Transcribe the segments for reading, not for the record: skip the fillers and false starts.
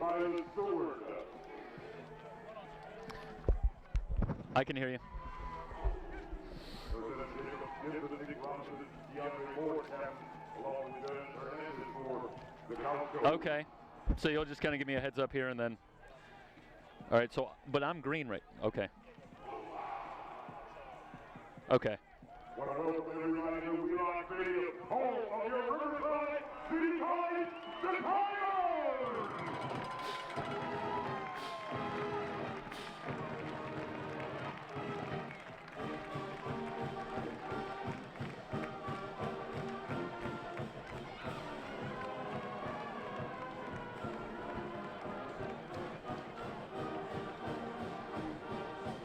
by the sword. I can hear you. Okay. So you'll just kind of give me a heads up here and then. All right. So, but I'm green, right? Okay. Okay. Want to welcome everybody to Wheelock Stadium, home of your Riverside City College, the Tigers!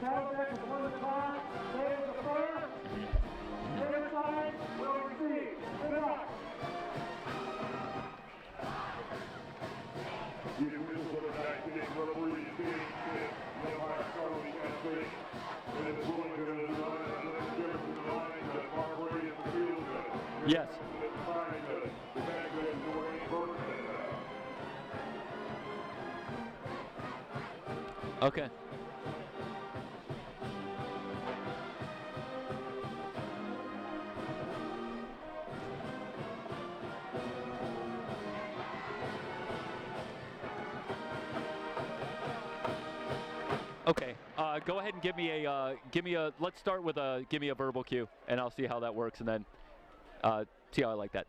Saddleback has won the toss, saves the first. Riverside will receive. Good luck. The officials of the night, today's referee, Steve Smith, the umpire, Charlie Cassidy, and it's Willington as the line, and then Jefferson the line, and Mark Brady in the field. Yes. The back end, Dwayne Burton. Okay. Okay, go ahead and give me a, let's start with give me a verbal cue, and I'll see how that works, and then see how I like that.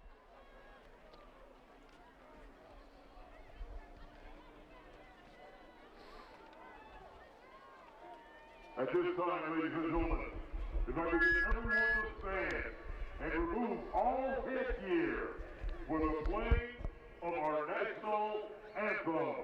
At this time, ladies and gentlemen, if I could get everyone to stand and remove all headgear for the playing of our national anthem.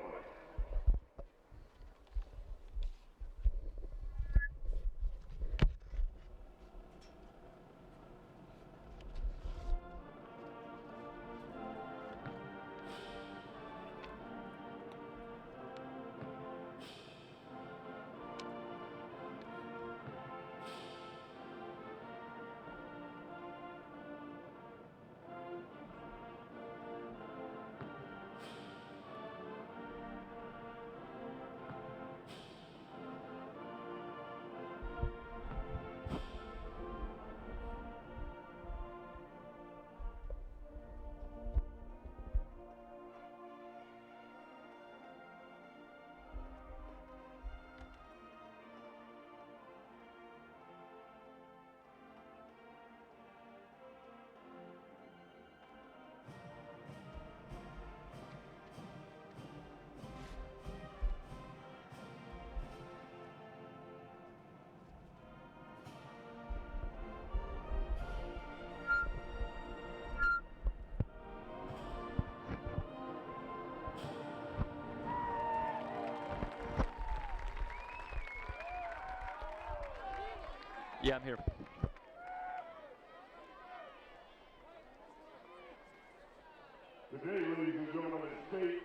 Yeah, I'm here. Today, ladies and gentlemen, in state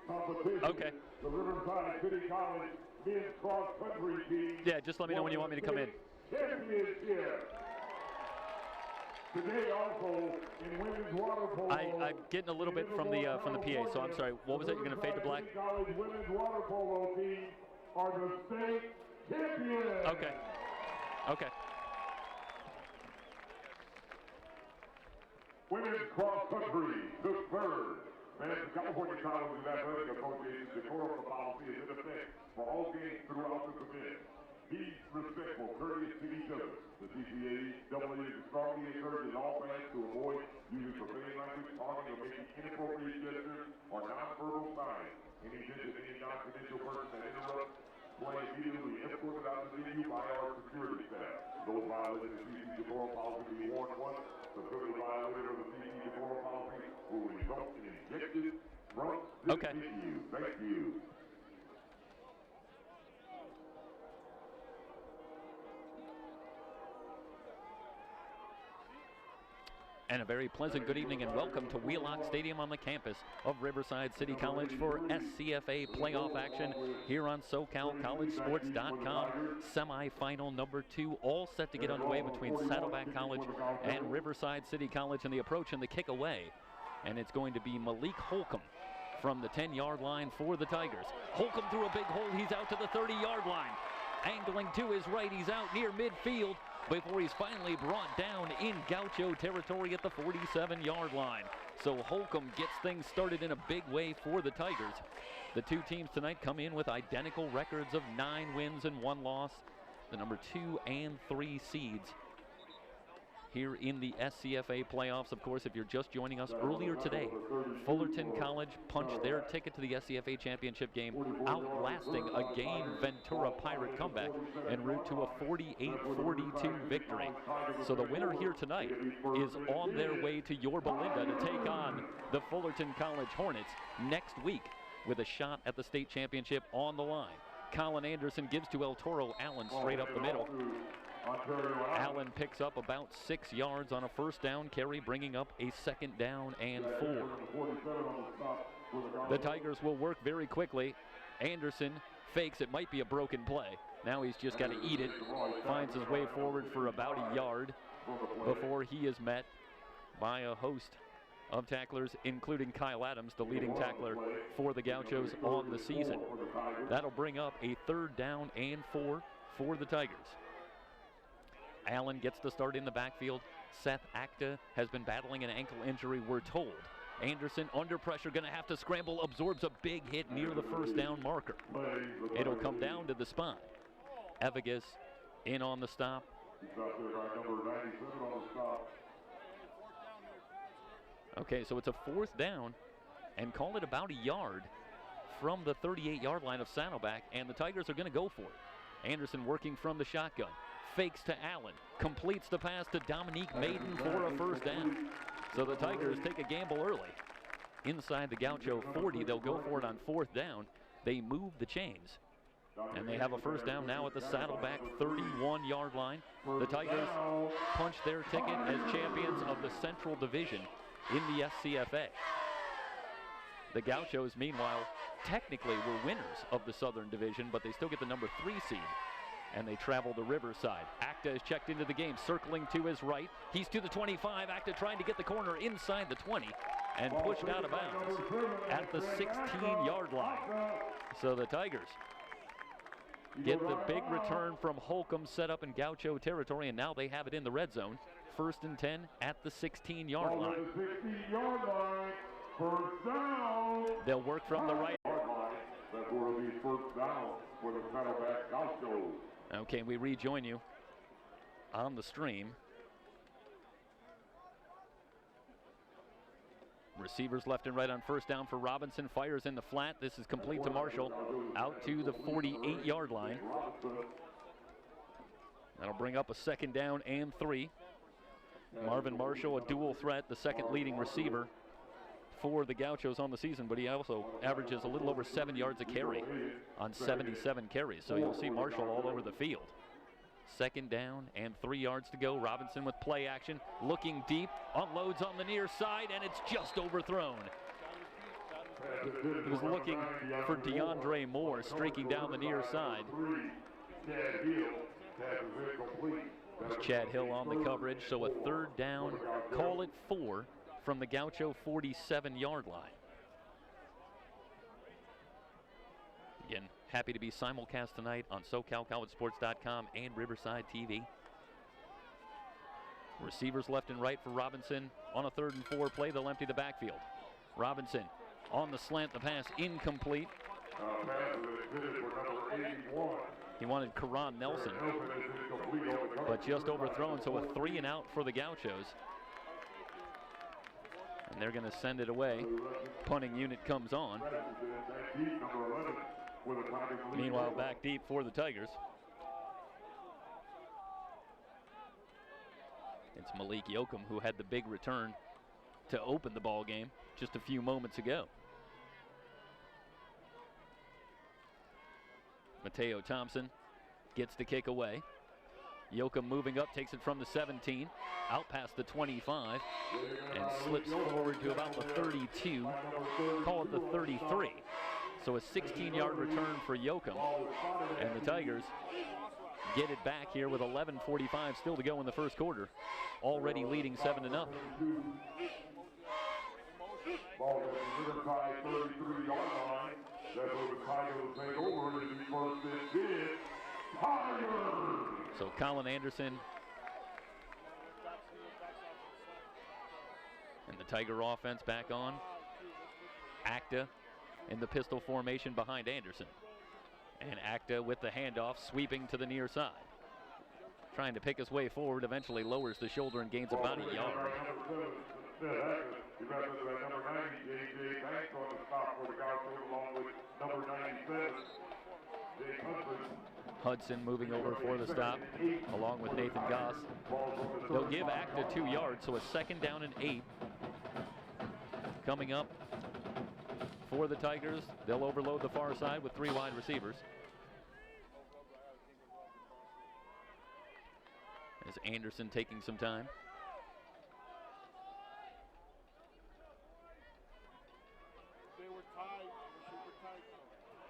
competition, Okay. the Riverside City College men's cross country team. Yeah, just let me know when you want me to come in. Championship. Today also in women's water polo. I'm getting a little bit from the PA, so I'm sorry. What was it? You're going to fade to black? City College women's water polo team are the state champions. Okay. Okay. Women's cross country, the third. And the California College and Athletic Association's decorum policy is in effect for all games throughout the event. Be respectful, courteous to each other. The CCAA strongly encourages all fans to avoid using profane language, taunting, or making inappropriate gestures or nonverbal signs. Any digit, any non-credential person that interrupts play immediately escorted out of the venue by our security staff. Those violating the CC decorum policy will be warned once. The further violator of the CC decorum policy will result in ejected from this venue. Thank you. And a very pleasant good evening and welcome to Wheelock Stadium on the campus of Riverside City College for SCFA playoff action here on SoCalCollegeSports.com. Semi-final number 2 all set to get underway between Saddleback College and Riverside City College, and the approach and the kick away. And it's going to be Malik Holcomb from the 10-yard line for the Tigers. Holcomb through a big hole. He's out to the 30-yard line. Angling to his right. He's out near midfield before he's finally brought down in Gaucho territory at the 47-yard line. So Holcomb gets things started in a big way for the Tigers. The two teams tonight come in with identical records of 9 wins and 1 loss. The number 2 and 3 seeds here in the SCFA playoffs. Of course, if you're just joining us earlier today, Fullerton College punched their ticket to the SCFA championship game, outlasting a game Ventura Pirate comeback en route to a 48-42 victory. So the winner here tonight is on their way to Yorba Linda to take on the Fullerton College Hornets next week with a shot at the state championship on the line. Colin Anderson gives to El Toro Allen straight up the middle. Allen picks up about 6 yards on a first down carry, bringing up a 2nd down and 4. The Tigers will work very quickly. Anderson fakes. It might be a broken play. Now he's just got to eat it. Finds his way forward for about a yard before he is met by a host of tacklers, including Kyle Adams, the leading tackler for the Gauchos on the season. That'll bring up a 3rd down and 4 for the Tigers. Allen gets to start in the backfield. Seth Acta has been battling an ankle injury, we're told. Anderson under pressure, going to have to scramble, absorbs a big hit near the 1st down marker. It'll come down to the spot. Evigas in on the stop. Okay, so it's a 4th down, and call it about a yard from the 38-yard line of Saddleback, and the Tigers are going to go for it. Anderson working from the shotgun. Fakes to Allen, completes the pass to Dominique Maiden for a 1st down. So the Tigers take a gamble early. Inside the Gaucho 40, they'll go for it on 4th down. They move the chains, and they have a 1st down now at the Saddleback 31-yard line. The Tigers punch their ticket as champions of the Central Division in the SCFA. The Gauchos, meanwhile, technically were winners of the Southern Division, but they still get the number 3 seed. And they travel to Riverside. Acta is checked into the game, circling to his right. He's to the 25. Acta trying to get the corner inside the 20 and pushed out of bounds at the 16-yard line. So the Tigers get the big return from Holcomb, set up in Gaucho territory, and now they have it in the red zone. 1st and 10 at the 16-yard line. They'll work from the right. That will be 1st down for the Saddleback Gauchos. Okay, we rejoin you on the stream. Receivers left and right on 1st down for Robinson. Fires in the flat. This is complete to Marshall. Out to the 48-yard line. That'll bring up a 2nd down and 3. Marvin Marshall, a dual threat, the 2nd leading receiver for the Gauchos on the season, but he also averages a little over 7 yards a carry on 77 carries. So you'll see Marshall all over the field. 2nd down and 3 yards to go. Robinson with play action, looking deep, unloads on the near side, and it's just overthrown. He was looking for DeAndre Moore, streaking down the near side. There's Chad Hill on the coverage, so a 3rd down, call it 4, from the Gaucho 47-yard line. Again, happy to be simulcast tonight on SoCalCollegeSports.com and Riverside TV. Receivers left and right for Robinson. On a 3rd and 4 play, they'll empty the backfield. Robinson on the slant, the pass incomplete. He wanted Karan Nelson, but just overthrown, so a 3 and out for the Gauchos. And they're going to send it away. Punting unit comes on. Meanwhile, back deep for the Tigers. It's Malik Yoakum who had the big return to open the ball game just a few moments ago. Mateo Thompson gets the kick away. Yoakum moving up, takes it from the 17, out past the 25, and slips forward to about the 32, call it the 33. So a 16-yard return for Yoakum, and the Tigers get it back here with 11:45 still to go in the 1st quarter, already leading 7-0. Ball at the Riverside 33-yard line. That's where the Tigers will take over as the first and 10. Tigers! So Colin Anderson and the Tiger offense back on. Acta in the pistol formation behind Anderson. And Acta with the handoff, sweeping to the near side. Trying to pick his way forward, eventually lowers the shoulder and gains about a yard. Hudson moving over for the stop, along with Nathan Goss. They'll give Acta 2 yards, so a 2nd down and 8. Coming up for the Tigers. They'll overload the far side with 3 wide receivers. As Anderson taking some time.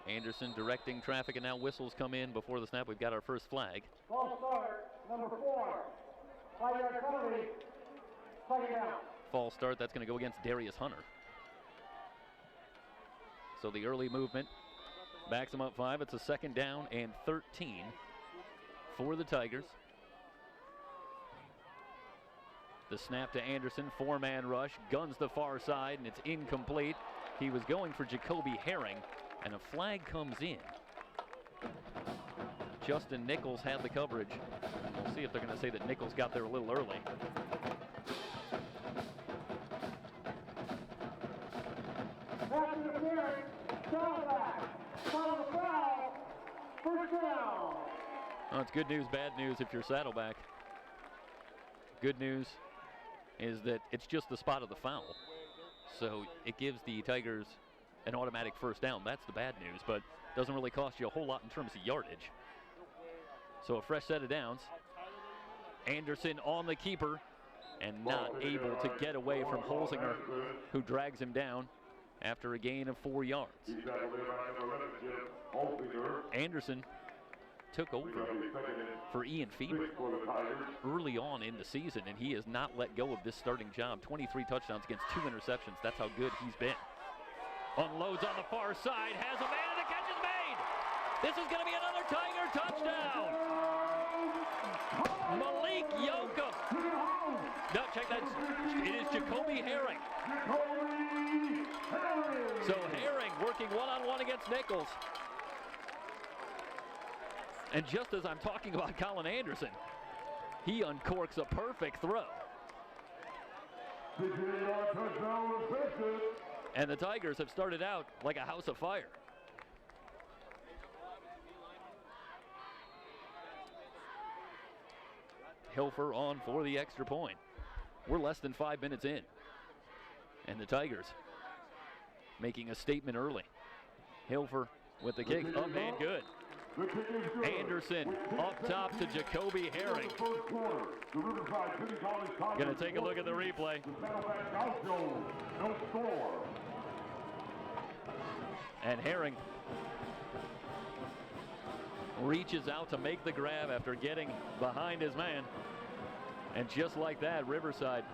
Anderson directing traffic, and now whistles come in before the snap. We've got our first flag. Ball start, number 4. 5-yard penalty. 2nd down. False start, that's going to go against Darius Hunter. So the early movement backs them up 5. It's a 2nd down and 13 for the Tigers. The snap to Anderson, 4-man rush, guns the far side, and it's incomplete. He was going for Jacoby Herring, and a flag comes in. Justin Nichols had the coverage. We'll see if they're going to say that Nichols got there a little early. Pass interference, Saddleback, foul, first down. Well, it's good news, bad news if you're Saddleback. Good news is that it's just the spot of the foul. So it gives the Tigers an automatic first down. That's the bad news, but doesn't really cost you a whole lot in terms of yardage. So a fresh set of downs. Anderson on the keeper and not able to get away from Holzinger, who drags him down after a gain of 4 yards. Anderson took over for Ian Feeber early on in the season, and he has not let go of this starting job. 23 touchdowns against 2 interceptions. That's how good he's been. Unloads on the far side, has a man, and the catch is made. This is going to be another Tiger touchdown. Malik Yokum. No, check that. It is Jacoby Herring. So Herring working one-on-one against Nichols. And just as I'm talking about Colin Anderson, he uncorks a perfect throw. And the Tigers have started out like a house of fire. Hilfer on for the extra point. We're less than 5 minutes in. And the Tigers making a statement early. Hilfer with the kick, up and good. Anderson up top to Jacoby Herring. Gonna take a look at the replay. And Herring reaches out to make the grab after getting behind his man. And just like that, Riverside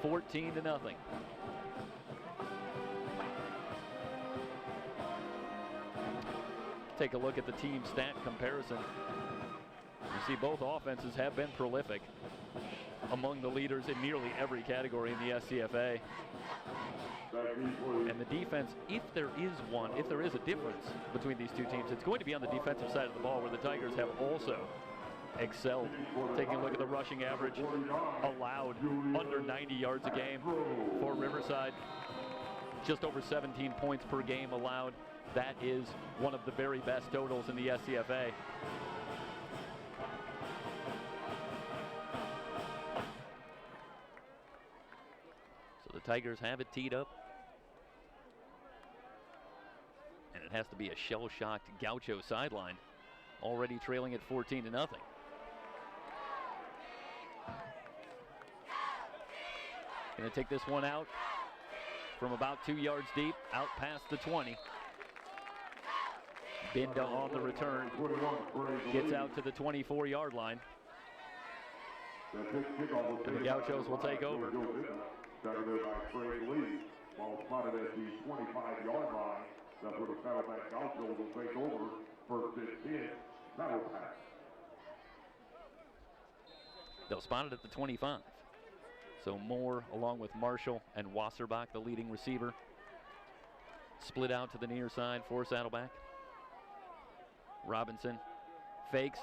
14-0. Take a look at the team stat comparison. You see both offenses have been prolific, among the leaders in nearly every category in the SCFA. And the defense, if there is a difference between these two teams, it's going to be on the defensive side of the ball, where the Tigers have also excelled. Taking a look at the rushing average allowed, under 90 yards a game for Riverside. Just over 17 points per game allowed. That is one of the very best totals in the SCFA. So the Tigers have it teed up. And it has to be a shell-shocked Gaucho sideline, already trailing at 14-0. Going to take this one out from about 2 yards deep, out past the 20. Binda on the return, gets out to the 24-yard line. And the Gauchos will take over. Tackled there by Craig Lee. Ball spotted at the 25-yard line. That's where the Saddleback Gauchos will take over. First and 10, Saddleback. They'll spot it at the 25. So Moore, along with Marshall and Wasserbach, the leading receiver, split out to the near side for Saddleback. Robinson fakes,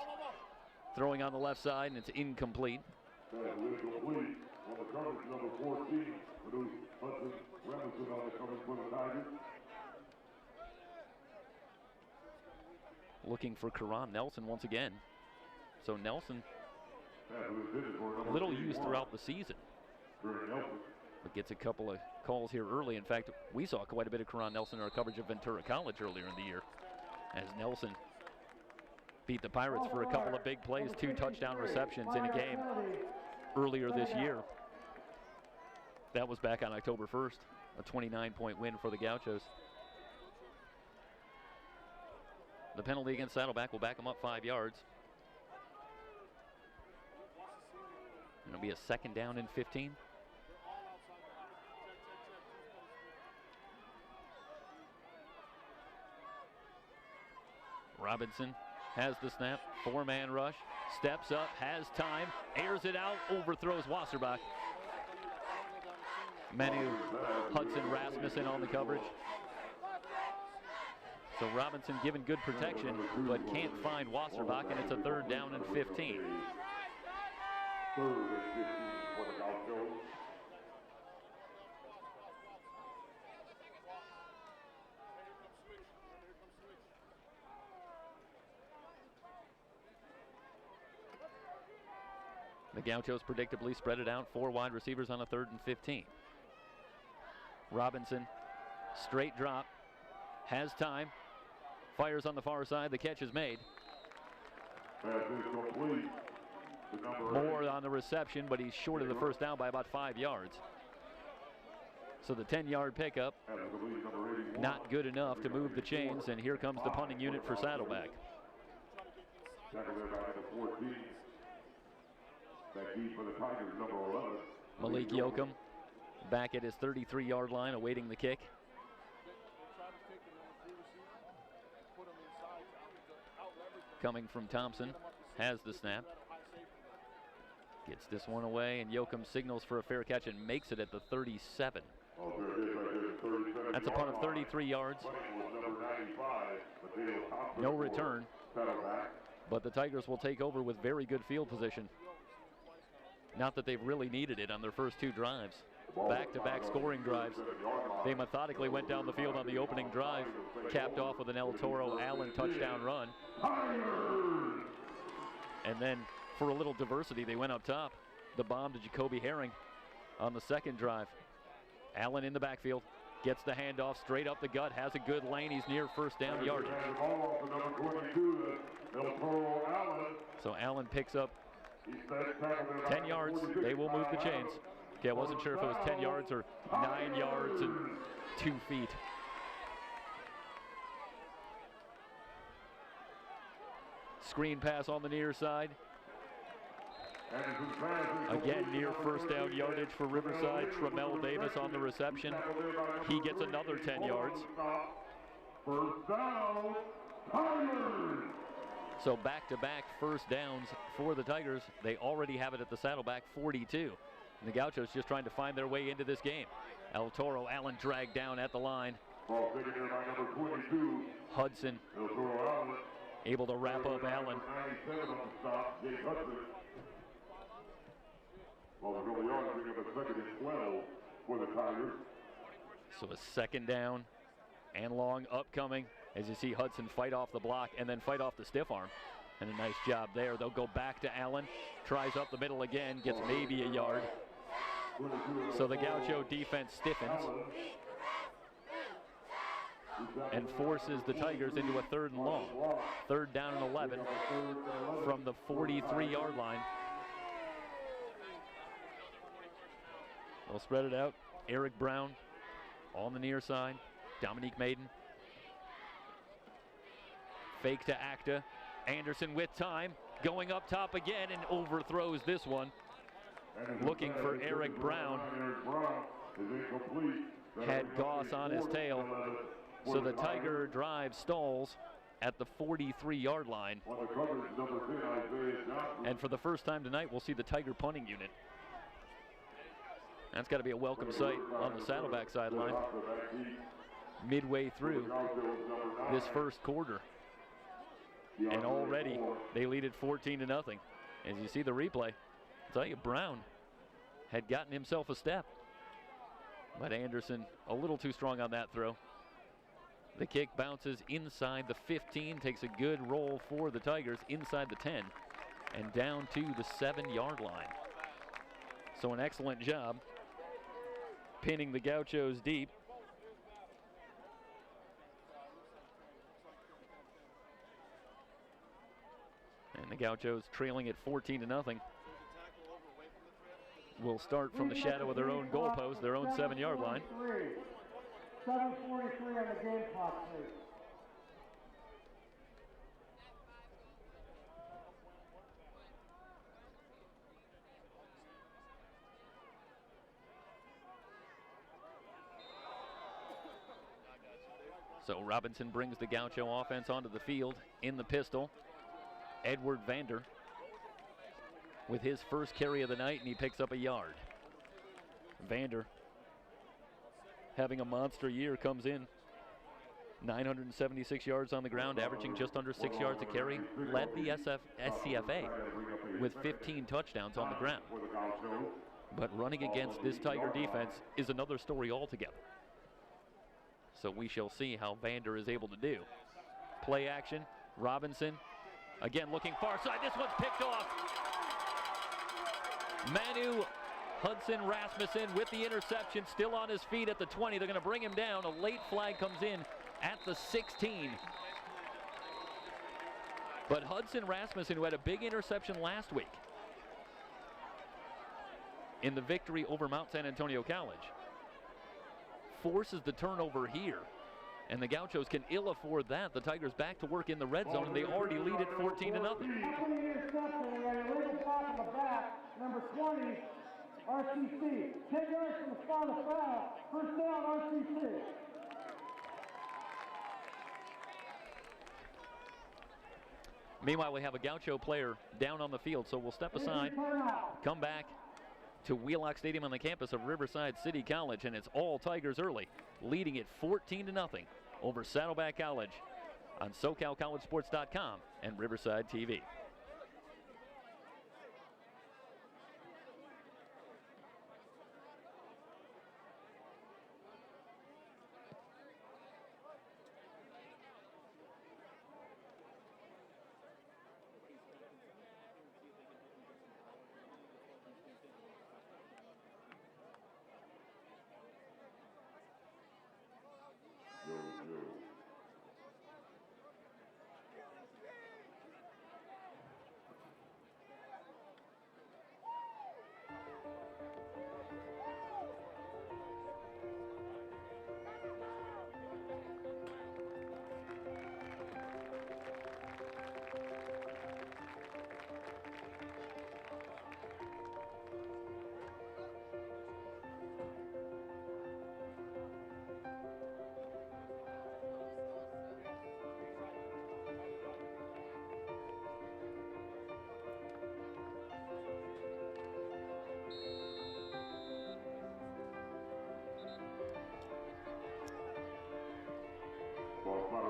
throwing on the left side, and it's incomplete. That is incomplete. On the coverage, number 14, produced Hudson Robinson on the coverage for the Tigers. Looking for Karan Nelson once again. So Nelson, a little used throughout the season, but gets a couple of calls here early. In fact, we saw quite a bit of Karan Nelson in our coverage of Ventura College earlier in the year, as Nelson beat the Pirates for a couple of big plays, 2 touchdown receptions in a game earlier this year. That was back on October 1st, a 29-point win for the Gauchos. The penalty against Saddleback will back them up 5 yards. It'll be a 2nd down and 15. Robinson has the snap, 4-man rush, steps up, has time, airs it out, overthrows Wasserbach. Manu Hudson Rasmussen on the coverage. So Robinson given good protection, but can't find Wasserbach, and it's a 3rd down and 15. 3rd and 15 for the Gauchos. The Gauchos predictably spread it out, 4 wide receivers on a 3rd and 15. Robinson, straight drop, has time, fires on the far side, the catch is made. Pass is complete. Moore on the reception, but he's short of the 1st down by about 5 yards. So the 10-yard pickup, not good enough to move the chains, and here comes the punting unit for Saddleback. Malik Yoakum back at his 33-yard line awaiting the kick. Coming from Thompson, has the snap. Gets this one away, and Yoakum signals for a fair catch and makes it at the 37. That's a punt of 33 yards. No return, but the Tigers will take over with very good field position. Not that they've really needed it on their first 2 drives. Back-to-back scoring drives. They methodically went down the field on the opening drive, capped off with an El Toro Allen touchdown run. And then, for a little diversity, they went up top. The bomb to Jacoby Herring on the 2nd drive. Allen in the backfield, gets the handoff straight up the gut, has a good lane. He's near 1st down yardage. So Allen picks up 10 yards. They will move the chains. Okay, I wasn't sure if it was 10 yards or 9 yards and 2 feet. Screen pass on the near side. Again, near 1st down yardage for Riverside. Tremel Davis on the reception. He gets another 10 yards. 1st down, Tigers. So back-to-back 1st downs for the Tigers. They already have it at the Saddleback 42. And the Gauchos just trying to find their way into this game. El Toro Allen dragged down at the line. Ball taken there by number 22. Hudson El Toro Allen. able to wrap up Allen. 97 on the stop, Jake Hudson. Well, the goal yard bring up a 2nd and 12 for the Tigers. So a 2nd down and long upcoming as you see Hudson fight off the block and then fight off the stiff arm. And a nice job there. They'll go back to Allen. Tries up the middle again, gets maybe a yard. So the Gaucho defense stiffens and forces the Tigers into a 3rd and long. 3rd down and 11 from the 43-yard line. They'll spread it out. Eric Brown on the near side. Dominique Maiden. Fake to Acta. Anderson with time. Going up top again and overthrows this one. looking for Eric Brown. Had Goss on his tail. So the Tiger drive stalls at the 43-yard line. And for the first time tonight, we'll see the Tiger punting unit. That's got to be a welcome sight on the Saddleback sideline midway through this first quarter. And already they lead it 14-0. As you see the replay, I'll tell you, Brown had gotten himself a step. But Anderson a little too strong on that throw. The kick bounces inside the 15, takes a good roll for the Tigers inside the 10 and down to the 7-yard line. So an excellent job pinning the Gauchos deep. And the Gauchos trailing at 14-0. Will start from the shadow of their own goalpost, their own 7-yard line. 7:43 on the game clock, please. So Robinson brings the Gaucho offense onto the field in the pistol. Edward Vander with his first carry of the night, and he picks up a yard. Vander, having a monster year, comes in 976 yards on the ground, averaging just under 6 yards a carry, led the SCFA with 15 touchdowns on the ground. But running against this Tiger defense is another story altogether. So we shall see how Vander is able to do. Play action, Robinson, again looking far side, this one's picked off. Manu Hudson Rasmussen with the interception, still on his feet at the 20. They're going to bring him down. A late flag comes in at the 16. But Hudson Rasmussen, who had a big interception last week in the victory over Mount San Antonio College, forces the turnover here. And the Gauchos can ill afford that. The Tigers back to work in the red zone, and they already lead it 14-0. Number 20, RCC. 10 yards from the spot of foul. First down, RCC. Meanwhile, we have a Gaucho player down on the field, so we'll step aside, come back to Wheelock Stadium on the campus of Riverside City College, and it's all Tigers early, leading it 14-0 over Saddleback College on SoCalCollegeSports.com and Riverside TV.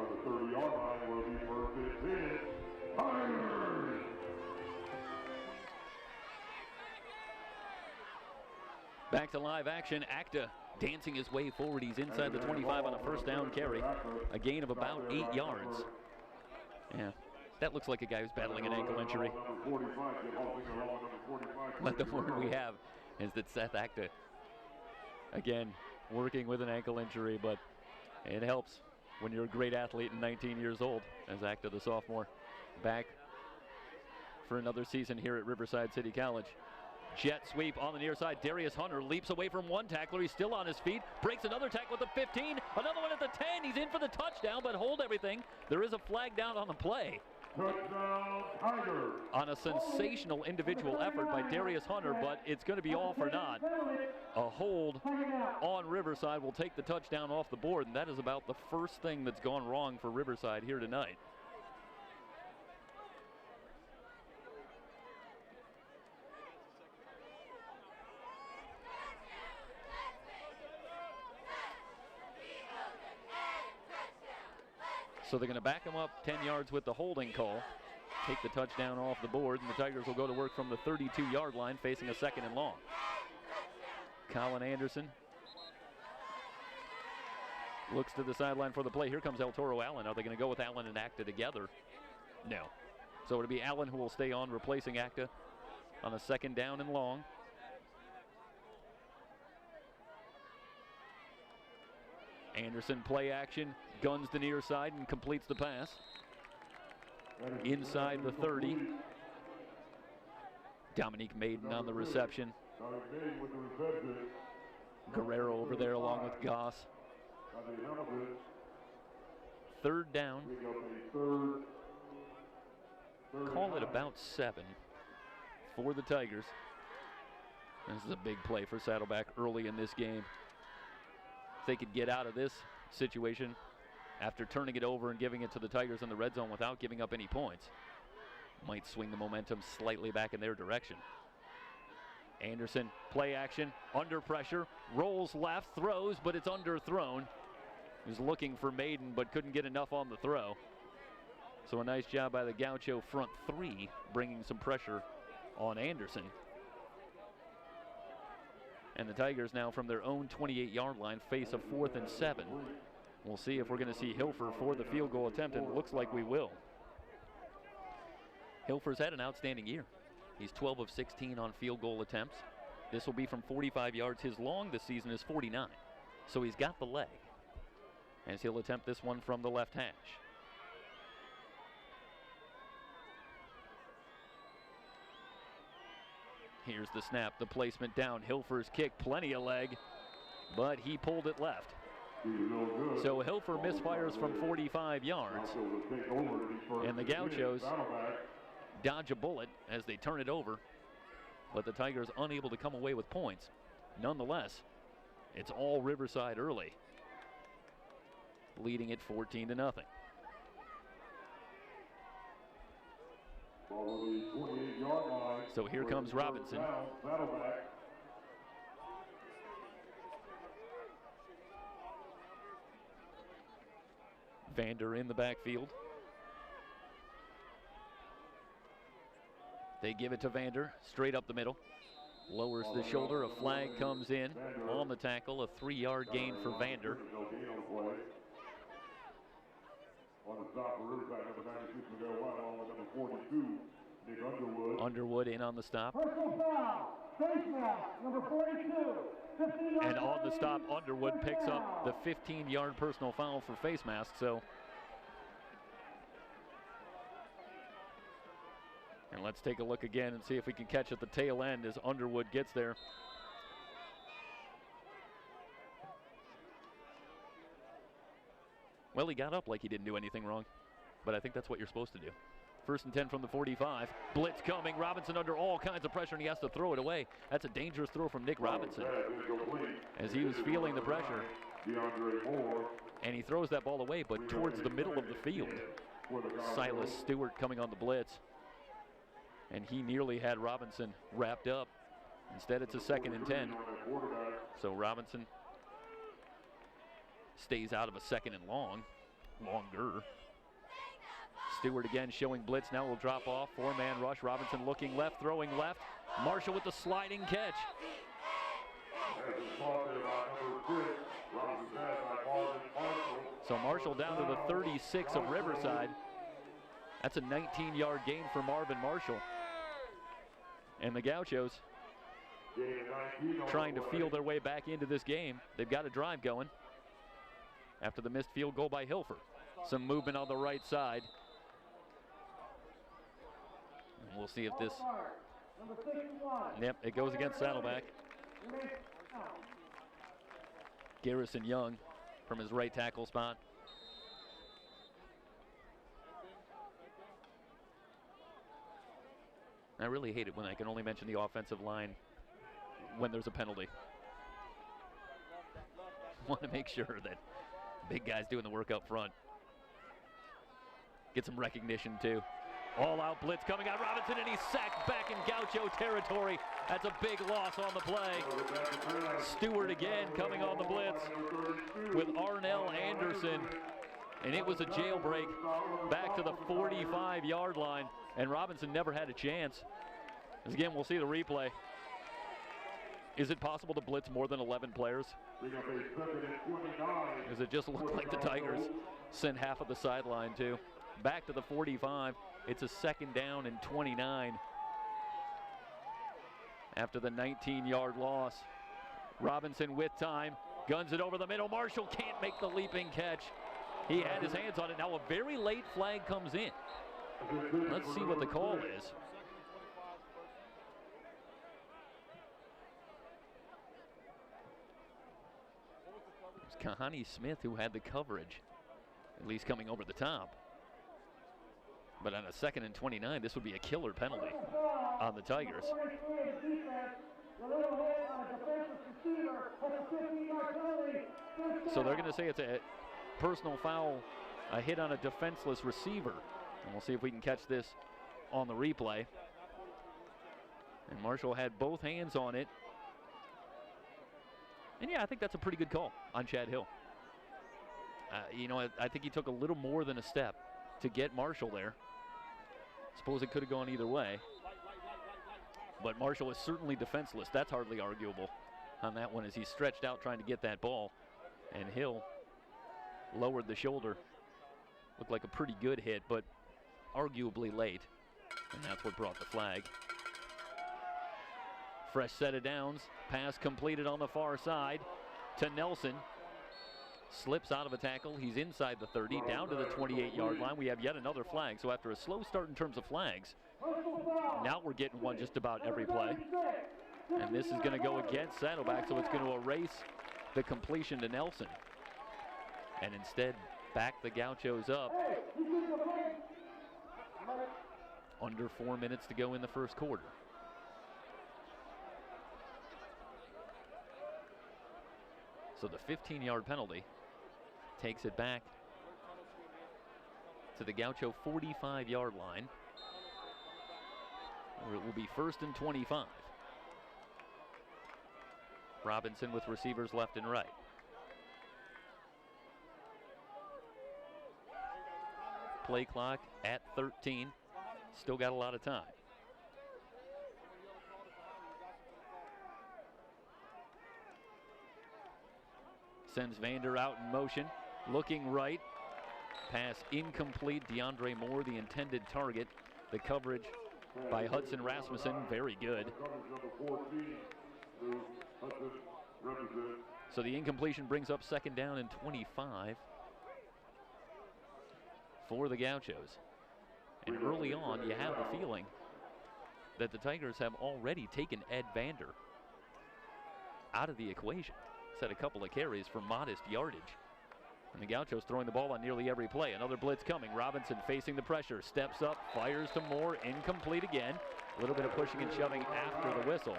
The 30-yard line will be first and 10. Tigers! Back to live action. Acta dancing his way forward. He's inside the 25 on a first down carry. A gain of about 8 yards. Yeah, that looks like a guy who's battling an ankle injury. But the word we have is that Seth Acta, again, working with an ankle injury, but it helps when you're a great athlete and 19 years old, as Acta, the sophomore, back for another season here at Riverside City College. Jet sweep on the near side. Darius Hunter leaps away from one tackler. He's still on his feet. Breaks another tackle at the 15. Another one at the 10. He's in for the touchdown, but hold everything. There is a flag down on the play. Touchdown, Tigers. On a sensational individual effort by Darius Hunter, but it's going to be all for naught. A hold on Riverside will take the touchdown off the board, and that is about the first thing that's gone wrong for Riverside here tonight. So they're going to back him up 10 yards with the holding call, take the touchdown off the board, and the Tigers will go to work from the 32-yard line facing a 2nd and long. Colin Anderson looks to the sideline for the play. Here comes El Toro Allen. Are they going to go with Allen and Acta together? No. So it'll be Allen who will stay on, replacing Acta on a 2nd down and long. Anderson play action, guns the near side and completes the pass. Inside the 30. Dominique Maiden on the reception. Guerrero over there along with Goss. 3rd down. Call it about 7 for the Tigers. This is a big play for Saddleback early in this game. If they could get out of this situation after turning it over and giving it to the Tigers in the red zone without giving up any points, might swing the momentum slightly back in their direction. Anderson, play action, under pressure, rolls left, throws, but it's underthrown. He was looking for Maiden, but couldn't get enough on the throw. So a nice job by the Gaucho front 3, bringing some pressure on Anderson. And the Tigers now from their own 28-yard line face a 4th and 7. We'll see if we're going to see Hilfer for the field goal attempt, and it looks like we will. Hilfer's had an outstanding year. He's 12 of 16 on field goal attempts. This will be from 45 yards. His long this season is 49. So he's got the leg, as he'll attempt this one from the left hash. Here's the snap, the placement down. Hilfer's kick, plenty of leg, but he pulled it left. So Hilfer misfires from 45 yards, and the Gauchos dodge a bullet as they turn it over, but the Tigers unable to come away with points. Nonetheless, it's all Riverside early, leading it 14-0. So here comes Robinson. Vander in the backfield. They give it to Vander, straight up the middle. Lowers the shoulder, a flag comes in on the tackle, a 3-yard gain for Vander. Underwood in on the stop. And on the stop, Underwood picks up the 15-yard personal foul for face mask. So, and let's take a look again and see if we can catch at the tail end as Underwood gets there. Well, he got up like he didn't do anything wrong, but I think that's what you're supposed to do. 1st and 10 from the 45. Blitz coming. Robinson under all kinds of pressure, and he has to throw it away. That's a dangerous throw from Nick Robinson, as he was feeling the pressure. And he throws that ball away, but towards the middle of the field. Silas Stewart coming on the blitz, and he nearly had Robinson wrapped up. Instead, it's a 2nd and 10. So Robinson stays out of a 2nd and longer. Stewart again showing blitz. Now will drop off. 4-man rush. Robinson looking left, throwing left. Marshall with the sliding catch. So Marshall down to the 36 of Riverside. That's a 19-yard gain for Marvin Marshall. And the Gauchos trying to feel their way back into this game. They've got a drive going after the missed field goal by Hilfer. Some movement on the right side. And we'll see if this... Yep, it goes against Saddleback. Garrison Young from his right tackle spot. I really hate it when I can only mention the offensive line when there's a penalty. Want to make sure that big guys doing the work up front get some recognition too. All-out blitz coming out. Robinson, and he's sacked back in Gaucho territory. That's a big loss on the play. Stewart again coming on the blitz with Arnell Anderson. And it was a jailbreak back to the 45-yard line. And Robinson never had a chance. As again, we'll see the replay. Is it possible to blitz more than 11 players? Because it just looked like the Tigers sent half of the sideline too. Back to the 45. It's a 2nd down and 29. After the 19-yard loss. Robinson with time. Guns it over the middle. Marshall can't make the leaping catch. He had his hands on it. Now a very late flag comes in. Let's see what the call is. It's Kahani Smith who had the coverage, at least coming over the top. But on a 2nd and 29, this would be a killer penalty on the Tigers. So they're going to say it's a personal foul, a hit on a defenseless receiver. And we'll see if we can catch this on the replay. And Marshall had both hands on it. And yeah, I think that's a pretty good call on Chad Hill. I think he took a little more than a step to get Marshall there. Suppose it could have gone either way. But Marshall is certainly defenseless. That's hardly arguable on that one as he stretched out trying to get that ball. And Hill lowered the shoulder. Looked like a pretty good hit, but arguably late. And that's what brought the flag. Fresh set of downs. Pass completed on the far side to Nelson. Slips out of a tackle. He's inside the 30, down to the 28-yard line. We have yet another flag. So after a slow start in terms of flags, now we're getting one just about every play. And this is going to go against Saddleback, so it's going to erase the completion to Nelson. And instead, back the Gauchos up. Under 4 minutes to go in the first quarter. So the 15-yard penalty takes it back to the Gaucho 45-yard line, where it will be 1st and 25. Robinson with receivers left and right. Play clock at 13. Still got a lot of time. Sends Vander out in motion, looking right. Pass incomplete. DeAndre Moore, the intended target. The coverage by Hudson Rasmussen, very good. So the incompletion brings up 2nd down and 25 for the Gauchos. And early on, you have the feeling that the Tigers have already taken Ed Vander out of the equation. He's had a couple of carries for modest yardage. And the Gauchos throwing the ball on nearly every play. Another blitz coming. Robinson facing the pressure. Steps up, fires to Moore. Incomplete again. A little bit of pushing and shoving after the whistle.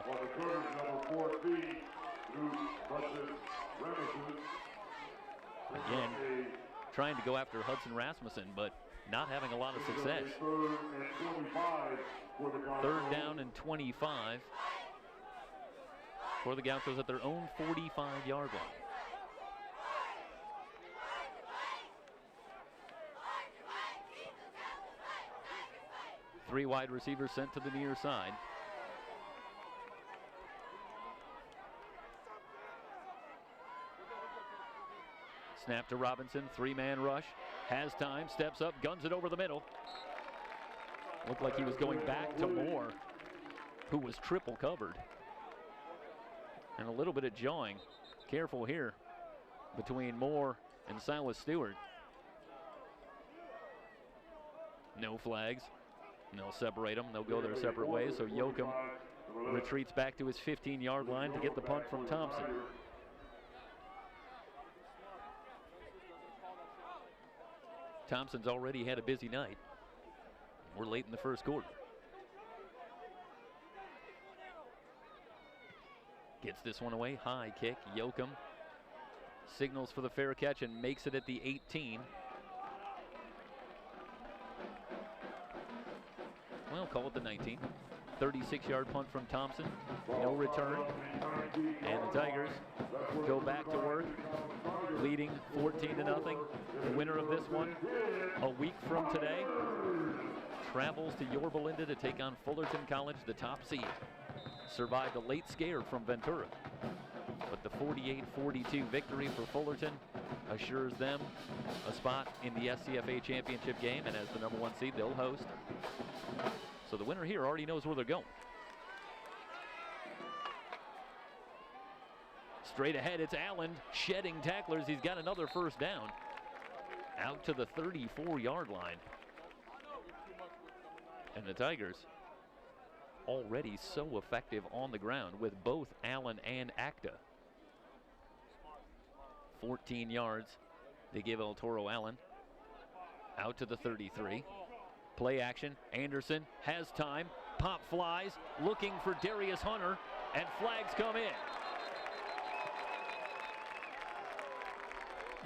Again, trying to go after Hudson Rasmussen, but not having a lot of success. 3rd down and 25 for the Gauchos at their own 45-yard line. Three wide receivers sent to the near side. Snap to Robinson, 3-man rush. Has time, steps up, guns it over the middle. Looked like he was going back to Moore, who was triple covered. And a little bit of jawing. Careful here between Moore and Silas Stewart. No flags. And they'll separate them. They'll go their separate ways. So Yoakum retreats back to his 15-yard line to get the punt from Thompson. Thompson's already had a busy night. We're late in the first quarter. Gets this one away. High kick. Yoakum signals for the fair catch and makes it at the 18. Well, call it the 19. 36-yard punt from Thompson. No return. And the Tigers go back to work, leading 14-0. The winner of this one, a week from today, travels to Yorba Linda to take on Fullerton College, the top seed. Survived a late scare from Ventura, but the 48-42 victory for Fullerton assures them a spot in the SCFA championship game, and as the number 1 seed, they'll host. So the winner here already knows where they're going. Straight ahead, it's Allen shedding tacklers. He's got another first down. Out to the 34-yard line. And the Tigers already so effective on the ground with both Allen and Acta. 14 yards. They give El Toro Allen. Out to the 33. Play action. Anderson has time. Pop flies. Looking for Darius Hunter. And flags come in.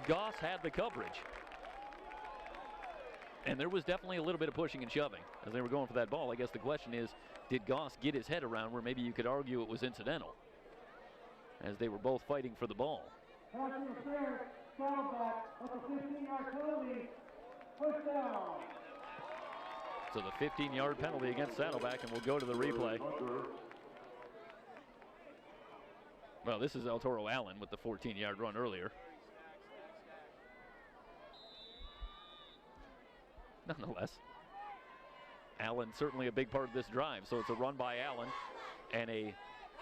Goss had the coverage. And there was definitely a little bit of pushing and shoving as they were going for that ball. I guess the question is, did Goss get his head around where maybe you could argue it was incidental as they were both fighting for the ball? Saddleback with a 15-yard penalty. Push down. So the 15-yard penalty against Saddleback, and we'll go to the replay. Well, this is El Toro Allen with the 14-yard run earlier. Nonetheless, Allen certainly a big part of this drive. So it's a run by Allen and a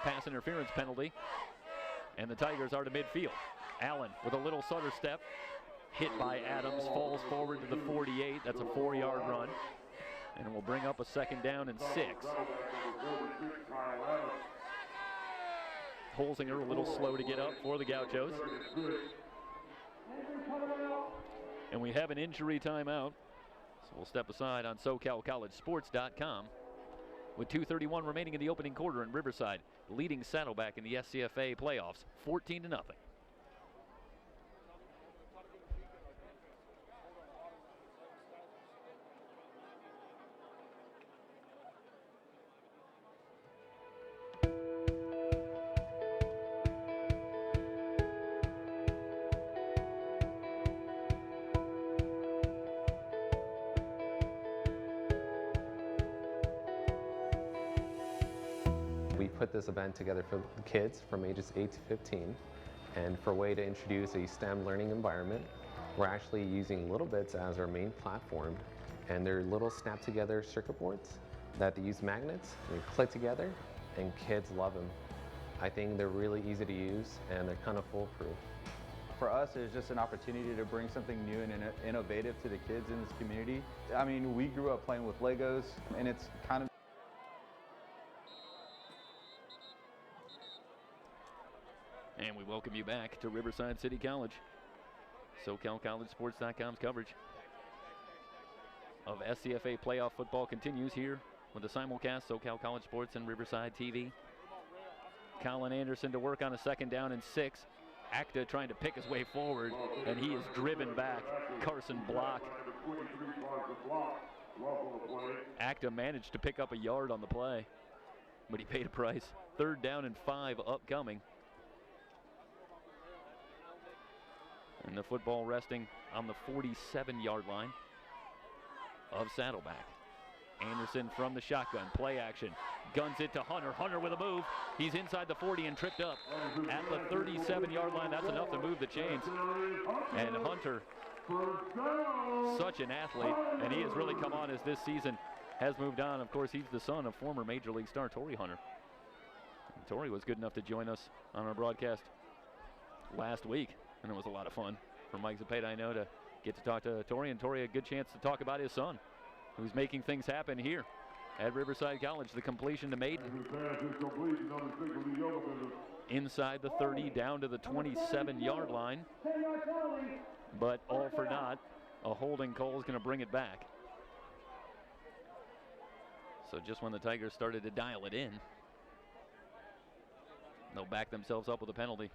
pass interference penalty. And the Tigers are to midfield. Allen with a little stutter step. Hit by Adams, falls forward to the 48. That's a 4-yard run. And we'll bring up a second down and 6. Holzinger a little slow to get up for the Gauchos. And we have an injury timeout. So we'll step aside on SoCalCollegeSports.com with 2:31 remaining in the opening quarter, and Riverside leading Saddleback in the SCFA playoffs 14-0. We put this event together for kids from ages 8 to 15, and for a way to introduce a STEM learning environment, we're actually using Little Bits as our main platform, and they're little snap together circuit boards that they use magnets, they click together, and kids love them. I think they're really easy to use, and they're kind of foolproof. For us, it's just an opportunity to bring something new and innovative to the kids in this community. I mean, we grew up playing with Legos, and it's kind of And we welcome you back to Riverside City College. SoCalCollegeSports.com's coverage of SCFA playoff football continues here with the simulcast, SoCal College Sports and Riverside TV. Colin Anderson to work on a second down and 6. Acta trying to pick his way forward, and he is driven back. Carson blocked. Acta managed to pick up a yard on the play, but he paid a price. 3rd down and 5 upcoming. And the football resting on the 47-yard line of Saddleback. Anderson from the shotgun, play action, guns it to Hunter. Hunter with a move. He's inside the 40 and tripped up at the 37-yard line. That's enough to move the chains. And Hunter, such an athlete, and he has really come on as this season has moved on. Of course, he's the son of former Major League star Torrey Hunter. And Torrey was good enough to join us on our broadcast last week, and it was a lot of fun for Mike Zepeda, I know, to get to talk to Torrey, and Torrey a good chance to talk about his son, who's making things happen here at Riverside College. The completion to Maiden. Inside the 30, down to the 27-yard line. But all for naught. A holding call is going to bring it back. So just when the Tigers started to dial it in, They'll back themselves up with a penalty.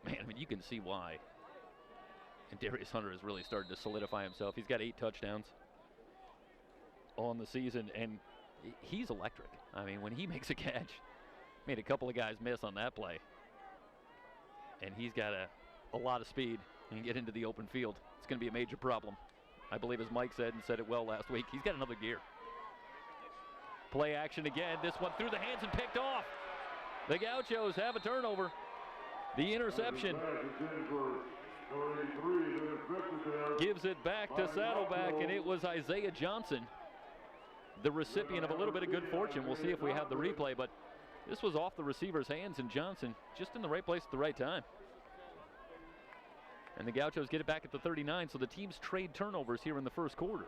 Man, I mean, you can see why. And Darius Hunter has really started to solidify himself. He's got 8 touchdowns on the season, and he's electric. I mean, when he makes a catch, made a couple of guys miss on that play. And he's got a lot of speed and can get into the open field. It's going to be a major problem. I believe, as Mike said, and said it well last week, he's got another gear. Play action again. This one through the hands and picked off. The Gauchos have a turnover. The interception gives it back to Saddleback, and it was Isaiah Johnson, the recipient of a little bit of good fortune. We'll see if we have the replay, but this was off the receiver's hands, and Johnson just in the right place at the right time. And the Gauchos get it back at the 39, so the teams trade turnovers here in the first quarter.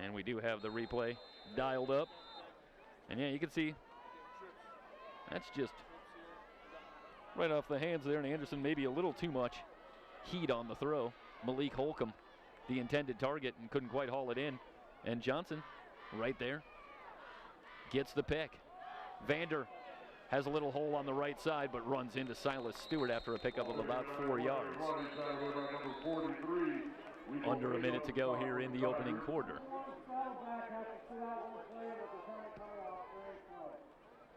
And we do have the replay dialed up. And yeah, you can see that's just right off the hands there, and Anderson maybe a little too much heat on the throw. Malik Holcomb, the intended target, and couldn't quite haul it in. And Johnson, right there, gets the pick. Vander has a little hole on the right side, but runs into Silas Stewart after a pickup of about 4 yards. Under a minute to go here in the opening quarter.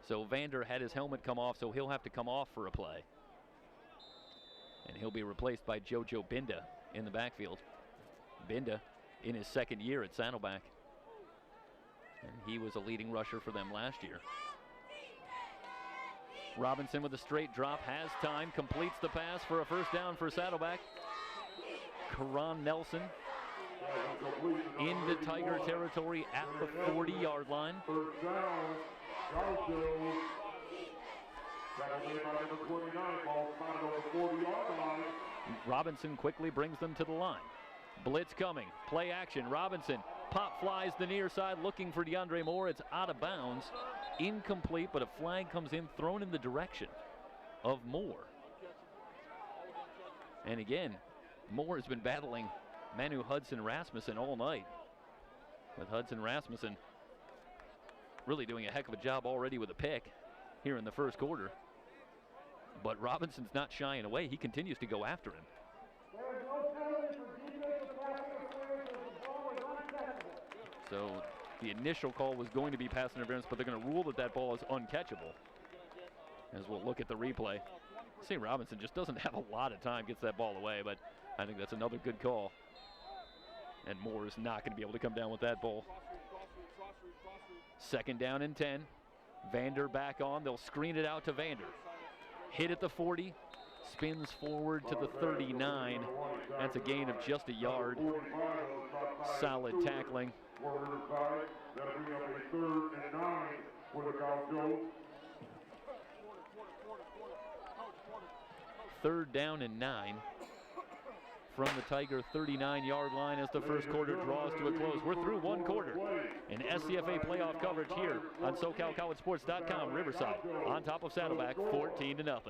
So Vander had his helmet come off, so he'll have to come off for a play. And he'll be replaced by Jojo Binda in the backfield. Binda in his second year at Saddleback. And he was a leading rusher for them last year. Robinson with a straight drop, has time, completes the pass for a first down for Saddleback. Karan Nelson into Tiger territory at the 40-yard line. First down, Gaucho. Saddleback by number 29, ball spotted on the 40-yard line. Robinson quickly brings them to the line. Blitz coming, play action, Robinson pop flies the near side looking for DeAndre Moore. It's out of bounds, incomplete, but a flag comes in, thrown in the direction of Moore. And again, Moore has been battling Manu Hudson-Rasmussen all night, with Hudson-Rasmussen really doing a heck of a job already with a pick here in the first quarter. But Robinson's not shying away. He continues to go after him. So the initial call was going to be pass interference, but they're going to rule that that ball is uncatchable. As we'll look at the replay. St. Robinson just doesn't have a lot of time, gets that ball away, but I think that's another good call. And Moore is not going to be able to come down with that ball. Second down and 10. Vander back on. They'll screen it out to Vander. Hit at the 40. Spins forward to the 39. That's a gain of just a yard. Solid tackling. That'll bring up a 3rd and 9 for the Gauchos. 3rd down and 9 from the Tiger 39-yard line as the first quarter draws to a close. We're through one quarter. And SCFA playoff coverage here on SoCalCollegeSports.com. Riverside on top of Saddleback, 14-0.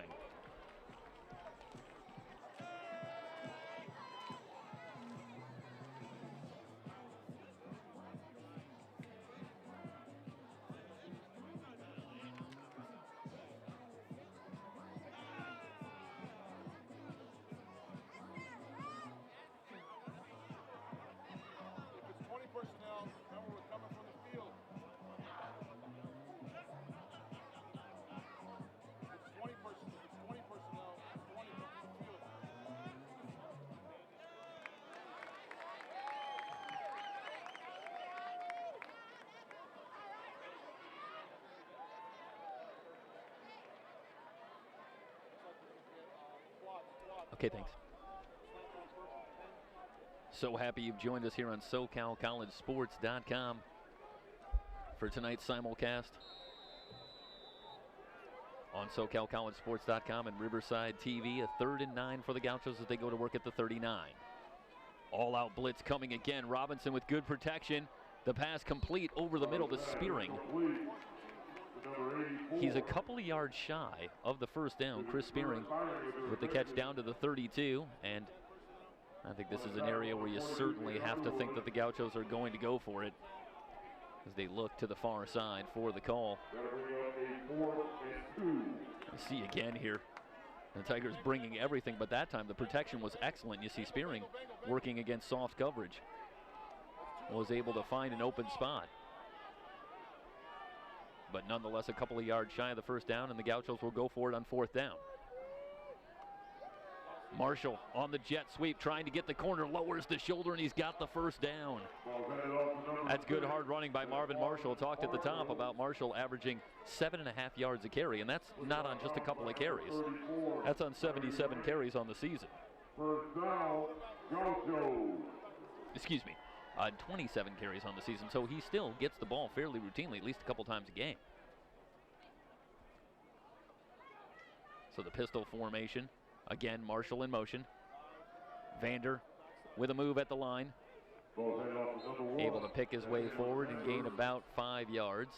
Okay, thanks. So happy you've joined us here on SoCalCollegeSports.com for tonight's simulcast on SoCalCollegeSports.com and Riverside TV. A 3rd and 9 for the Gauchos as they go to work at the 39. All-out blitz coming again. Robinson with good protection. The pass complete over the middle to Spearing. He's a couple of yards shy of the first down. Chris Spearing with the catch down to the 32. And I think this is an area where you certainly have to think that the Gauchos are going to go for it. as they look to the far side for the call. You see again here, the Tigers bringing everything, but that time the protection was excellent. You see Spearing working against soft coverage. Was able to find an open spot. But nonetheless, a couple of yards shy of the first down, and the Gauchos will go for it on 4th down. Marshall on the jet sweep, trying to get the corner, lowers the shoulder, and he's got the first down. That's good hard running by Marvin Marshall. Talked at the top about Marshall averaging 7.5 yards a carry, and that's not on just a couple of carries. That's on 77 carries on the season. Excuse me, 27 carries on the season, so he still gets the ball fairly routinely, at least a couple times a game. So the pistol formation. Again, Marshall in motion. Vander with a move at the line. Able to pick his way forward and gain about 5 yards.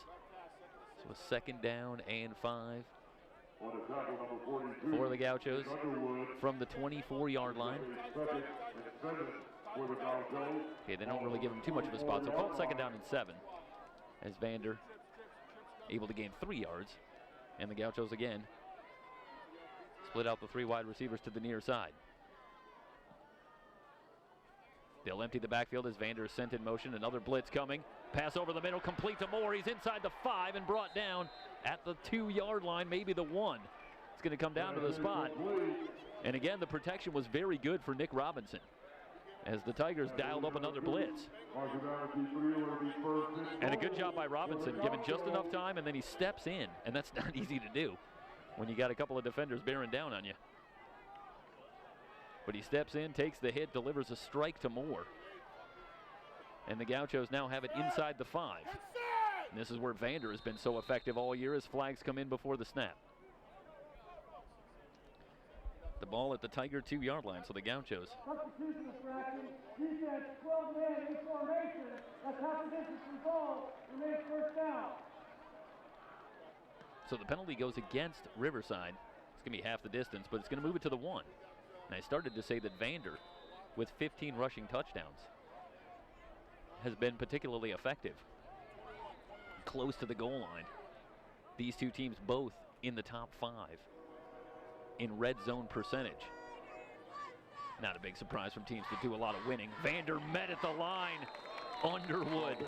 So a 2nd down and 5 for the Gauchos from the 24-yard line. Okay, they don't really give him too much of a spot, so called 2nd down and 7 as Vander able to gain 3 yards. And the Gauchos again split out the 3 wide receivers to the near side. They'll empty the backfield as Vander is sent in motion. Another blitz coming. Pass over the middle, complete to Moore. He's inside the 5 and brought down at the 2-yard line, maybe the 1. It's going to come down to the spot. And again, the protection was very good for Nick Robinson as the Tigers dialed up another blitz. And a good job by Robinson, given just enough time, and then he steps in, and that's not easy to do when you got a couple of defenders bearing down on you. But he steps in, takes the hit, delivers a strike to Moore. And the Gauchos now have it inside the 5. And this is where Vander has been so effective all year as flags come in before the snap. The ball at the Tiger 2-yard line, so the Gauchos. Substitution infraction, defense 12 men in formation. That's half the distance from goal. Remains 1st down. So the penalty goes against Riverside. It's going to be half the distance, but it's going to move it to the 1. And I started to say that Vander, with 15 rushing touchdowns, has been particularly effective. Close to the goal line. These two teams both in the top 5 in red zone percentage. Not a big surprise from teams that do a lot of winning. Vander met at the line. Underwood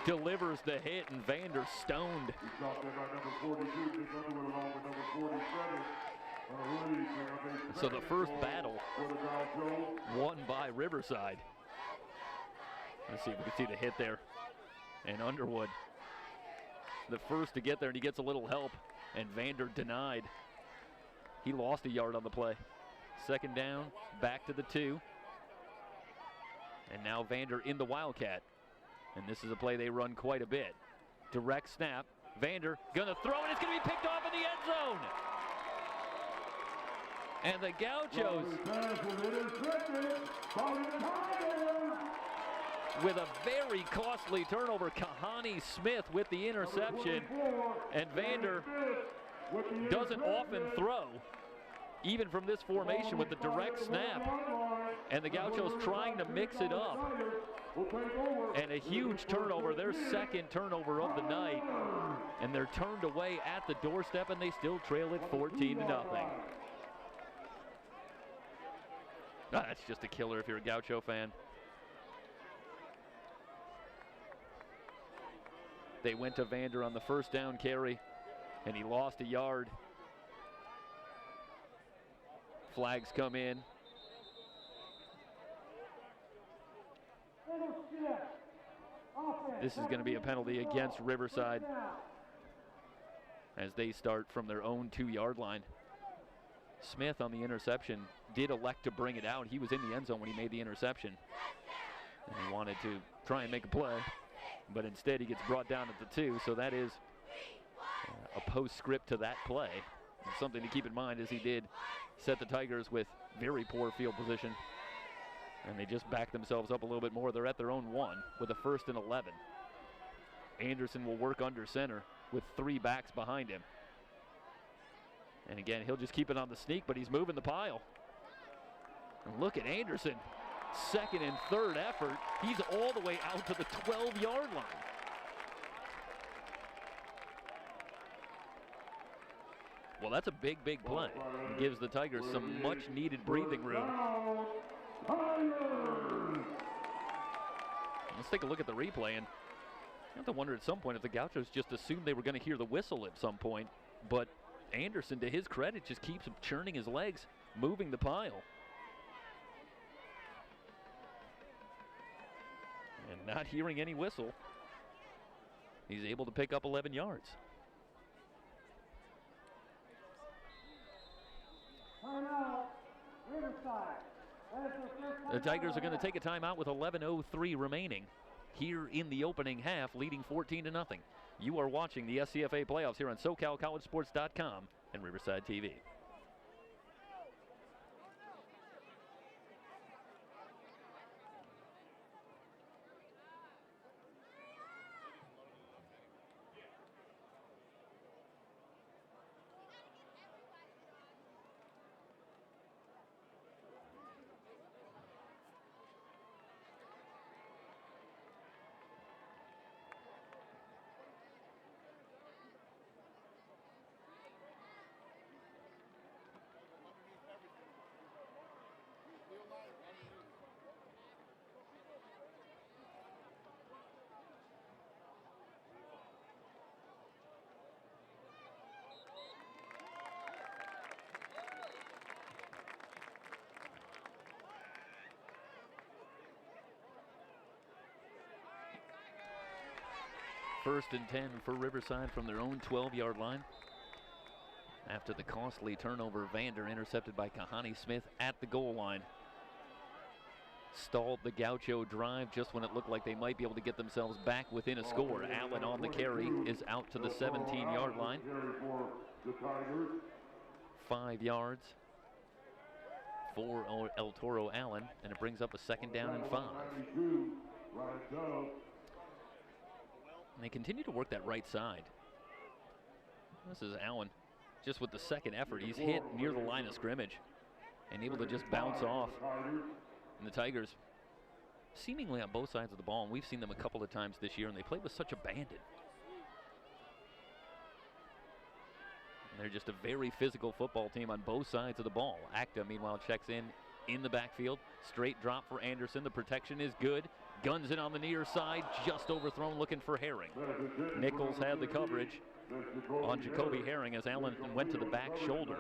delivers the hit, and Vander stoned. So the first battle won by Riverside. Let's see if we can see the hit there. And Underwood, the first to get there, and he gets a little help, and Vander denied. He lost a yard on the play. 2nd down, back to the 2. And now Vander in the Wildcat. And this is a play they run quite a bit. Direct snap. Vander gonna throw, and it's gonna be picked off in the end zone. And the Gauchos, with a very costly turnover, Kahani Smith with the interception. And Vander doesn't often throw, even from this formation with the direct snap. And the Gauchos trying to mix it up. And a huge turnover, their 2nd turnover of the night. And they're turned away at the doorstep, and they still trail it 14-0. That's just a killer if you're a Gaucho fan. They went to Vander on the 1st down carry, and he lost a yard. Flags come in. This is going to be a penalty against Riverside as they start from their own 2-yard line. Smith on the interception did elect to bring it out. He was in the end zone when he made the interception, and he wanted to try and make a play, but instead he gets brought down at the 2, so that is a postscript to that play. And something to keep in mind is he did set the Tigers with very poor field position, and they just backed themselves up a little bit more. They're at their own 1 with a 1st and 11. Anderson will work under center with 3 backs behind him. And again, he'll just keep it on the sneak, but he's moving the pile. And look at Anderson second and third effort. He's all the way out to the 12-yard line. Well, that's a big, big play. It gives the Tigers some much-needed breathing room. Let's take a look at the replay, and I have to wonder at some point if the Gauchos just assumed they were going to hear the whistle at some point, but Anderson, to his credit, just keeps churning his legs, moving the pile. And not hearing any whistle, he's able to pick up 11 yards. The Tigers are going to take a timeout with 11:03 remaining here in the opening half, leading 14-0. You are watching the SCFA playoffs here on SoCalCollegeSports.com and Riverside TV. First and 10 for Riverside from their own 12-yard line. After the costly turnover, Vander intercepted by Kahani Smith at the goal line. Stalled the Gaucho drive just when it looked like they might be able to get themselves back within a score. Allen on the carry is out to the 17-yard line. 5 yards for El Toro Allen, and it brings up a second down and 5. And they continue to work that right side. This is Allen, just with the second effort. He's hit near the line of scrimmage and able to just bounce off. And the Tigers, seemingly on both sides of the ball, and we've seen them a couple of times this year, and they play with such abandon. And they're just a very physical football team on both sides of the ball. Acta, meanwhile, checks in the backfield. Straight drop for Anderson. The protection is good. Guns it on the near side, just overthrown, looking for Herring. Nichols had the coverage on Jacoby Herring as Allen went to the back shoulder.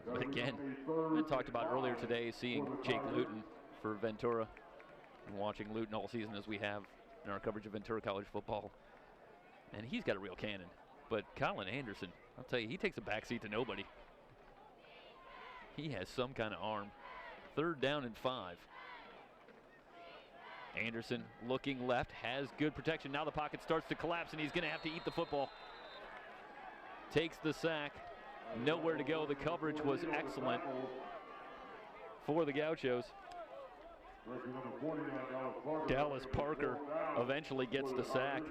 But again, I talked about earlier today seeing Jake Luton for Ventura and watching Luton all season as we have in our coverage of Ventura College football. And he's got a real cannon. But Colin Anderson, I'll tell you, he takes a backseat to nobody. He has some kind of arm. 3rd down and 5. Anderson looking left, has good protection. Now the pocket starts to collapse, and he's going to have to eat the football. Takes the sack. Nowhere to go. The coverage was excellent for the Gauchos. Dallas Parker eventually gets the sack.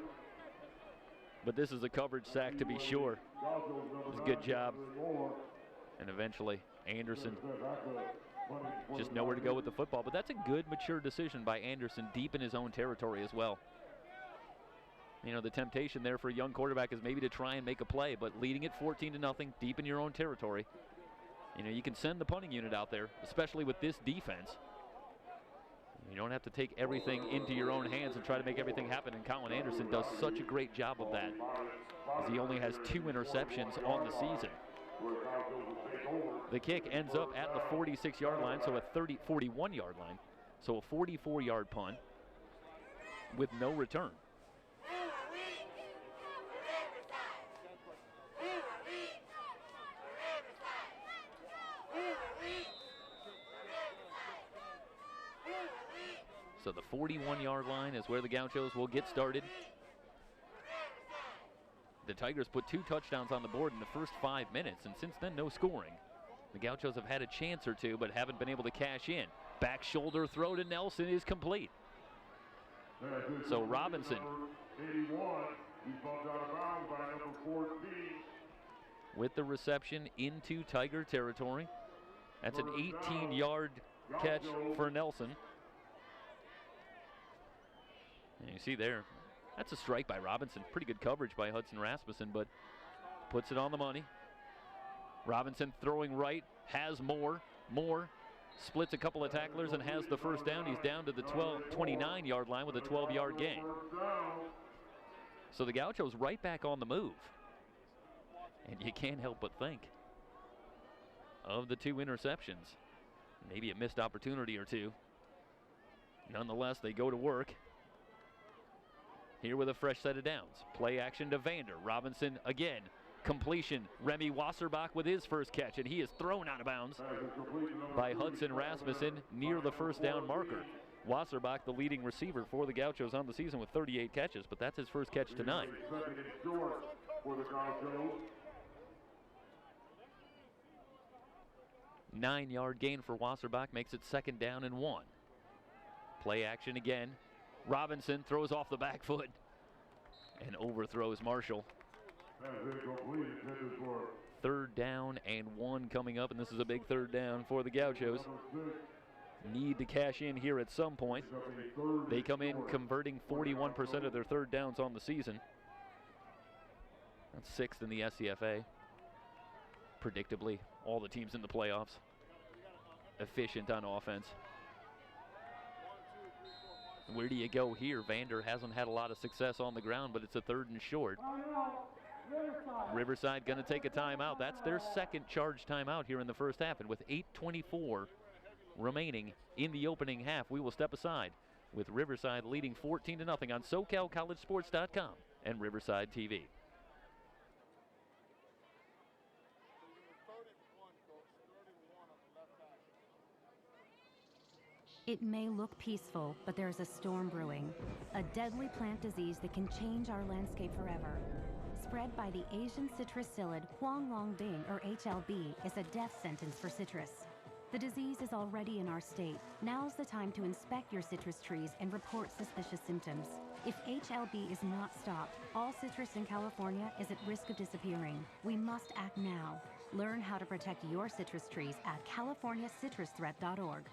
But this is a coverage sack to be sure. It was a good job. And eventually Anderson just nowhere to go with the football. But that's a good, mature decision by Anderson deep in his own territory as well. You know, the temptation there for a young quarterback is maybe to try and make a play, but leading it 14-0 deep in your own territory, you know, you can send the punting unit out there, especially with this defense. You don't have to take everything into your own hands and try to make everything happen, and Colin Anderson does such a great job of that, as he only has 2 interceptions on the season. The kick ends up at the 46-yard line, so a 41-yard line, so a 44-yard punt with no return. So the 41-yard line is where the Gauchos will get started. The Tigers put 2 touchdowns on the board in the first 5 minutes, and since then, no scoring. The Gauchos have had a chance or two, but haven't been able to cash in. Back shoulder throw to Nelson is complete. So Robinson with the reception into Tiger territory. That's an 18-yard catch for Nelson. And you see there, that's a strike by Robinson. Pretty good coverage by Hudson Rasmussen, but puts it on the money. Robinson throwing right, has Moore. Moore splits a couple of tacklers and has the first down. He's down to the 29-yard line with a 12-yard gain. So the Gauchos right back on the move. And you can't help but think of the two interceptions. Maybe a missed opportunity or two. Nonetheless, they go to work. Here with a fresh set of downs. Play action to Vander. Robinson again. Completion. Remy Wasserbach with his first catch, and he is thrown out of bounds by Hudson Rasmussen near the first down marker. Wasserbach, the leading receiver for the Gauchos on the season with 38 catches, but that's his first catch tonight. 9-yard gain for Wasserbach makes it 2nd down and 1. Play action again. Robinson throws off the back foot and overthrows Marshall. 3rd down and 1 coming up, and this is a big 3rd down for the Gauchos. Need to cash in here at some point. They come in converting 41% of their 3rd downs on the season. That's 6th in the SCFA. Predictably, all the teams in the playoffs efficient on offense. Where do you go here? Vander hasn't had a lot of success on the ground, but it's a 3rd and short. Riverside going to take a timeout. That's their 2nd charge timeout here in the first half, and with 8:24 remaining in the opening half, we will step aside with Riverside leading 14-0 on SoCalCollegeSports.com and Riverside TV. It may look peaceful, but there's a storm brewing, a deadly plant disease that can change our landscape forever. Spread by the Asian citrus psyllid Huanglongbing, or HLB, is a death sentence for citrus. The disease is already in our state. Now's the time to inspect your citrus trees and report suspicious symptoms. If HLB is not stopped, all citrus in California is at risk of disappearing. We must act now. Learn how to protect your citrus trees at californiacitrusthreat.org.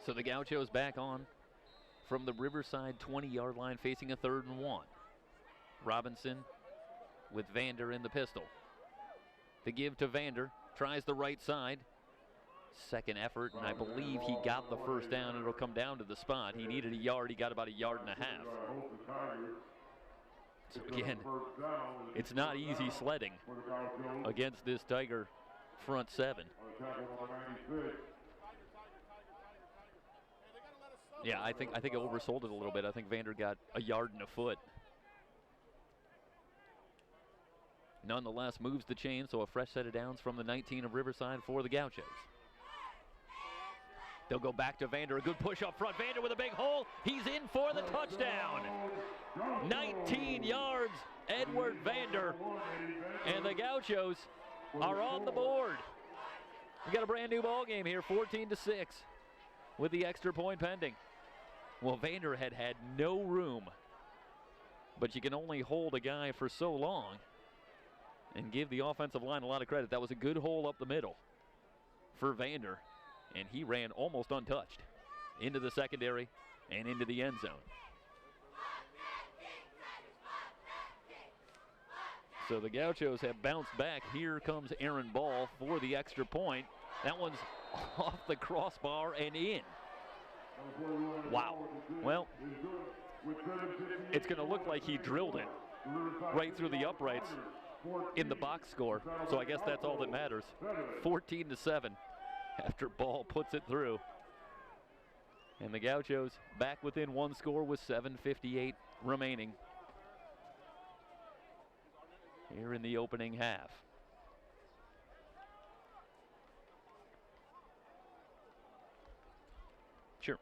So the Gauchos back on from the Riverside 20-yard line, facing a 3rd and 1. Robinson with Vander in the pistol. The give to Vander, tries the right side. 2nd effort, and I believe he got the first down. It'll come down to the spot. He needed a yard. He got about 1.5 yards. So again, it's not easy sledding against this Tiger front 7. Yeah, I think I oversold it a little bit. I think Vander got 1.5 yards. Nonetheless, moves the chain, so a fresh set of downs from the 19 of Riverside for the Gauchos. They'll go back to Vander. A good push up front. Vander with a big hole. He's in for the touchdown. 19 yards, Edward Vander. And the Gauchos are on the board. We got a brand new ball game here, 14-6, with the extra point pending. Well, Vander had no room, but you can only hold a guy for so long and give the offensive line a lot of credit. That was a good hole up the middle for Vander, and he ran almost untouched into the secondary and into the end zone. So the Gauchos have bounced back. Here comes Aaron Ball for the extra point. That one's off the crossbar and in. Wow. Well, it's going to look like he drilled it right through the uprights in the box score. So I guess that's all that matters. 14-7 after Ball puts it through. And the Gauchos back within one score with 7:58 remaining here in the opening half. Sure.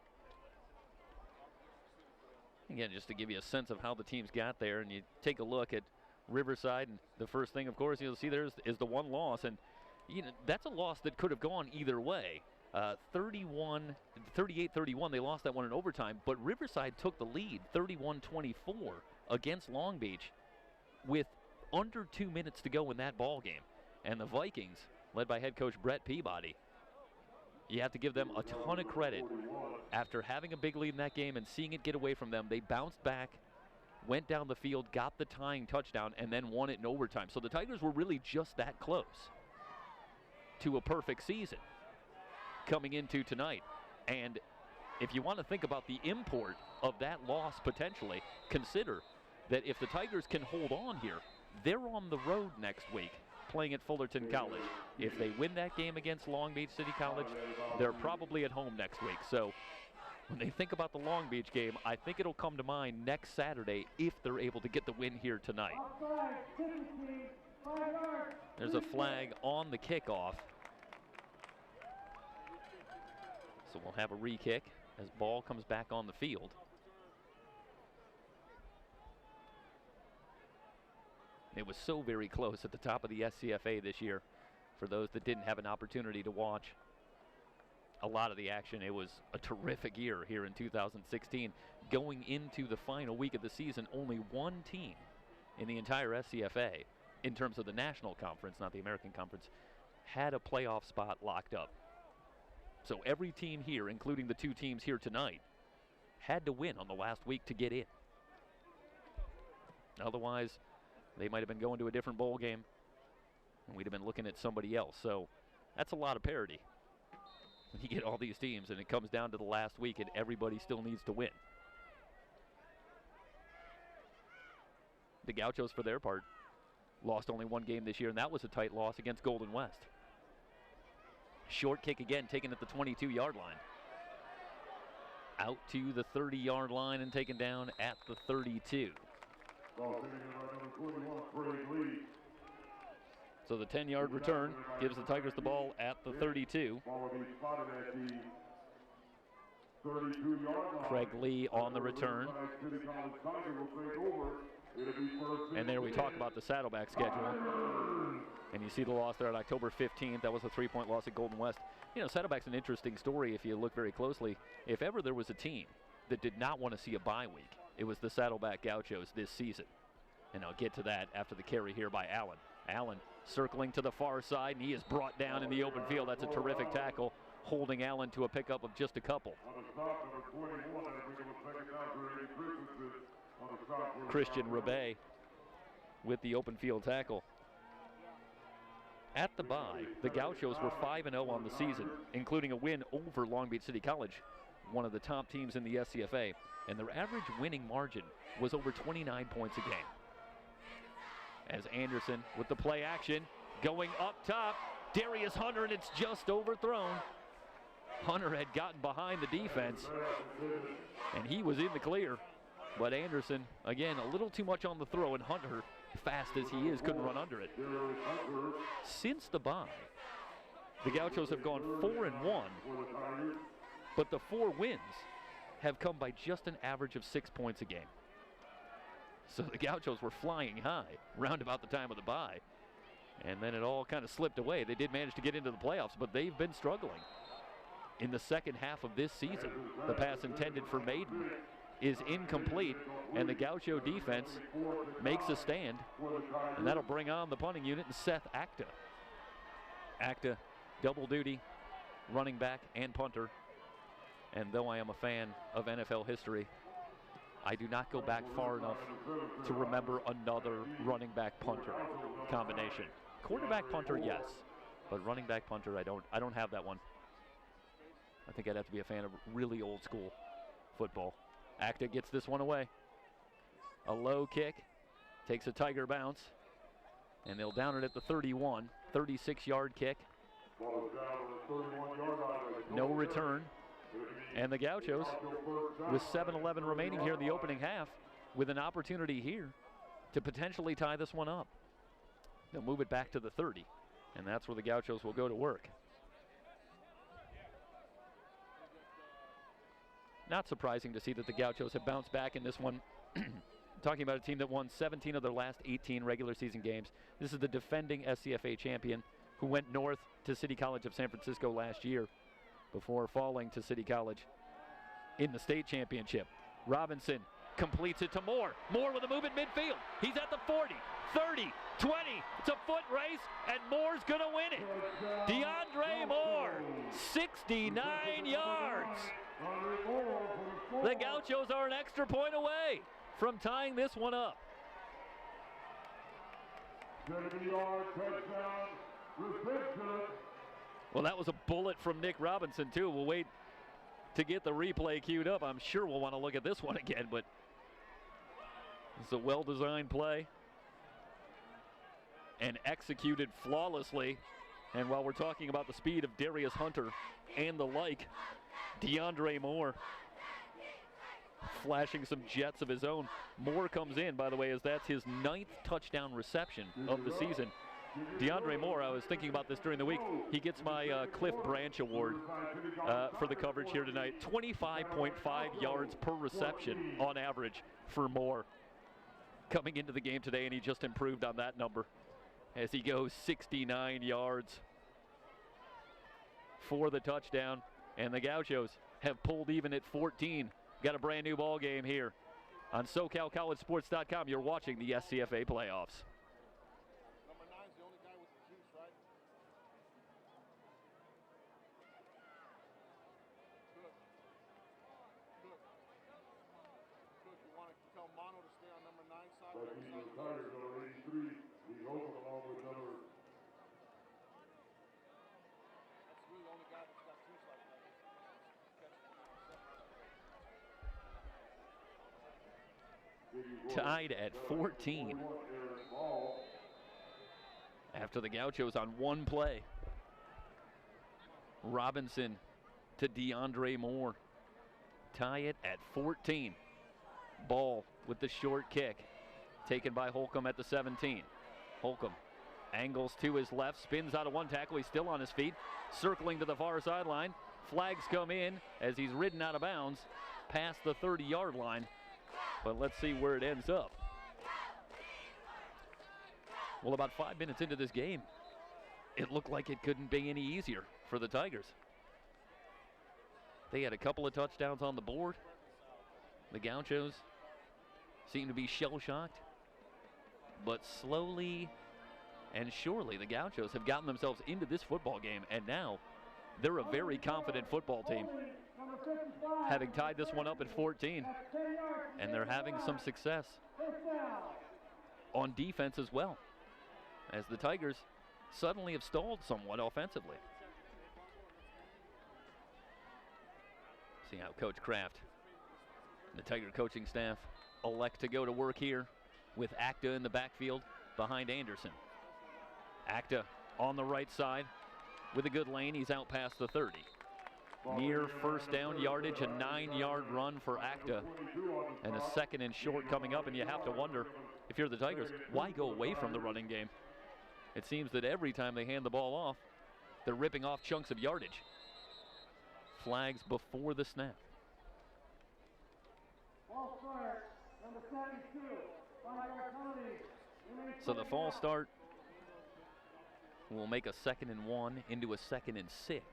Again, just to give you a sense of how the teams got there, and you take a look at Riverside, and the first thing, of course, you'll see there is the one loss, and you know that's a loss that could have gone either way. 38-31, they lost that one in overtime, but Riverside took the lead 31-24 against Long Beach with under 2 minutes to go in that ball game. And the Vikings, led by head coach Brett Peabody, you have to give them a ton of credit. After having a big lead in that game and seeing it get away from them, they bounced back, went down the field, got the tying touchdown, and then won it in overtime. So the Tigers were really just that close to a perfect season coming into tonight. And if you want to think about the import of that loss potentially, consider that if the Tigers can hold on here, they're on the road next week playing at Fullerton College. If they win that game against Long Beach City College, they're probably at home next week. So when they think about the Long Beach game, I think it'll come to mind next Saturday if they're able to get the win here tonight. There's a flag on the kickoff. So we'll have a re-kick as ball comes back on the field. It was so very close at the top of the SCFA this year. For those that didn't have an opportunity to watch a lot of the action, it was a terrific year here in 2016. Going into the final week of the season, only one team in the entire SCFA, in terms of the National Conference, not the American Conference, had a playoff spot locked up. So every team here, including the two teams here tonight, had to win on the last week to get in. Otherwise, they might have been going to a different bowl game, and we'd have been looking at somebody else. So that's a lot of parity. You get all these teams, and it comes down to the last week, and everybody still needs to win. The Gauchos, for their part, lost only one game this year, and that was a tight loss against Golden West. Short kick again, taken at the 22-yard line. Out to the 30-yard line and taken down at the 32. So the 10-yard return gives the Tigers the ball at the 32. Craig Lee on the return. And there we talk about the Saddleback schedule. And you see the loss there on October 15th. That was a 3-point loss at Golden West. You know, Saddleback's an interesting story if you look very closely. If ever there was a team that did not want to see a bye week, it was the Saddleback Gauchos this season. And I'll get to that after the carry here by Allen. Allen circling to the far side, and he is brought down in the open field. That's a terrific tackle, holding Allen to a pickup of just a couple. Christian Rebay with the open field tackle. At the bye, the Gauchos were 5-0 on the season, including a win over Long Beach City College, one of the top teams in the SCFA, and their average winning margin was over 29 points a game. As Anderson with the play action, going up top, Darius Hunter, and it's just overthrown. Hunter had gotten behind the defense, and he was in the clear. But Anderson, again, a little too much on the throw, and Hunter, fast as he is, couldn't run under it. Since the bye, the Gauchos have gone 4-1, but the 4 wins have come by just an average of 6 points a game. So the Gauchos were flying high round about the time of the bye, and then it all kind of slipped away. They did manage to get into the playoffs, but they've been struggling. In the second half of this season, the pass intended for Maiden is incomplete, and the Gaucho defense makes a stand, and that'll bring on the punting unit and Seth Acta. Acta, double duty, running back and punter. And though I am a fan of NFL history, I do not go back far enough to remember another running back punter combination. Quarterback punter, yes, but running back punter, I don't have that one. I think I'd have to be a fan of really old school football. Acta gets this one away. A low kick, takes a Tiger bounce, and they'll down it at the 31, 36-yard kick. No return. And the Gauchos, with 7:11 remaining here in the opening half, with an opportunity here to potentially tie this one up. They'll move it back to the 30, and that's where the Gauchos will go to work. Not surprising to see that the Gauchos have bounced back in this one. Talking about a team that won 17 of their last 18 regular season games. This is the defending SCFA champion who went north to City College of San Francisco last year. before falling to City College in the state championship. Robinson completes it to Moore. Moore with a move at midfield. He's at the 40, 30, 20. It's a foot race, and Moore's going to win it. DeAndre Moore, 69 yards. The Gauchos are an extra point away from tying this one up. 70-yard touchdown, Riverside. Well, that was a bullet from Nick Robinson, too. We'll wait to get the replay queued up. I'm sure we'll want to look at this one again, but it's a well-designed play and executed flawlessly. And while we're talking about the speed of Darius Hunter and the like, DeAndre Moore flashing some jets of his own. Moore comes in, by the way, as that's his 9th touchdown reception of the season. DeAndre Moore, I was thinking about this during the week, he gets my Cliff Branch Award for the coverage here tonight. 25.5 yards per reception on average for Moore coming into the game today, and he just improved on that number as he goes 69 yards for the touchdown. And the Gauchos have pulled even at 14. Got a brand new ball game here on SoCalCollegeSports.com. You're watching the SCFA playoffs. Number 9's the only guy with the juice, right? Good. You want to tell Mono to stay on number 9 side? But he retired number 83. He opened along with number. That's really the only guy that's got juice like that. Tied at 14 after the Gauchos on one play. Robinson to DeAndre Moore. Tie it at 14. Ball with the short kick taken by Holcomb at the 17. Holcomb angles to his left, spins out of one tackle. He's still on his feet, circling to the far sideline. Flags come in as he's ridden out of bounds past the 30-yard line. But let's see where it ends up. Well, about 5 minutes into this game, it looked like it couldn't be any easier for the Tigers. They had a couple of touchdowns on the board. The Gauchos seem to be shell-shocked. But slowly and surely, the Gauchos have gotten themselves into this football game, and now they're a very confident football team, having tied this one up at 14, and they're having some success on defense as well, as the Tigers suddenly have stalled somewhat offensively. See how Coach Kraft and the Tiger coaching staff elect to go to work here with Acta in the backfield behind Anderson. Acta on the right side with a good lane. He's out past the 30. Near first down yardage, a 9-yard run for Acta, and a second and short coming up. And you have to wonder, if you're the Tigers, why go away from the running game? It seems that every time they hand the ball off, they're ripping off chunks of yardage. Flags before the snap. So the false start will make a 2nd and 1 into a 2nd and 6.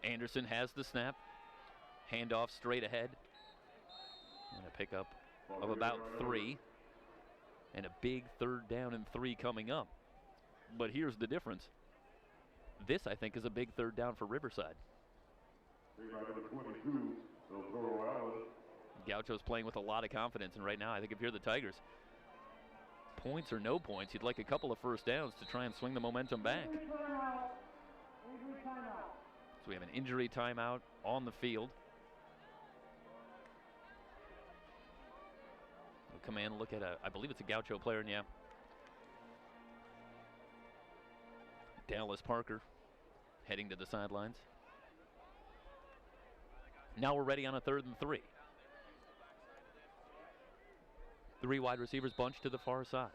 Anderson has the snap. Handoff straight ahead. And a pickup of about 3. And a big 3rd down and 3 coming up. But here's the difference. This, I think, is a big 3rd down for Riverside. Gaucho's playing with a lot of confidence, and right now, I think if you're the Tigers, points or no points, you'd like a couple of first downs to try and swing the momentum back. So we have an injury timeout on the field. We'll come in and look at I believe it's a Gaucho player, and yeah. Dallas Parker heading to the sidelines. Now we're ready on a 3rd and 3. 3 wide receivers bunched to the far side.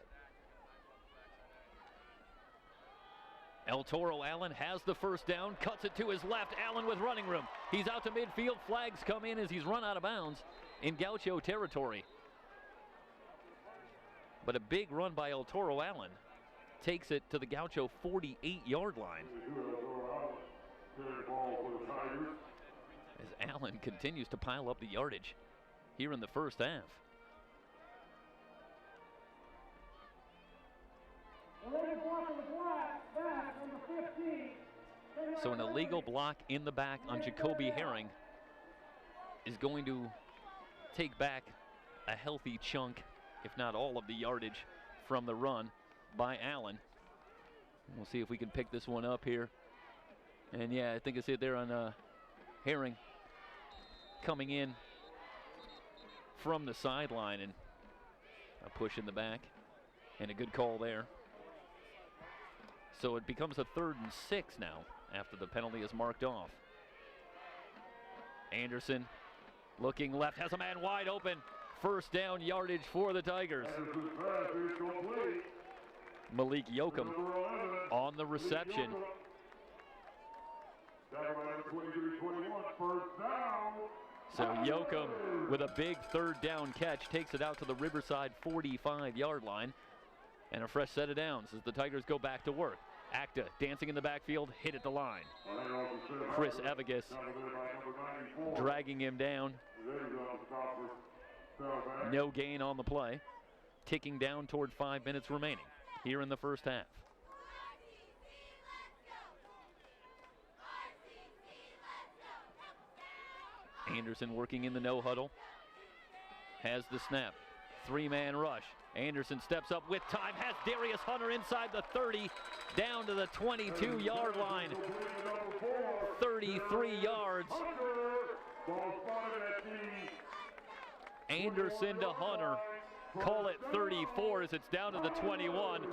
El Toro Allen has the first down, cuts it to his left. Allen with running room. He's out to midfield. Flags come in as he's run out of bounds in Gaucho territory. But a big run by El Toro Allen takes it to the Gaucho 48-yard line. As Allen continues to pile up the yardage here in the first half. So an illegal block in the back on Jacoby Herring is going to take back a healthy chunk, if not all of the yardage from the run by Allen. We'll see if we can pick this one up here. And yeah, I think I see it there on Herring coming in from the sideline, and a push in the back and a good call there. So it becomes a 3rd and 6 now after the penalty is marked off. Anderson looking left, has a man wide open. First down yardage for the Tigers. Malik Yoakum on the reception. So Yoakum with a big 3rd down catch takes it out to the Riverside 45-yard line. And a fresh set of downs as the Tigers go back to work. Acta dancing in the backfield, hit at the line. Chris Evigus dragging him down. No gain on the play. Ticking down toward 5 minutes remaining here in the first half. Anderson working in the no huddle. Has the snap. 3-man rush. Anderson steps up with time, has Darius Hunter inside the 30, down to the 22-yard line. 33 yards. Anderson to Hunter. Call it 34 as it's down to the 21.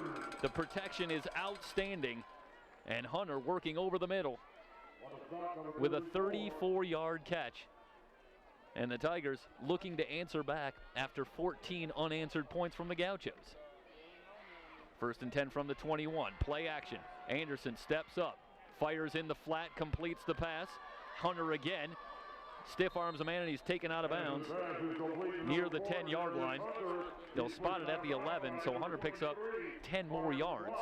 The protection is outstanding. And Hunter working over the middle with a 34-yard catch. And the Tigers looking to answer back after 14 unanswered points from the Gauchos. 1st and 10 from the 21. Play action. Anderson steps up, fires in the flat, completes the pass. Hunter again. Stiff arms a man and he's taken out of bounds near the 10-yard line. They'll spot it at the 11, so Hunter picks up 10 more yards.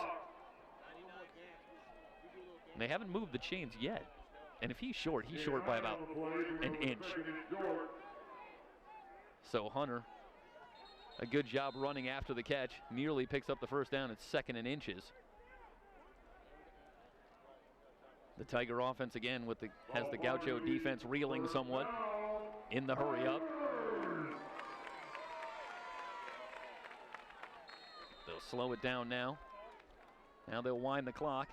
And they haven't moved the chains yet. And if he's short by about an inch. So Hunter, a good job running after the catch, nearly picks up the first down. It's 2nd and inches. The Tiger offense again has the Gaucho defense reeling somewhat in the hurry up. They'll slow it down now. Now they'll wind the clock,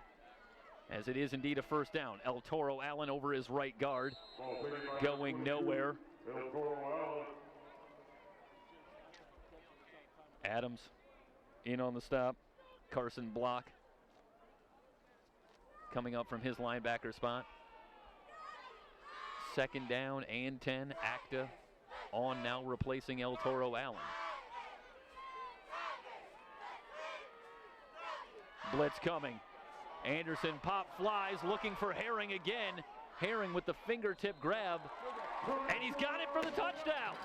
as it is indeed a first down. El Toro Allen over his right guard, going nowhere. Adams in on the stop. Carson block coming up from his linebacker spot. 2nd down and 10. Acta on now, replacing El Toro Allen. Blitz coming. Anderson pop flies, looking for Herring again. Herring with the fingertip grab, and he's got it for the touchdown.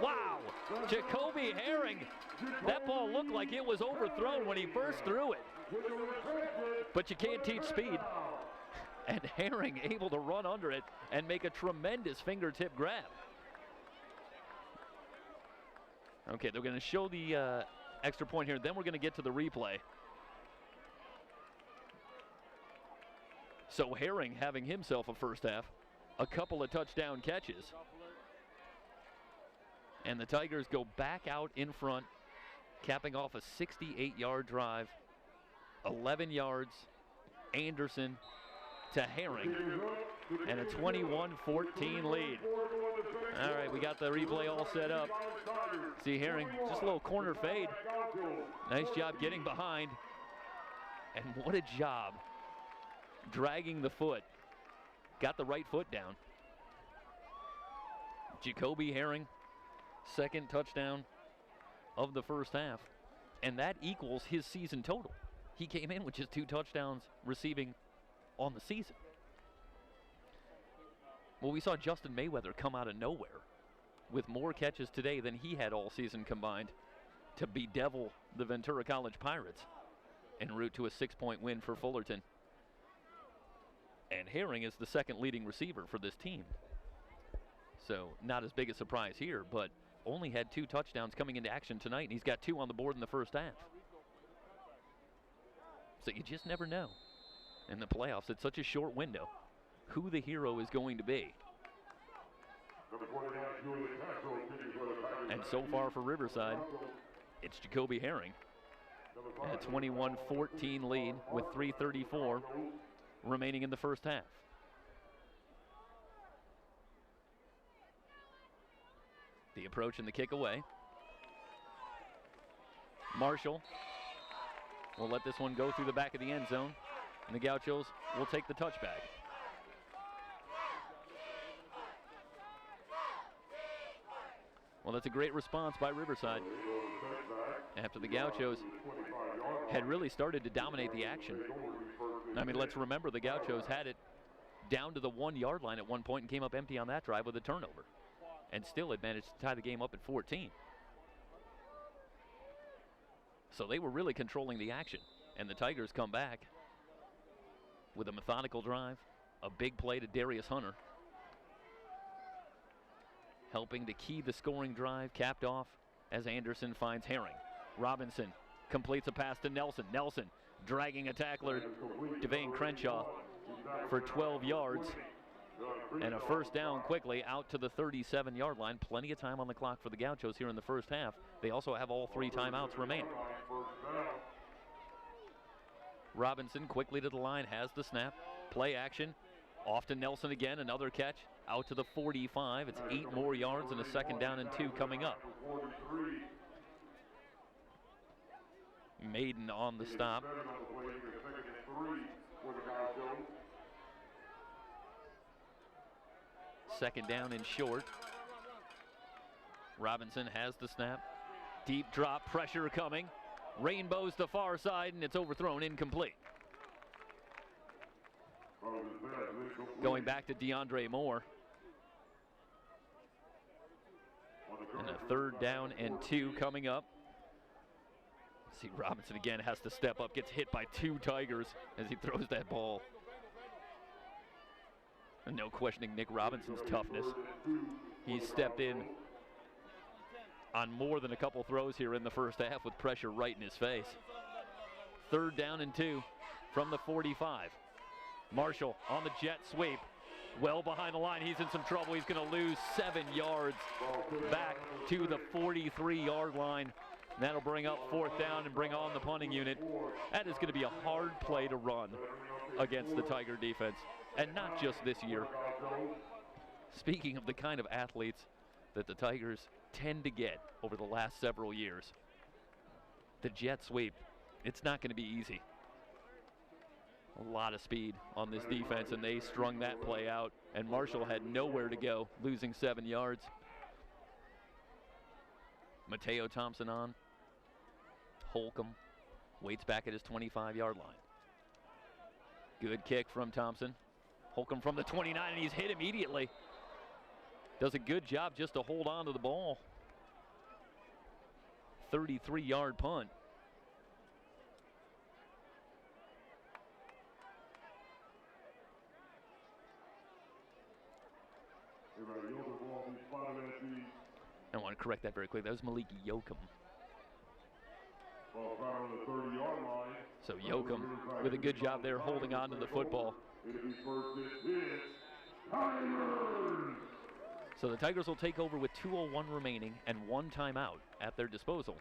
Wow, Jacoby Herring. That ball looked like it was overthrown when he first threw it. But you can't teach speed. And Herring able to run under it and make a tremendous fingertip grab. Okay, they're going to show the extra point here, then we're going to get to the replay. So Herring having himself a first half, a couple of touchdown catches. And the Tigers go back out in front, capping off a 68-yard drive. 11 yards, Anderson to Herring, and a 21-14 lead. All right, we got the replay all set up. See Herring, just a little corner fade. Nice job getting behind. And what a job dragging the foot. Got the right foot down. Jacoby Herring, 2nd touchdown of the first half. And that equals his season total. He came in with just 2 touchdowns receiving on the season. Well, we saw Justin Mayweather come out of nowhere with more catches today than he had all season combined. to bedevil the Ventura College Pirates en route to a 6-point win for Fullerton. And Herring is the second leading receiver for this team. So not as big a surprise here, but only had 2 touchdowns coming into action tonight, and he's got 2 on the board in the first half. So you just never know in the playoffs. It's such a short window who the hero is going to be. And so far for Riverside, it's Jacoby Herring. A 21-14 lead with 3:34 remaining in the first half. The approach and the kick away. Marshall will let this one go through the back of the end zone, and the Gauchos will take the touchback. Well, that's a great response by Riverside after the Gauchos had really started to dominate the action. I mean, let's remember the Gauchos had it down to the 1-yard line at one point and came up empty on that drive with a turnover, and still had managed to tie the game up at 14. So they were really controlling the action, and the Tigers come back with a methodical drive, a big play to Darius Hunter, helping to key the scoring drive, capped off as Anderson finds Herring. Robinson completes a pass to Nelson. Nelson dragging a tackler, Devane Crenshaw, for 12 yards. And a first down quickly out to the 37-yard line. Plenty of time on the clock for the Gauchos here in the first half. They also have all 3 timeouts remaining. Robinson quickly to the line, has the snap. Play action. Off to Nelson again, another catch. Out to the 45. It's 8 more yards and a second down and 2 coming up. Maiden on the stop. Second down and short. Robinson has the snap. Deep drop, pressure coming. Rainbows the far side, and it's overthrown, incomplete. Going back to DeAndre Moore. And a third down and 2 coming up. See, Robinson again has to step up, gets hit by 2 Tigers as he throws that ball. And no questioning Nick Robinson's toughness. He's stepped in on more than a couple throws here in the first half with pressure right in his face. Third down and 2 from the 45. Marshall on the jet sweep. Well behind the line, he's in some trouble. He's going to lose 7 yards back to the 43-yard line. That'll bring up fourth down and bring on the punting unit. That is going to be a hard play to run against the Tiger defense, and not just this year. Speaking of the kind of athletes that the Tigers tend to get over the last several years, the jet sweep, it's not going to be easy. A lot of speed on this defense, and they strung that play out, and Marshall had nowhere to go, losing 7 yards. Mateo Thompson on. Holcomb waits back at his 25-yard line. Good kick from Thompson. Holcomb from the 29, and he's hit immediately. Does a good job just to hold on to the ball. 33-yard punt. I want to correct that very quick. That was Maliki Yoakum. So Yoakum with a good job there holding on to the football. So the Tigers will take over with 2:01 remaining and 1 timeout at their disposal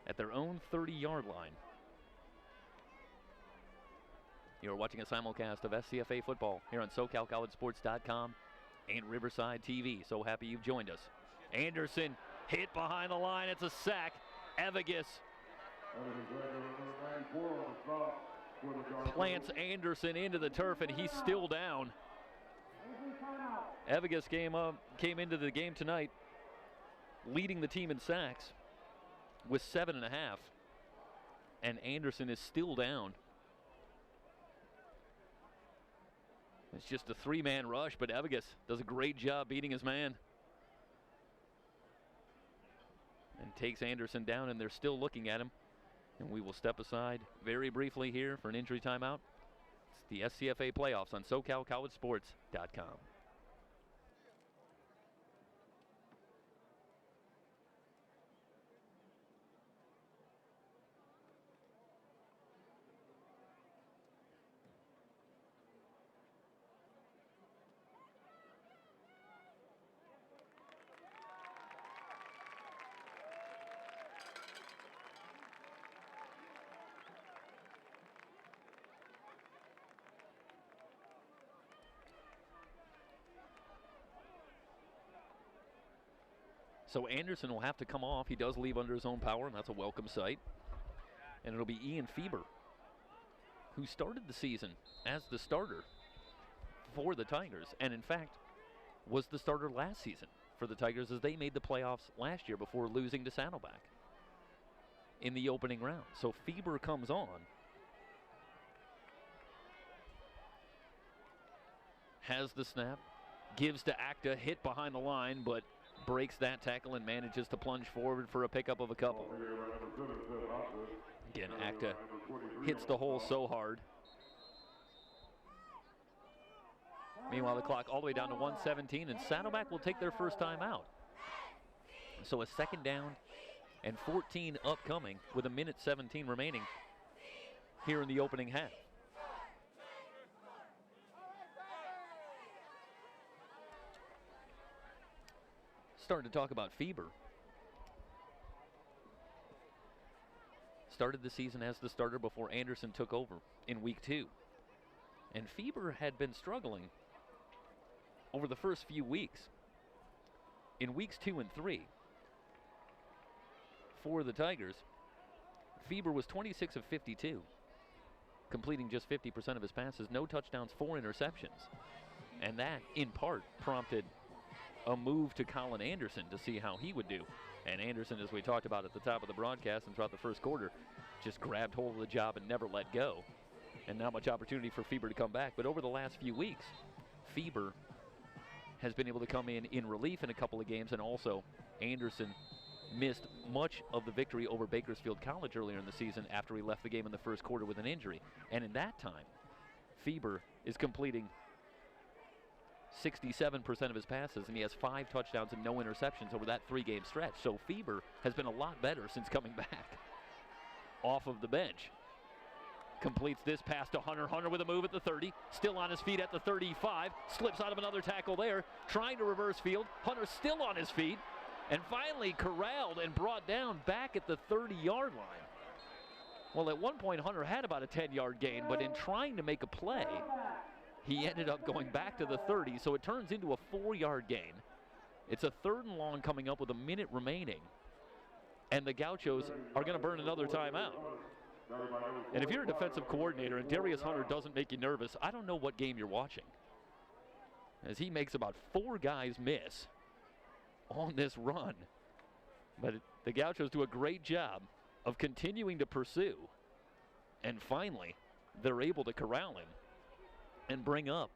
at their own 30-yard line. You're watching a simulcast of SCFA football here on SoCalCollegeSports.com and Riverside TV. So happy you've joined us. Anderson hit behind the line. It's a sack. Evigus plants Anderson into the turf, and he's still down. Evigus came into the game tonight leading the team in sacks with 7.5, and Anderson is still down. It's just a 3-man rush, but Evigus does a great job beating his man. And takes Anderson down, and they're still looking at him. And we will step aside very briefly here for an injury timeout. It's the SCFA playoffs on SoCalCollegeSports.com. So Anderson will have to come off. He does leave under his own power, and that's a welcome sight. And it'll be Ian Fieber, who started the season as the starter for the Tigers, and in fact was the starter last season for the Tigers as they made the playoffs last year before losing to Saddleback in the opening round. So Fieber comes on. Has the snap, gives to Acta, hit behind the line, but breaks that tackle and manages to plunge forward for a pickup of a couple. Again, Acta hits the hole so hard. Meanwhile, the clock all the way down to 1:17, and Saddleback will take their first time out. So a second down and 14 upcoming with 1:17 remaining here in the opening half. Starting to talk about Fieber. Started the season as the starter before Anderson took over in week 2. And Fieber had been struggling over the first few weeks. In weeks 2 and 3 for the Tigers, Fieber was 26 of 52, completing just 50% of his passes, no touchdowns, 4 interceptions. And that, in part, prompted a move to Colin Anderson to see how he would do. And Anderson, as we talked about at the top of the broadcast and throughout the first quarter, just grabbed hold of the job and never let go. And not much opportunity for Fieber to come back. But over the last few weeks, Fieber has been able to come in relief in a couple of games, and also Anderson missed much of the victory over Bakersfield College earlier in the season after he left the game in the first quarter with an injury. And in that time, Fieber is completing 67% of his passes, and he has 5 touchdowns and no interceptions over that 3-game stretch. So Fieber has been a lot better since coming back off of the bench. Completes this pass to Hunter. Hunter with a move at the 30, still on his feet at the 35, slips out of another tackle there, trying to reverse field. Hunter still on his feet, and finally corralled and brought down back at the 30-yard line. Well, at one point, Hunter had about a 10-yard gain, but in trying to make a play, he ended up going back to the 30, so it turns into a 4-yard gain. It's a 3rd and long coming up with a minute remaining, and the Gauchos are going to burn another timeout. And if you're a defensive coordinator and Darius Hunter doesn't make you nervous, I don't know what game you're watching, as he makes about 4 guys miss on this run. But the Gauchos do a great job of continuing to pursue, and finally they're able to corral him and bring up.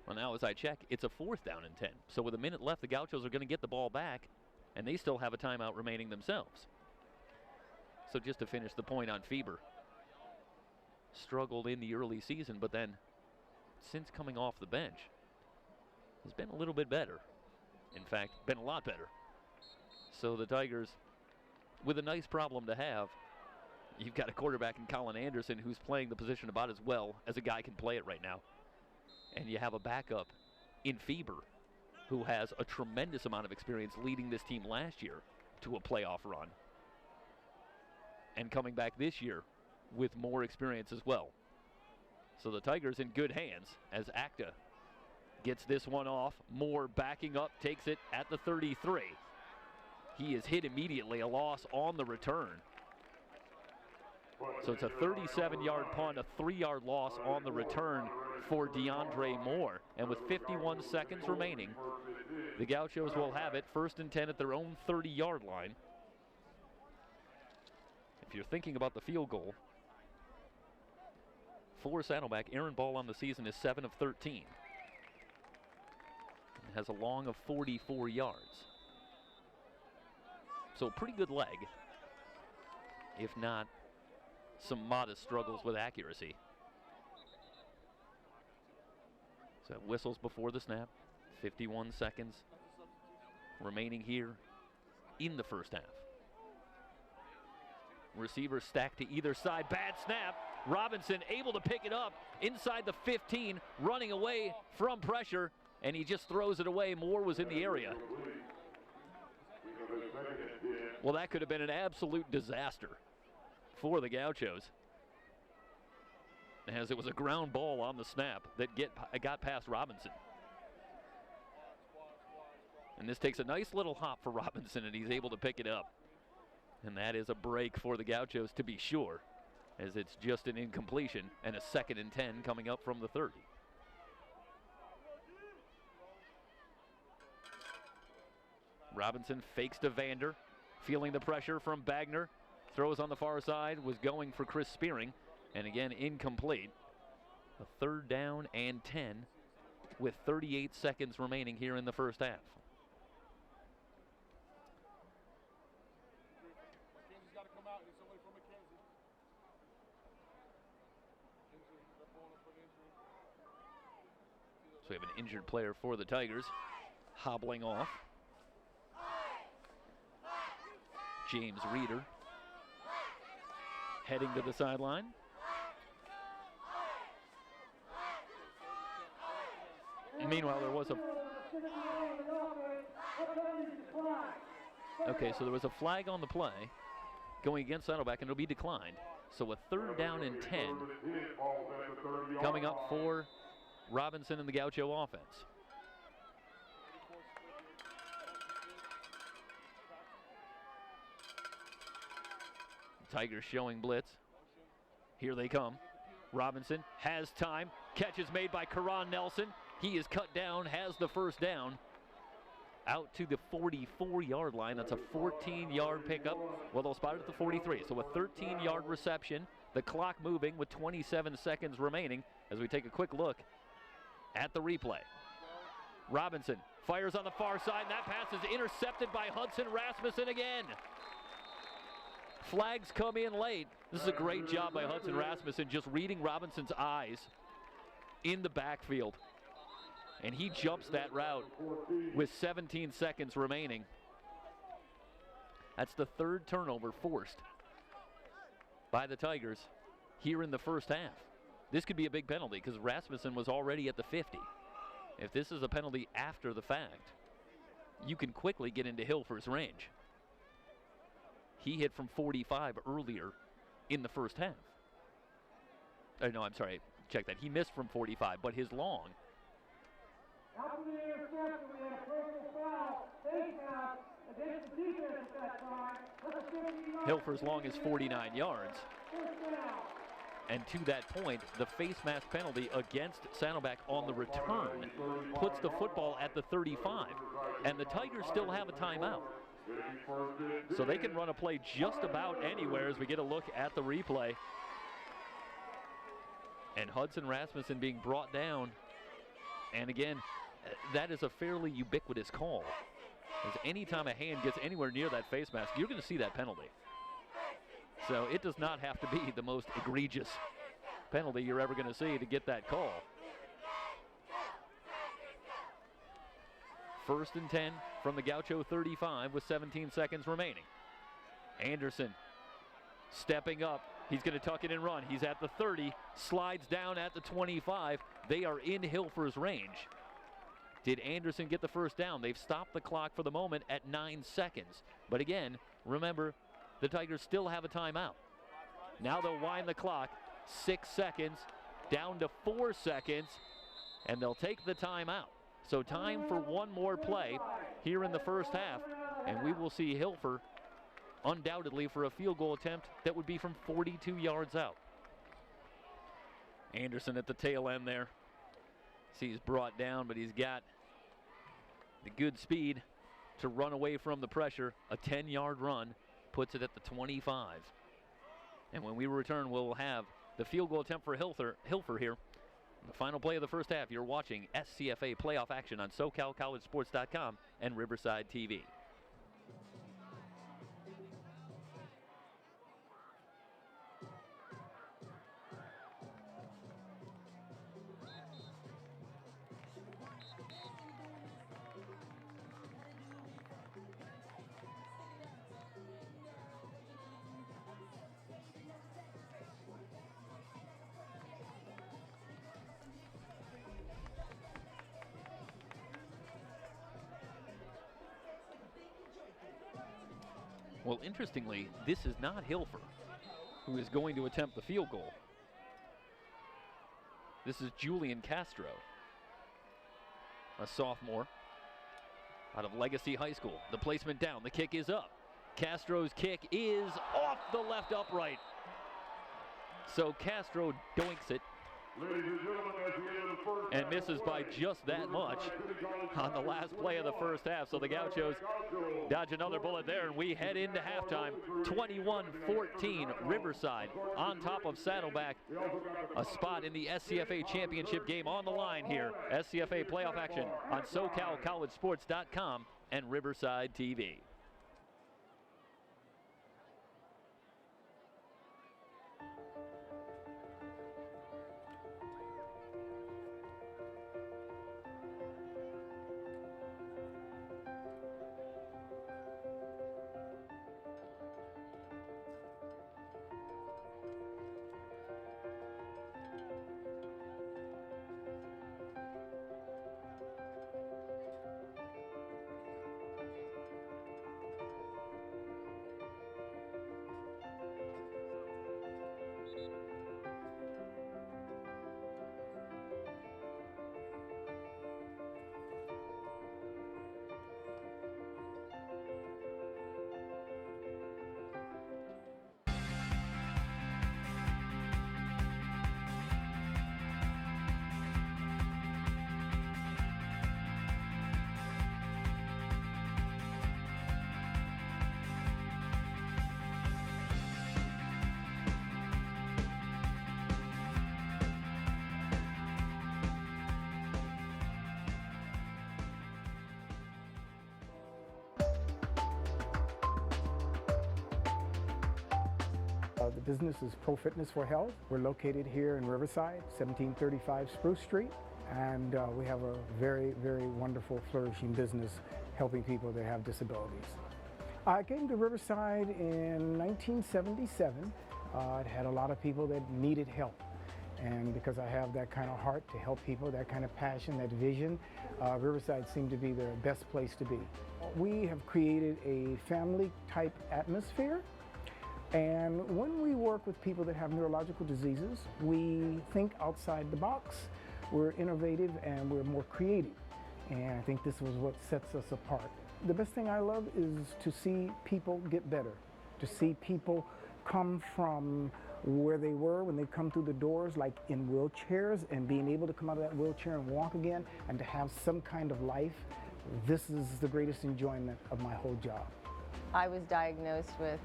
Well, now as I check, it's a 4th down and 10. So with a minute left, the Gauchos are going to get the ball back, and they still have a timeout remaining themselves. So just to finish the point on Fieber, struggled in the early season, but then since coming off the bench, has been a little bit better. In fact, been a lot better. So the Tigers, with a nice problem to have, you've got a quarterback in Colin Anderson who's playing the position about as well as a guy can play it right now. And you have a backup in Fieber who has a tremendous amount of experience leading this team last year to a playoff run, and coming back this year with more experience as well. So the Tigers in good hands as Acta gets this one off. Moore backing up, takes it at the 33. He is hit immediately, a loss on the return. So it's a 37-yard punt, a 3-yard loss on the return for DeAndre Moore. And with 51 seconds remaining, the Gauchos will have it 1st and 10 at their own 30-yard line. If you're thinking about the field goal, for Saddleback, Aaron Ball on the season is 7 of 13. And has a long of 44 yards. So a pretty good leg, if not some modest struggles with accuracy. So whistles before the snap. 51 seconds remaining here in the first half. Receivers stacked to either side. Bad snap. Robinson able to pick it up inside the 15, running away from pressure, and he just throws it away. Moore was in the area. Well, that could have been an absolute disaster for the Gauchos, as it was a ground ball on the snap that got past Robinson. And this takes a nice little hop for Robinson, and he's able to pick it up. And that is a break for the Gauchos, to be sure, as it's just an incompletion and a 2nd and 10 coming up from the 30. Robinson fakes to Vander, feeling the pressure from Bagner. Throws on the far side, was going for Chris Spearing, and again incomplete. A 3rd down and 10 with 38 seconds remaining here in the first half. Mackenzie's got to come out. Need somebody from Mackenzie. They're pulling up for an injury. So we have an injured player for the Tigers, hobbling off. James Reeder heading to the sideline. Meanwhile, there was a... Okay, so there was a flag on the play going against Saddleback, and it'll be declined. So a 3rd down and 10 coming up for Robinson and the Gaucho offense. Tigers showing blitz. Here they come. Robinson has time. Catch is made by Karan Nelson. He is cut down, has the 1st down. Out to the 44-yard line. That's a 14-yard pickup. Well, they'll spot it at the 43. So a 13-yard reception. The clock moving with 27 seconds remaining as we take a quick look at the replay. Robinson fires on the far side. And that pass is intercepted by Hudson Rasmussen again. Flags come in late. This is a great job by Hudson Rasmussen, just reading Robinson's eyes in the backfield. And he jumps that route with 17 seconds remaining. That's the 3rd turnover forced by the Tigers here in the first half. This could be a big penalty because Rasmussen was already at the 50. If this is a penalty after the fact, you can quickly get into Hilfer's range. He hit from 45 earlier in the first half. No, I'm sorry. Check that. He missed from 45, but his long. After the interception, we had a personal foul, face mask against the defense at that time. That's a 50-yard. Hilfer's long is 49 yards. And to that point, the face mask penalty against Saddleback on the return puts the football at the 35. And the Tigers still have a timeout. So they can run a play just about anywhere as we get a look at the replay. And Hudson Rasmussen being brought down. And again, that is a fairly ubiquitous call. Because anytime a hand gets anywhere near that face mask, you're going to see that penalty. So it does not have to be the most egregious penalty you're ever going to see to get that call. 1st and 10 from the Gaucho 35 with 17 seconds remaining. Anderson stepping up. He's going to tuck it and run. He's at the 30, slides down at the 25. They are in Hilfer's range. Did Anderson get the 1st down? They've stopped the clock for the moment at 9 seconds. But again, remember, the Tigers still have a timeout. Now they'll wind the clock. 6 seconds, down to 4 seconds, and they'll take the timeout. So time for one more play here in the first half, and we will see Hilfer undoubtedly for a field goal attempt that would be from 42 yards out. Anderson at the tail end there. See, he's brought down, but he's got the good speed to run away from the pressure. A 10-yard run puts it at the 25. And when we return, we'll have the field goal attempt for Hilfer here. The final play of the first half. You're watching SCFA playoff action on SoCalCollegeSports.com and Riverside TV. Well, interestingly, this is not Hilfer who is going to attempt the field goal. This is Julian Castro, a sophomore out of Legacy High School. The placement down, the kick is up. Castro's kick is off the left upright. So Castro doinks it and misses by just that much on the last play of the first half. So the Gauchos dodge another bullet there, and we head into halftime. 21-14, Riverside on top of Saddleback. A spot in the SCFA championship game on the line here. SCFA playoff action on SoCalCollegeSports.com and Riverside TV. The business is Pro Fitness for Health. We're located here in Riverside, 1735 Spruce Street, and we have a very, very wonderful, flourishing business helping people that have disabilities. I came to Riverside in 1977. It had a lot of people that needed help, and because I have that kind of heart to help people, that kind of passion, that vision, Riverside seemed to be the best place to be. We have created a family-type atmosphere. And when we work with people that have neurological diseases, we think outside the box, we're innovative, and we're more creative. And I think this was what sets us apart. The best thing I love is to see people get better, to see people come from where they were when they come through the doors, like in wheelchairs, and being able to come out of that wheelchair and walk again, and to have some kind of life. This is the greatest enjoyment of my whole job. I was diagnosed with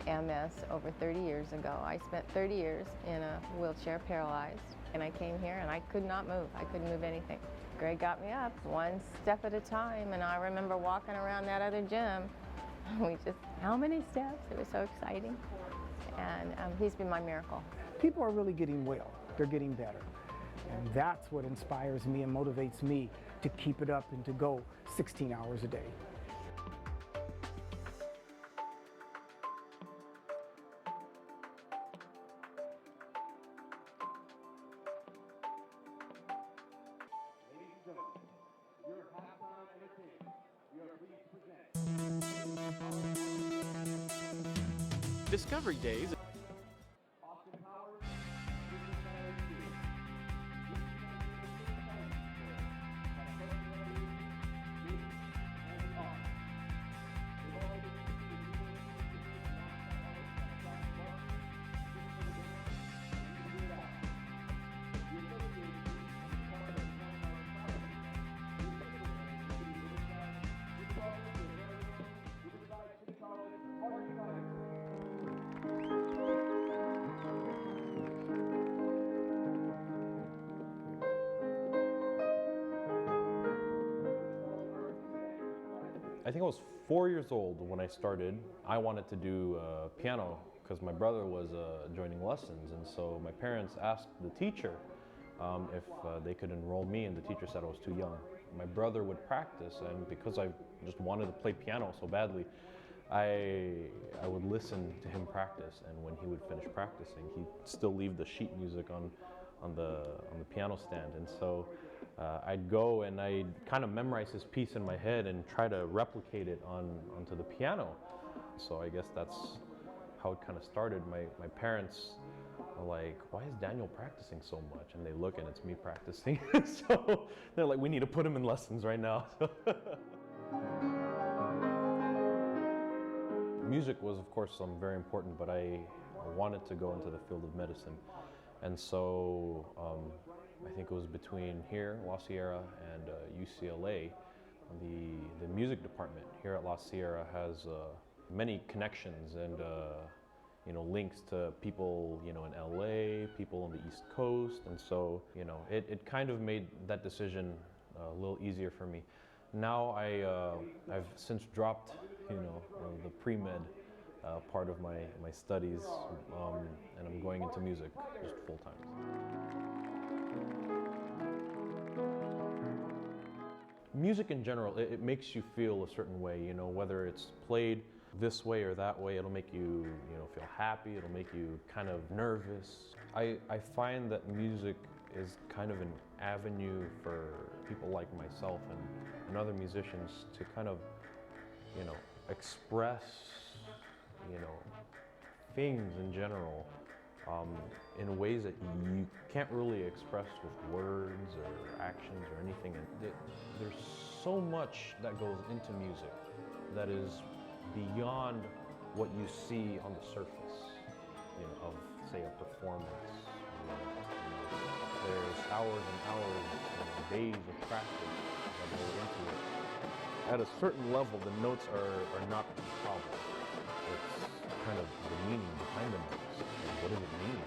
MS over 30 years ago. I spent 30 years in a wheelchair, paralyzed, and I came here and I could not move. I couldn't move anything. Greg got me up one step at a time, and I remember walking around that other gym. How many steps? It was so exciting, and he's been my miracle. People are really getting well. They're getting better, and that's what inspires me and motivates me to keep it up and to go 16 hours a day. Discovery Days. I think I was 4 years old when I started. I wanted to do piano because my brother was joining lessons, and so my parents asked the teacher if they could enroll me, and the teacher said I was too young. My brother would practice, and because I just wanted to play piano so badly, I would listen to him practice, and when he would finish practicing, he'd still leave the sheet music on the piano stand, and so I'd go and I'd kind of memorize his piece in my head and try to replicate it onto the piano. So I guess that's how it kind of started. My parents are like, why is Daniel practicing so much? And they look and it's me practicing. So they're like, we need to put him in lessons right now. Music was, of course, very important, but I wanted to go into the field of medicine. And so I think it was between here, La Sierra, and UCLA. The music department here at La Sierra has many connections and links to people in LA, people on the East Coast, and so it kind of made that decision a little easier for me. Now I've since dropped the pre-med part of my studies, and I'm going into music just full time. Music in general, it makes you feel a certain way, whether it's played this way or that way. It'll make you, feel happy. It'll make you kind of nervous. I find that music is kind of an avenue for people like myself and other musicians to kind of, express, things in general in ways that you can't really express with words or actions or anything. And there's so much that goes into music that is beyond what you see on the surface, of, say, a performance. There's hours and hours, days of practice that go into it. At a certain level, the notes are not the problem. It's kind of the meaning behind the notes. What does it mean?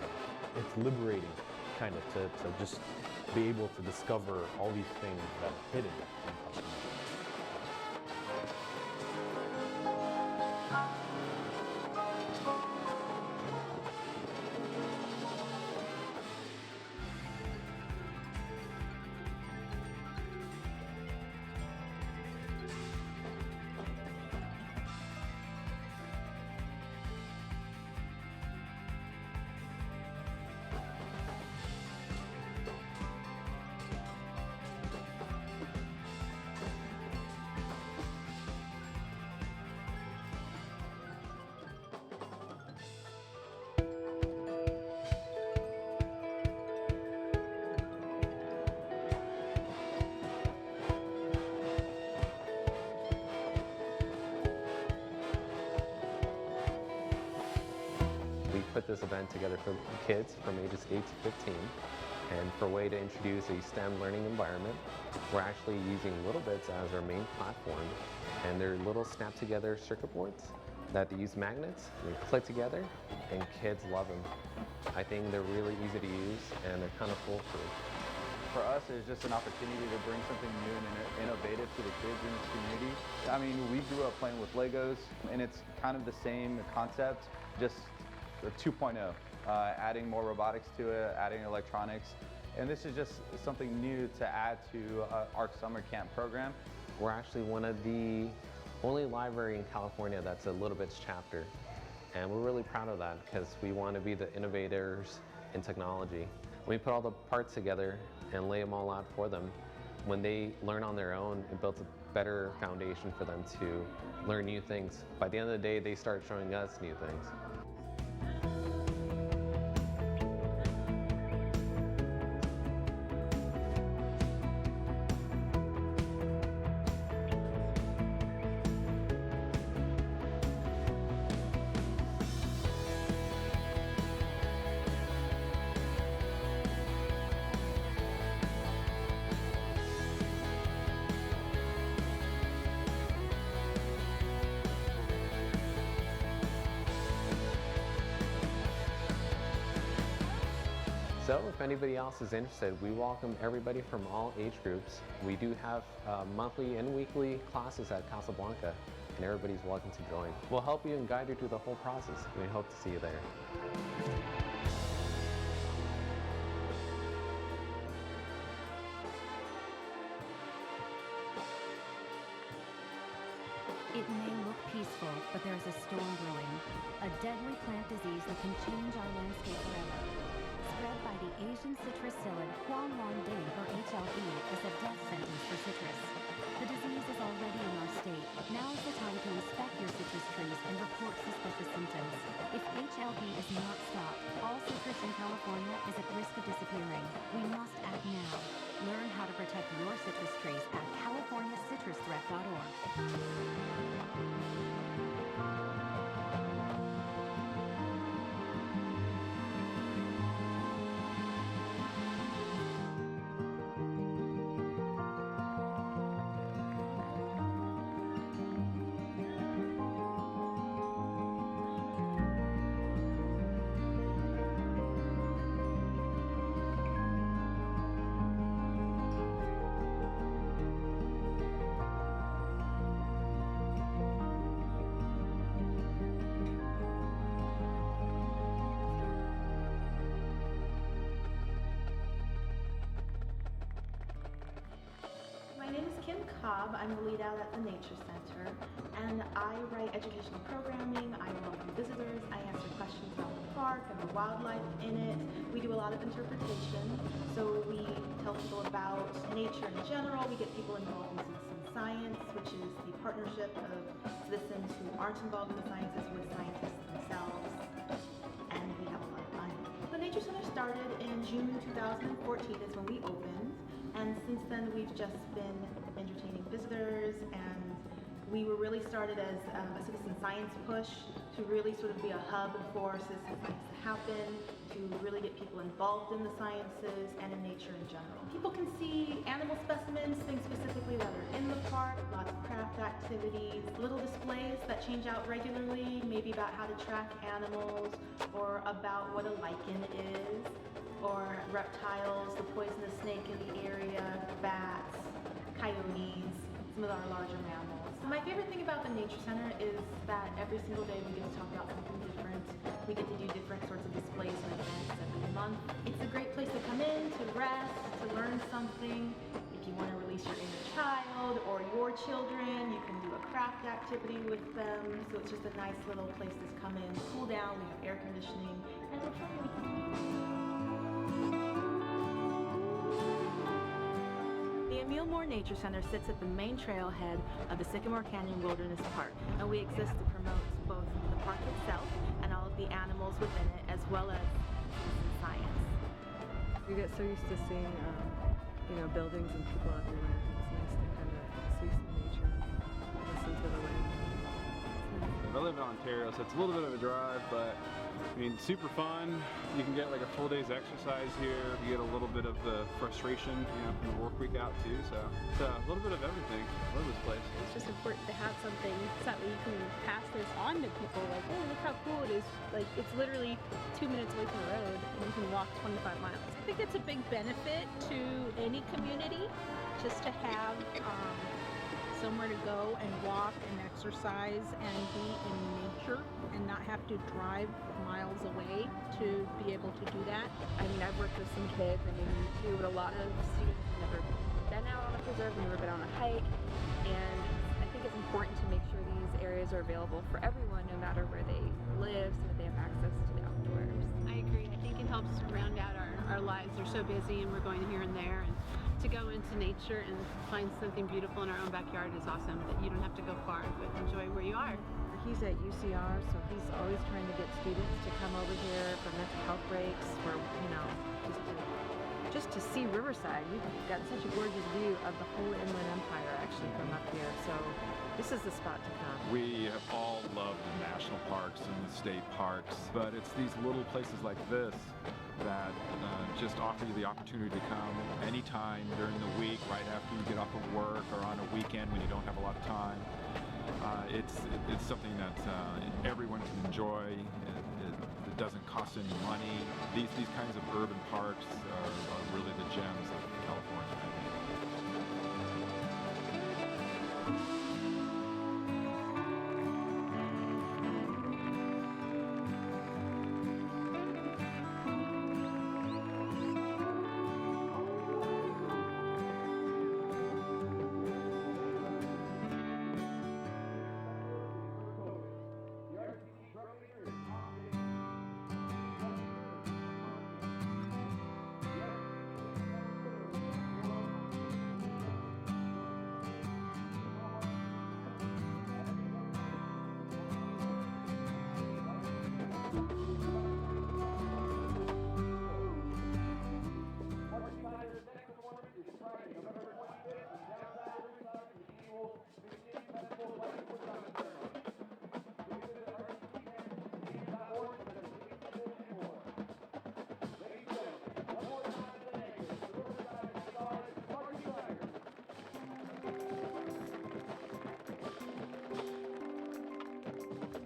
It's liberating, kind of, to just be able to discover all these things that are hidden in custom. Put this event together for kids from ages 8 to 15, and for a way to introduce a STEM learning environment, we're actually using Little Bits as our main platform, and they're little snap together circuit boards that they use magnets, and they click together, and kids love them. I think they're really easy to use, and they're kind of foolproof. For us, it's just an opportunity to bring something new and innovative to the kids in this community. I mean, we grew up playing with Legos, and it's kind of the same concept, just 2.0, adding more robotics to it, adding electronics. And this is just something new to add to our summer camp program. We're actually one of the only library in California that's a Little Bits chapter. And we're really proud of that because we want to be the innovators in technology. We put all the parts together and lay them all out for them. When they learn on their own, it builds a better foundation for them to learn new things. By the end of the day, they start showing us new things. So if anybody else is interested, we welcome everybody from all age groups. We do have monthly and weekly classes at Casablanca, and everybody's welcome to join. We'll help you and guide you through the whole process. We hope to see you there. It may look peaceful, but there is a storm brewing. A deadly plant disease that can change our landscape forever. Spread by the Asian citrus psyllid Huanglongbing, or HLB, is a death sentence for citrus. The disease is already in our state. Now is the time to inspect your citrus trees and report your citrus trees at californiacitrusthreat.org. I'm the lead out at the Nature Center, and I write educational programming, I welcome visitors, I answer questions about the park and the wildlife in it. We do a lot of interpretation, so we tell people about nature in general. We get people involved in citizen science, which is the partnership of citizens who aren't involved in the sciences with scientists themselves, and we have a lot of fun. The Nature Center started in June 2014 is when we opened, and since then we've just been entertaining visitors, and we were really started as a citizen science push to really sort of be a hub for citizen science to happen, to really get people involved in the sciences and in nature in general. People can see animal specimens, things specifically that are in the park, lots of craft activities, little displays that change out regularly, maybe about how to track animals, or about what a lichen is, or reptiles, the poisonous snake in the area, bats, coyotes, some of our larger mammals. My favorite thing about the Nature Center is that every single day we get to talk about something different. We get to do different sorts of displays and events every month. It's a great place to come in, to rest, to learn something. If you want to release your inner child or your children, you can do a craft activity with them. So it's just a nice little place to come in, cool down, we have air conditioning, and we're friendly. The Emil Moore Nature Center sits at the main trailhead of the Sycamore Canyon Wilderness Park, and we exist to promote both the park itself and all of the animals within it, as well as citizen science. You get so used to seeing, buildings and people everywhere. It's nice to kind of see some nature, listen to the wind. I live in Ontario, so it's a little bit of a drive, but I mean, super fun. You can get like a full day's exercise here. You get a little bit of the frustration, from the work week out too. So it's a little bit of everything. I love this place. It's just important to have something so that way you can pass this on to people. Like, oh, look how cool it is. Like, it's literally 2 minutes away from the road, and you can walk 25 miles. I think it's a big benefit to any community just to have somewhere to go and walk and exercise and be in nature and not have to drive miles away to be able to do that. I mean, I've worked with some kids, and maybe you too, but a lot of students have never been out on a preserve, never been on a hike, and I think it's important to make sure these areas are available for everyone, no matter where they live, so that they have access to the outdoors. I agree. I think it helps round out our lives. They're so busy, and we're going here and there, and to go into nature and find something beautiful in our own backyard is awesome, that you don't have to go far, but enjoy where you are. He's at UCR, so he's always trying to get students to come over here for mental health breaks, for, just to see Riverside. We've got such a gorgeous view of the whole Inland Empire, actually, from up here, so this is the spot to come. We have all loved the national parks and the state parks, but it's these little places like this that just offer you the opportunity to come anytime during the week, right after you get off of work, or on a weekend when you don't have a lot of time. It's something that everyone can enjoy. It doesn't cost any money. These kinds of urban parks are really the gems of California, I think.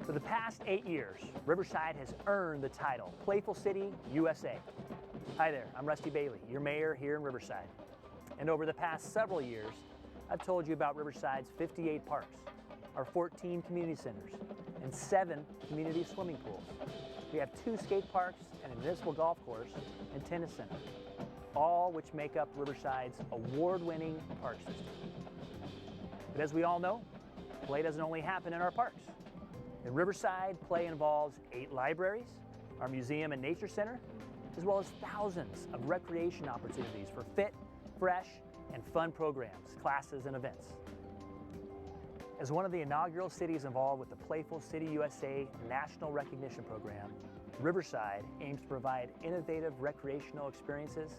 For the past 8 years, Riverside has earned the title Playful City, USA. Hi there, I'm Rusty Bailey, your mayor here in Riverside. And over the past several years, I've told you about Riverside's 58 parks, our 14 community centers, and 7 community swimming pools. We have 2 skate parks and a municipal golf course and tennis center, all which make up Riverside's award-winning park system. But as we all know, play doesn't only happen in our parks. In Riverside, play involves 8 libraries, our museum and nature center, as well as thousands of recreation opportunities for fit, fresh, and fun programs, classes, and events. As one of the inaugural cities involved with the Playful City USA National Recognition Program, Riverside aims to provide innovative recreational experiences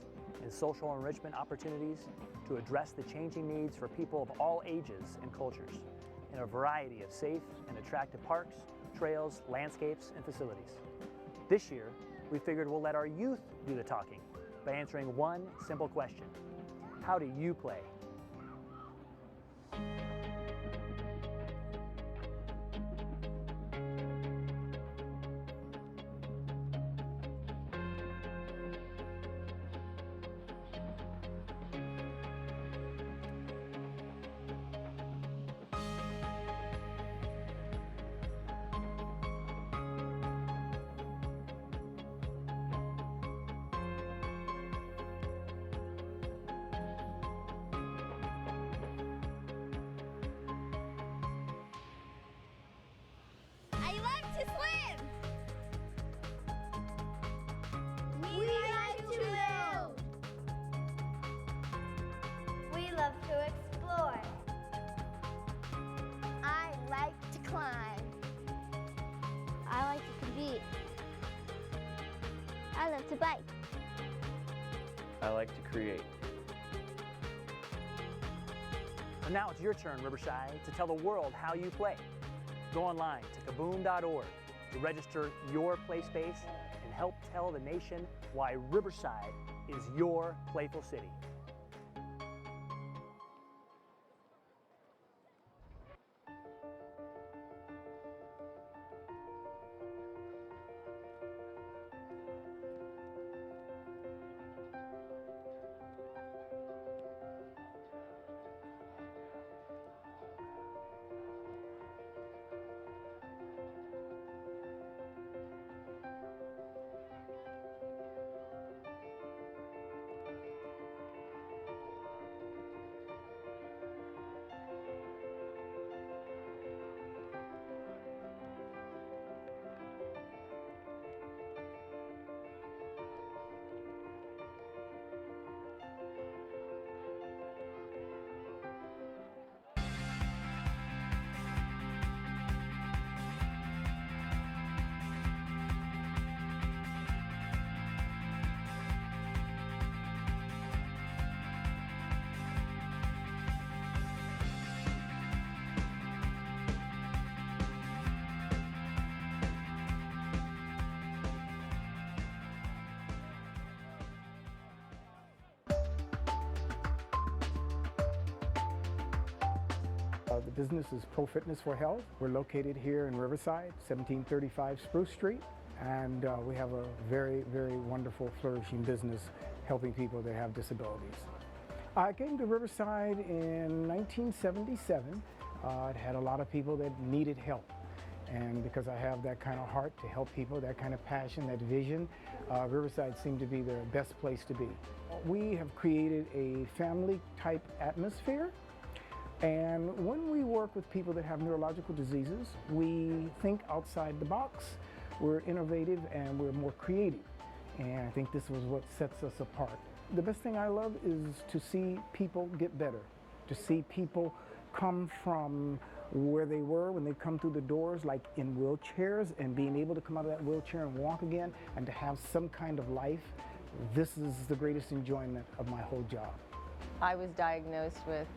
and social enrichment opportunities to address the changing needs for people of all ages and cultures in a variety of safe and attractive parks, trails, landscapes, and facilities. This year, we figured we'll let our youth do the talking by answering one simple question: how do you play? Love to explore. I like to climb. I like to compete. I love to bike. I like to create. And now it's your turn, Riverside, to tell the world how you play. Go online to kaboom.org to register your play space and help tell the nation why Riverside is your playful city. The business is Pro Fitness for Health. We're located here in Riverside, 1735 Spruce Street, and we have a very, very wonderful, flourishing business helping people that have disabilities. I came to Riverside in 1977. It had a lot of people that needed help, and because I have that kind of heart to help people, that kind of passion, that vision, Riverside seemed to be the best place to be. We have created a family-type atmosphere. And when we work with people that have neurological diseases, we think outside the box, we're innovative, and we're more creative. And I think this was what sets us apart. The best thing I love is to see people get better, to see people come from where they were when they come through the doors, like in wheelchairs, and being able to come out of that wheelchair and walk again, and to have some kind of life. This is the greatest enjoyment of my whole job. I was diagnosed with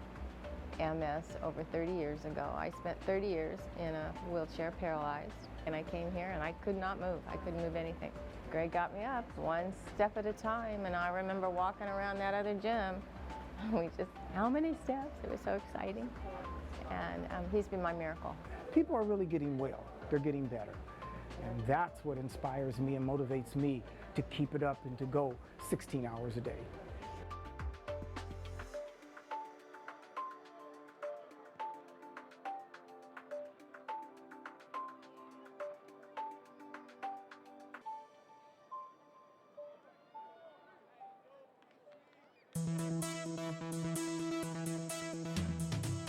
MS over 30 years ago. I spent 30 years in a wheelchair paralyzed, and I came here and I could not move. I couldn't move anything. Greg got me up one step at a time, and I remember walking around that other gym. How many steps? It was so exciting. And he's been my miracle. People are really getting well. they're getting better. And that's what inspires me and motivates me to keep it up and to go 16 hours a day.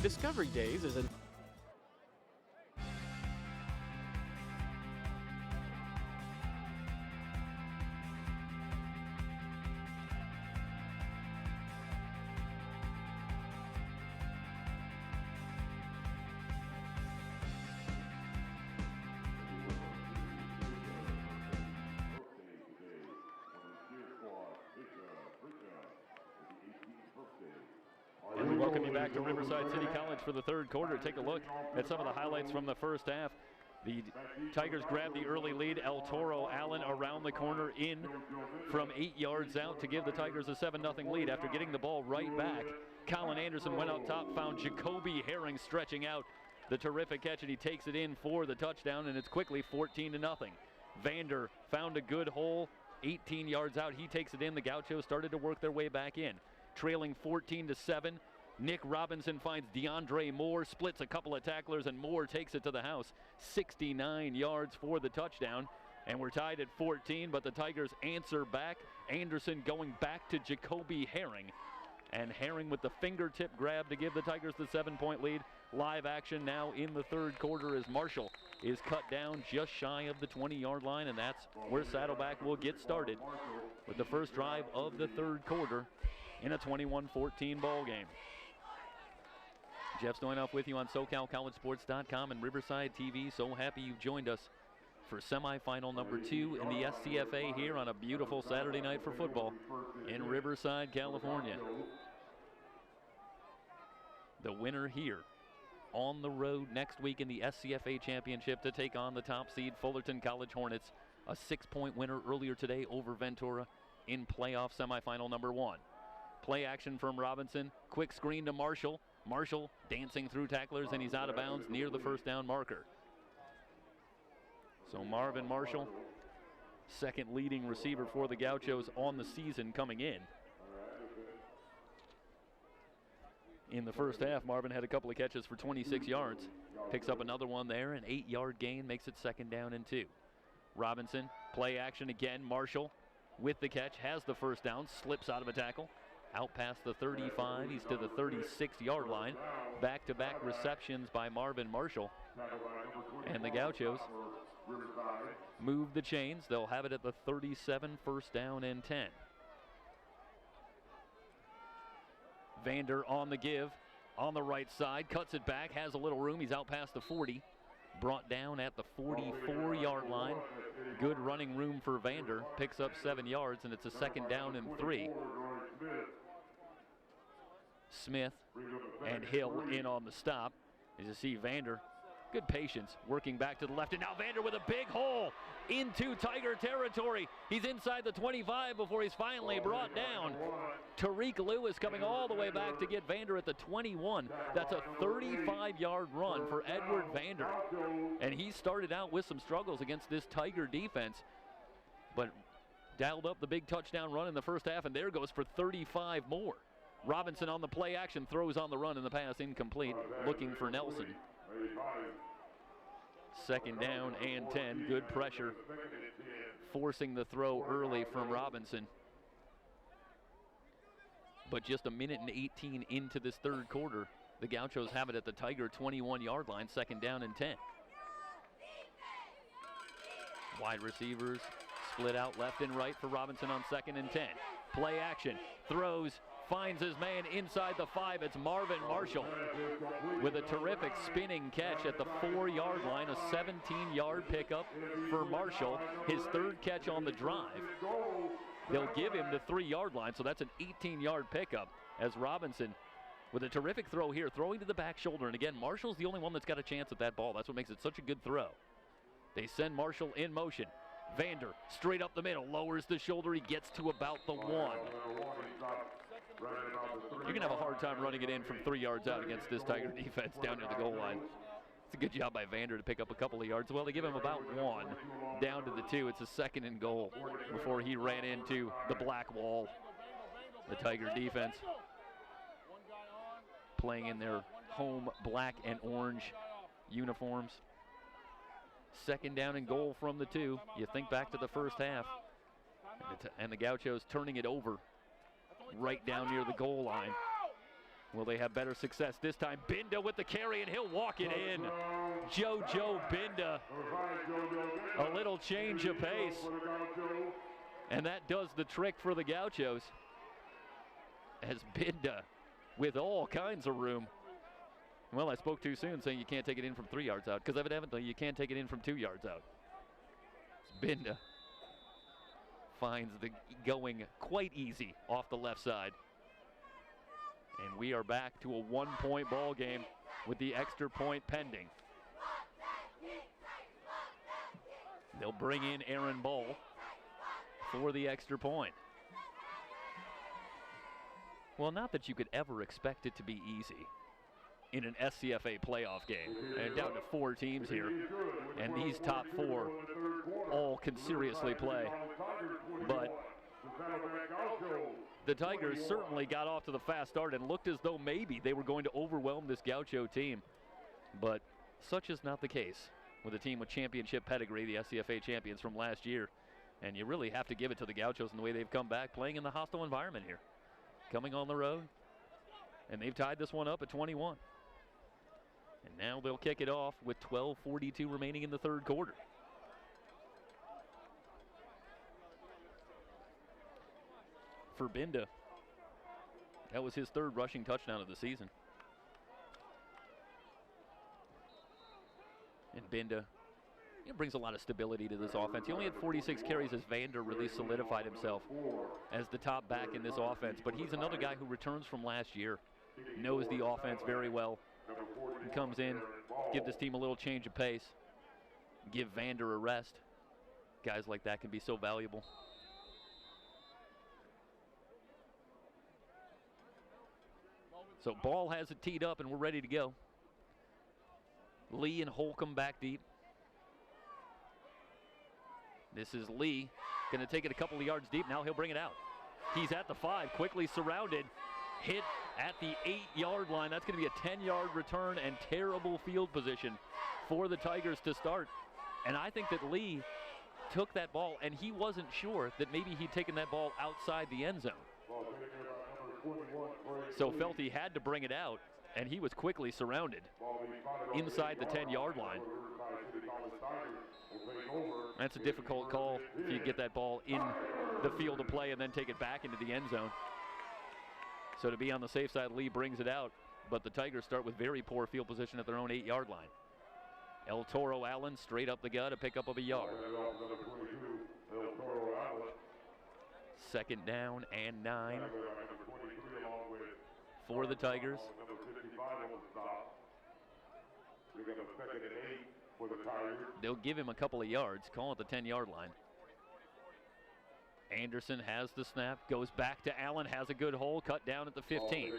Discovery Days is an And we welcome you back to Riverside City College for the third quarter. Take a look at some of the highlights from the first half. The Tigers grab the early lead. El Toro Allen around the corner in from 8 yards out to give the Tigers a 7-0 lead. After getting the ball right back, Colin Anderson went up top, found Jacoby Herring stretching out. The terrific catch, and he takes it in for the touchdown, and it's quickly 14-0. Vander found a good hole 18 yards out. He takes it in. The Gauchos started to work their way back in. Trailing 14-7. Nick Robinson finds DeAndre Moore, splits a couple of tacklers, and Moore takes it to the house. 69 yards for the touchdown. And we're tied at 14, but the Tigers answer back. Anderson going back to Jacoby Herring. And Herring with the fingertip grab to give the Tigers the 7-point lead. Live action now in the third quarter as Marshall is cut down just shy of the 20-yard line, and that's where Saddleback will get started with the first drive of the third quarter in a 21-14 ball game. Jeff Stoynoff with you on SoCalCollegeSports.com and Riverside TV. So happy you've joined us for semifinal number 2 in the SCFA here on a beautiful Saturday night for football in Riverside, California. The winner here on the road next week in the SCFA Championship to take on the top seed Fullerton College Hornets. A 6-point winner earlier today over Ventura in playoff semifinal number 1. Play action from Robinson. Quick screen to Marshall. Marshall dancing through tacklers, and he's out of bounds near the first down marker. So Marvin Marshall, second leading receiver for the Gauchos on the season coming in. In the first half, Marvin had a couple of catches for 26 yards. Picks up another one there, an 8-yard gain, makes it 2nd down and 2. Robinson, play action again. Marshall with the catch, has the first down, slips out of a tackle. Out past the 35, he's to the 36-yard line. Back-to-back receptions by Marvin Marshall. And the Gauchos move the chains. They'll have it at the 37, 1st down and 10. Vander on the give, on the right side, cuts it back, has a little room. He's out past the 40. Brought down at the 44-yard line. Good running room for Vander. Picks up 7 yards, and it's a 2nd down and 3. Smith and Hill in on the stop. As you see Vander, good patience, working back to the left, and now Vander with a big hole into Tiger territory. He's inside the 25 before he's finally brought down. Tariq Lewis coming all the way back to get Vander at the 21. That's a 35-yard run for Edward Vander. And he started out with some struggles against this Tiger defense, but dialed up the big touchdown run in the first half, and there goes for 35 more. Robinson on the play action, throws on the run, and the pass incomplete, looking for Nelson. 2nd down and 10, good pressure, forcing the throw early from Robinson. But just a minute and 18 into this third quarter, the Gauchos have it at the Tiger 21-yard line, 2nd down and 10. Wide receivers split out left and right for Robinson on 2nd and 10. Play action, throws, finds his man inside the 5. It's Marvin Marshall with a terrific spinning catch at the 4-yard line. A 17-yard pickup for Marshall, his 3rd catch on the drive. They'll give him the 3-yard line, so that's an 18-yard pickup as Robinson with a terrific throw here, throwing to the back shoulder. And again, Marshall's the only one that's got a chance at that ball. That's what makes it such a good throw. They send Marshall in motion. Vander straight up the middle, lowers the shoulder. He gets to about the 1. You're going to have a hard time running it in from 3 yards out against this Tiger defense down near the goal line. It's a good job by Vander to pick up a couple of yards. Well, they give him about 1 down to the 2. It's a 2nd and goal before he ran into the black wall. The Tiger defense playing in their home black and orange uniforms. 2nd down and goal from the 2. You think back to the first half. And the Gauchos turning it over right down near the goal line. Will they have better success this time? Binda with the carry, and he'll walk it in. Jojo Binda. A little change of pace. And that does the trick for the Gauchos. As Binda, with all kinds of room. Well, I spoke too soon saying you can't take it in from 3 yards out, because evidently you can't take it in from 2 yards out. Binda finds the going quite easy off the left side. And we are back to a 1-point ball game with the extra point pending. They'll bring in Aaron Bull for the extra point. Well, not that you could ever expect it to be easy in an SCFA playoff game. And down to 4 teams here. And these top 4 all can seriously play. But the Tigers certainly got off to the fast start and looked as though maybe they were going to overwhelm this Gaucho team. But such is not the case with a team with championship pedigree, the SCFA champions from last year. And you really have to give it to the Gauchos in the way they've come back, playing in the hostile environment here. Coming on the road. And they've tied this one up at 21. And now they'll kick it off with 12:42 remaining in the 3rd quarter. For Binda, that was his 3rd rushing touchdown of the season. And Binda, brings a lot of stability to this offense. He only had 46 carries as Vander really solidified himself as the top back in this offense. But he's another guy who returns from last year, knows the offense very well. He comes in, give this team a little change of pace, give Vander a rest. Guys like that can be so valuable. So Ball has it teed up and we're ready to go. Lee and Holcomb back deep. This is Lee, going to take it a couple of yards deep. Now he'll bring it out. He's at the 5, quickly surrounded, hit at the 8-yard line. That's going to be a 10-yard return and terrible field position for the Tigers to start. And I think that Lee took that ball, and he wasn't sure that maybe he'd taken that ball outside the end zone. So felt he had to bring it out, and he was quickly surrounded inside the 10-yard line. That's a difficult call if you get that ball in the field of play and then take it back into the end zone. So to be on the safe side, Lee brings it out, but the Tigers start with very poor field position at their own 8-yard line. El Toro Allen straight up the gut, a pickup of a yard. 2nd down and 9 for the Tigers. They'll give him a couple of yards, call it the 10-yard line. Anderson has the snap, goes back to Allen, has a good hole, cut down at the 15.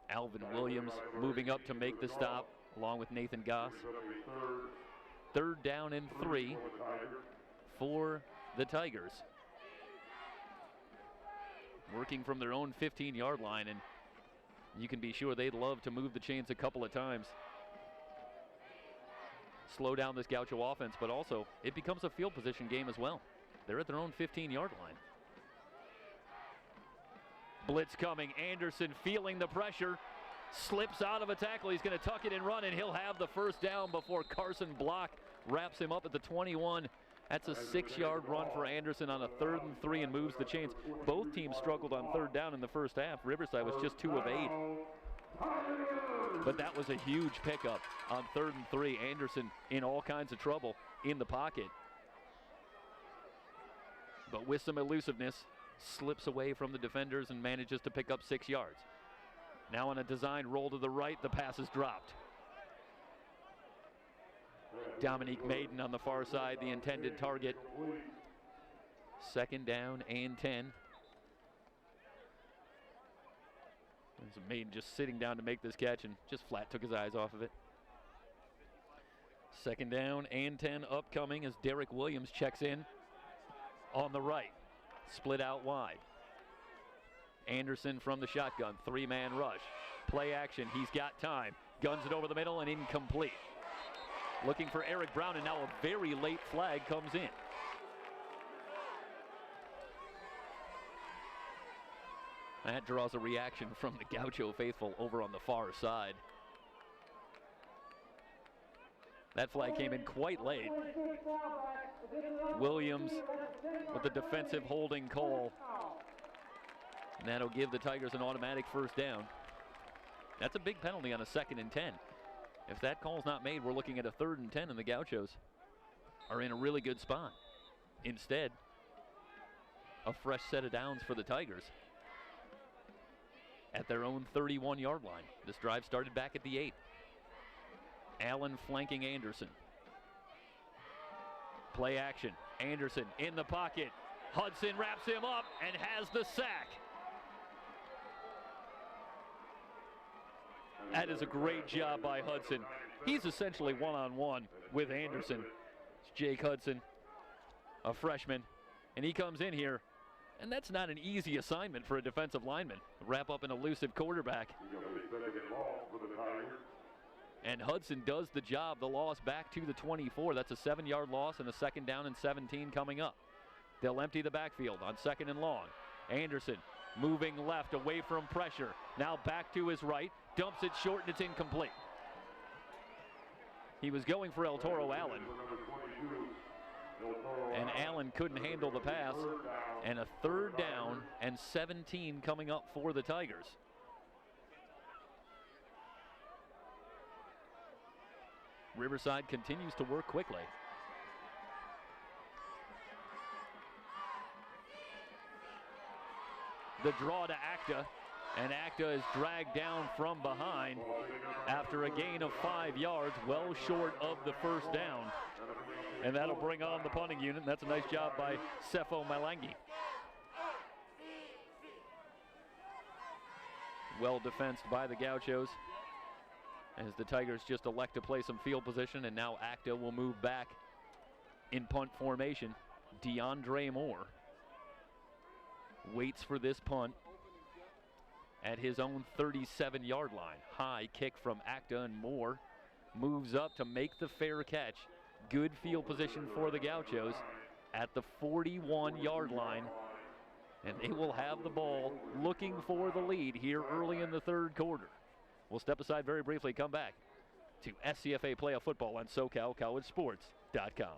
Alvin Williams moving up to make the stop, along with Nathan Goss. 3rd down and 3 for the Tigers. Working from their own 15-yard line, and you can be sure they'd love to move the chains a couple of times. Slow down this Gaucho offense, but also it becomes a field position game as well. They're at their own 15-yard line. Blitz coming, Anderson feeling the pressure, slips out of a tackle. He's going to tuck it and run, and he'll have the 1st down before Carson Block wraps him up at the 21. That's a 6-yard run for Anderson on a 3rd and 3 and moves the chains. Both teams struggled on 3rd down in the first half. Riverside was just 2 of 8. But that was a huge pickup on 3rd and 3. Anderson in all kinds of trouble in the pocket. But with some elusiveness, slips away from the defenders and manages to pick up 6 yards. Now on a design roll to the right, the pass is dropped. Dominique Maiden on the far side, the intended target. 2nd down and 10. Maine just sitting down to make this catch and just flat took his eyes off of it. 2nd down and 10 upcoming as Derek Williams checks in on the right. Split out wide. Anderson from the shotgun, 3-man rush. Play action, he's got time. Guns it over the middle and incomplete. Looking for Eric Brown, and now a very late flag comes in. That draws a reaction from the Gaucho faithful over on the far side. That flag came in quite late. Williams with the defensive holding call. And that'll give the Tigers an automatic 1st down. That's a big penalty on a 2nd and 10. If that call's not made, we're looking at a 3rd and 10, and the Gauchos are in a really good spot. Instead, a fresh set of downs for the Tigers at their own 31-yard line. This drive started back at the 8. Allen flanking Anderson. Play action. Anderson in the pocket. Hudson wraps him up and has the sack. That is a great job by Hudson. He's essentially one-on-one with Anderson. It's Jake Hudson, a freshman, and he comes in here, and that's not an easy assignment for a defensive lineman. Wrap up an elusive quarterback. And Hudson does the job. The loss back to the 24. That's a 7-yard loss and a 2nd down and 17 coming up. They'll empty the backfield on 2nd and long. Anderson moving left away from pressure. Now back to his right. Dumps it short and it's incomplete. He was going for El Toro Allen. And Allen couldn't handle the pass. And a 3rd down and 17 coming up for the Tigers. Riverside continues to work quickly. The draw to Acta, and Acta is dragged down from behind after a gain of 5 yards, well short of the 1st down. And that'll bring on the punting unit. That's a nice job by Sefo Malangi. Well defensed by the Gauchos, as the Tigers just elect to play some field position, and now Acta will move back in punt formation. DeAndre Moore waits for this punt at his own 37-yard line. High kick from Acta, and Moore moves up to make the fair catch. Good field position for the Gauchos at the 41-yard line, and they will have the ball looking for the lead here early in the 3rd quarter. We'll step aside very briefly, come back to SCFA Playoff Football on SoCalCollegeSports.com.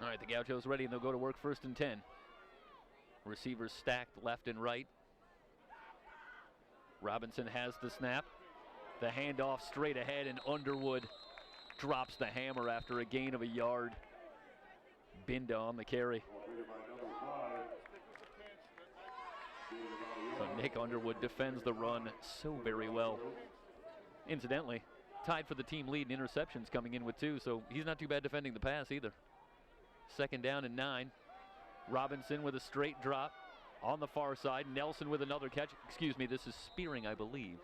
All right, the Gauchos ready, and they'll go to work 1st and 10. Receivers stacked left and right. Robinson has the snap. The handoff straight ahead, and Underwood drops the hammer after a gain of a yard. Binda on the carry. So Nick Underwood defends the run so very well. Incidentally, tied for the team lead in interceptions, coming in with 2, so he's not too bad defending the pass either. 2nd down and 9. Robinson with a straight drop on the far side. Nelson with another catch. Excuse me, this is Spearing, I believe.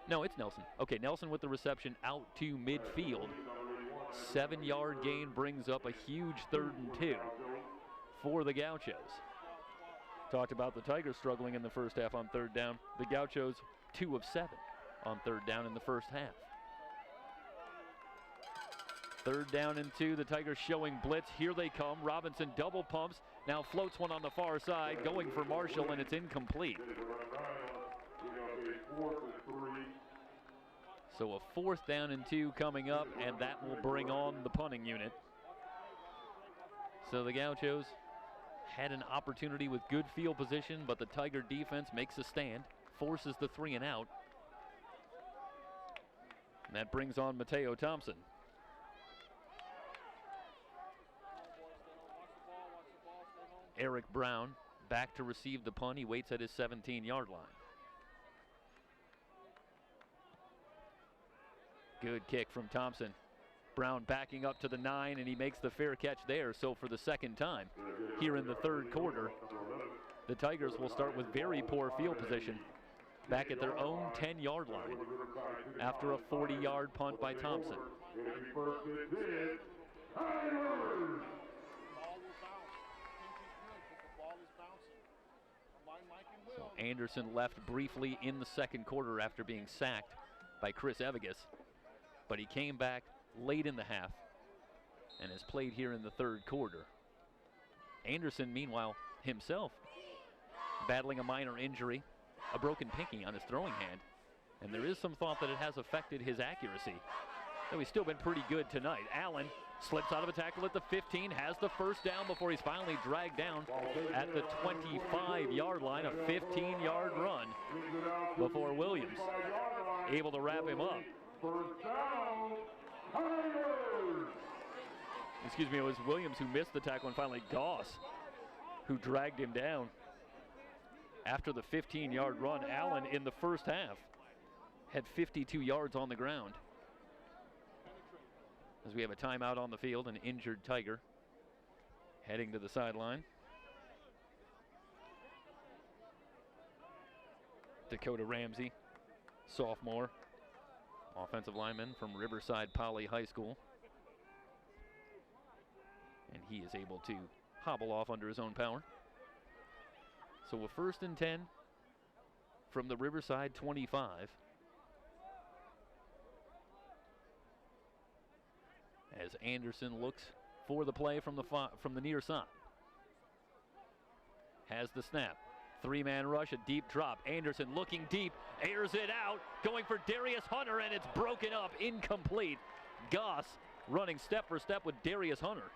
No, it's Nelson. Okay, Nelson with the reception out to midfield. 7-yard gain brings up a huge 3rd and 2 for the Gauchos. Talked about the Tigers struggling in the first half on 3rd down. The Gauchos 2 of 7 on 3rd down in the first half. 3rd down and 2, the Tigers showing blitz. Here they come. Robinson double pumps, now floats one on the far side, going for Marshall, and it's incomplete. So a 4th down and 2 coming up, and that will bring on the punting unit. So the Gauchos had an opportunity with good field position, but the Tiger defense makes a stand, forces the 3 and out. And that brings on Mateo Thompson. Eric Brown back to receive the punt. He waits at his 17-yard line. Good kick from Thompson. Brown backing up to the 9, and he makes the fair catch there. So for the second time here in the third quarter, the Tigers will start with very poor field position back at their own 10-yard line after a 40-yard punt by Thompson. So Anderson left briefly in the second quarter after being sacked by Chris Evigas, but he came back late in the half and has played here in the third quarter. Anderson, meanwhile, himself battling a minor injury, a broken pinky on his throwing hand, and there is some thought that it has affected his accuracy. Though he's still been pretty good tonight. Allen slips out of a tackle at the 15, has the first down before he's finally dragged down at the 25-yard line, a 15-yard run before Williams able to wrap him up. Excuse me, it was Williams who missed the tackle, and finally Goss who dragged him down. After the 15-yard run, Allen in the first half had 52 yards on the ground. As we have a timeout on the field, an injured Tiger heading to the sideline. Dakota Ramsey, sophomore, offensive lineman from Riverside Poly High School. And he is able to hobble off under his own power. So a 1st and 10 from the Riverside 25. As Anderson looks for the play from the near side. Has the snap. 3-man rush, a deep drop. Anderson looking deep, airs it out, going for Darius Hunter, and it's broken up, incomplete. Goss running step for step with Darius Hunter.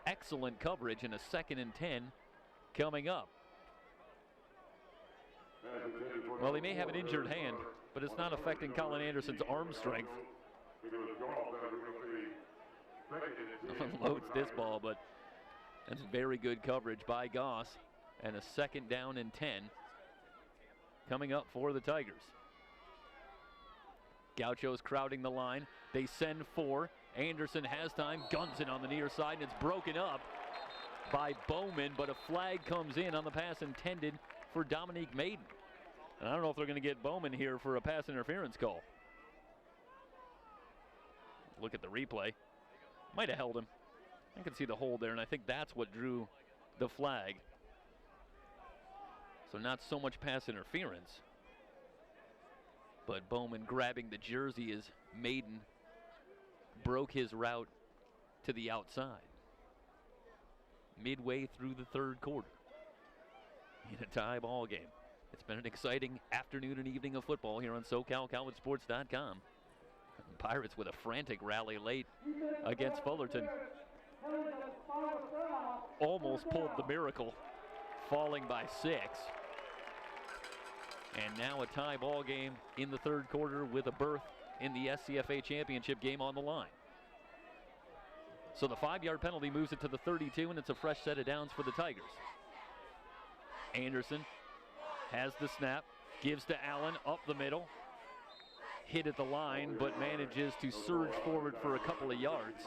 Excellent coverage, and a 2nd and 10 coming up. Well, he may have an injured hand, but it's not affecting Colin Anderson's arm strength. Unloads this ball, but that's very good coverage by Goss, and a 2nd down and 10 coming up for the Tigers. Gauchos crowding the line. They send 4. Anderson has time, guns it on the near side, and it's broken up by Bowman, but a flag comes in on the pass intended for Dominique Maiden. And I don't know if they're going to get Bowman here for a pass interference call. Look at the replay. Might have held him. I can see the hold there, and I think that's what drew the flag. So not so much pass interference, but Bowman grabbing the jersey as Maiden broke his route to the outside. Midway through the third quarter in a tie ball game. It's been an exciting afternoon and evening of football here on SoCalCollegeSports.com. Pirates with a frantic rally late against Fullerton. Almost pulled the miracle, falling by 6. And now a tie ball game in the third quarter with a berth in the SCFA championship game on the line. So the 5-yard penalty moves it to the 32, and it's a fresh set of downs for the Tigers. Anderson has the snap, gives to Allen up the middle. Hit at the line, but manages to surge forward for a couple of yards.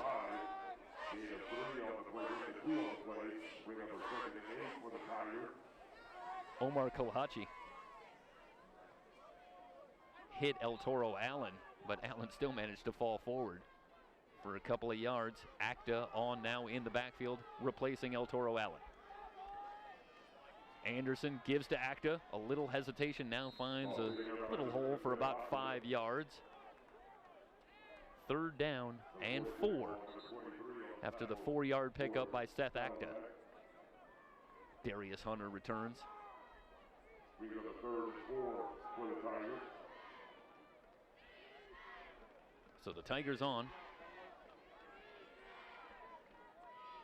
Omar Kohachi hit El Toro Allen, but Allen still managed to fall forward for a couple of yards. Acta on now in the backfield, replacing El Toro Allen. Anderson gives to Acta. A little hesitation, now finds a little hole for about 5 yards. 3rd down and 4 after the 4-yard pickup by Seth Acta. Darius Hunter returns. So the Tigers on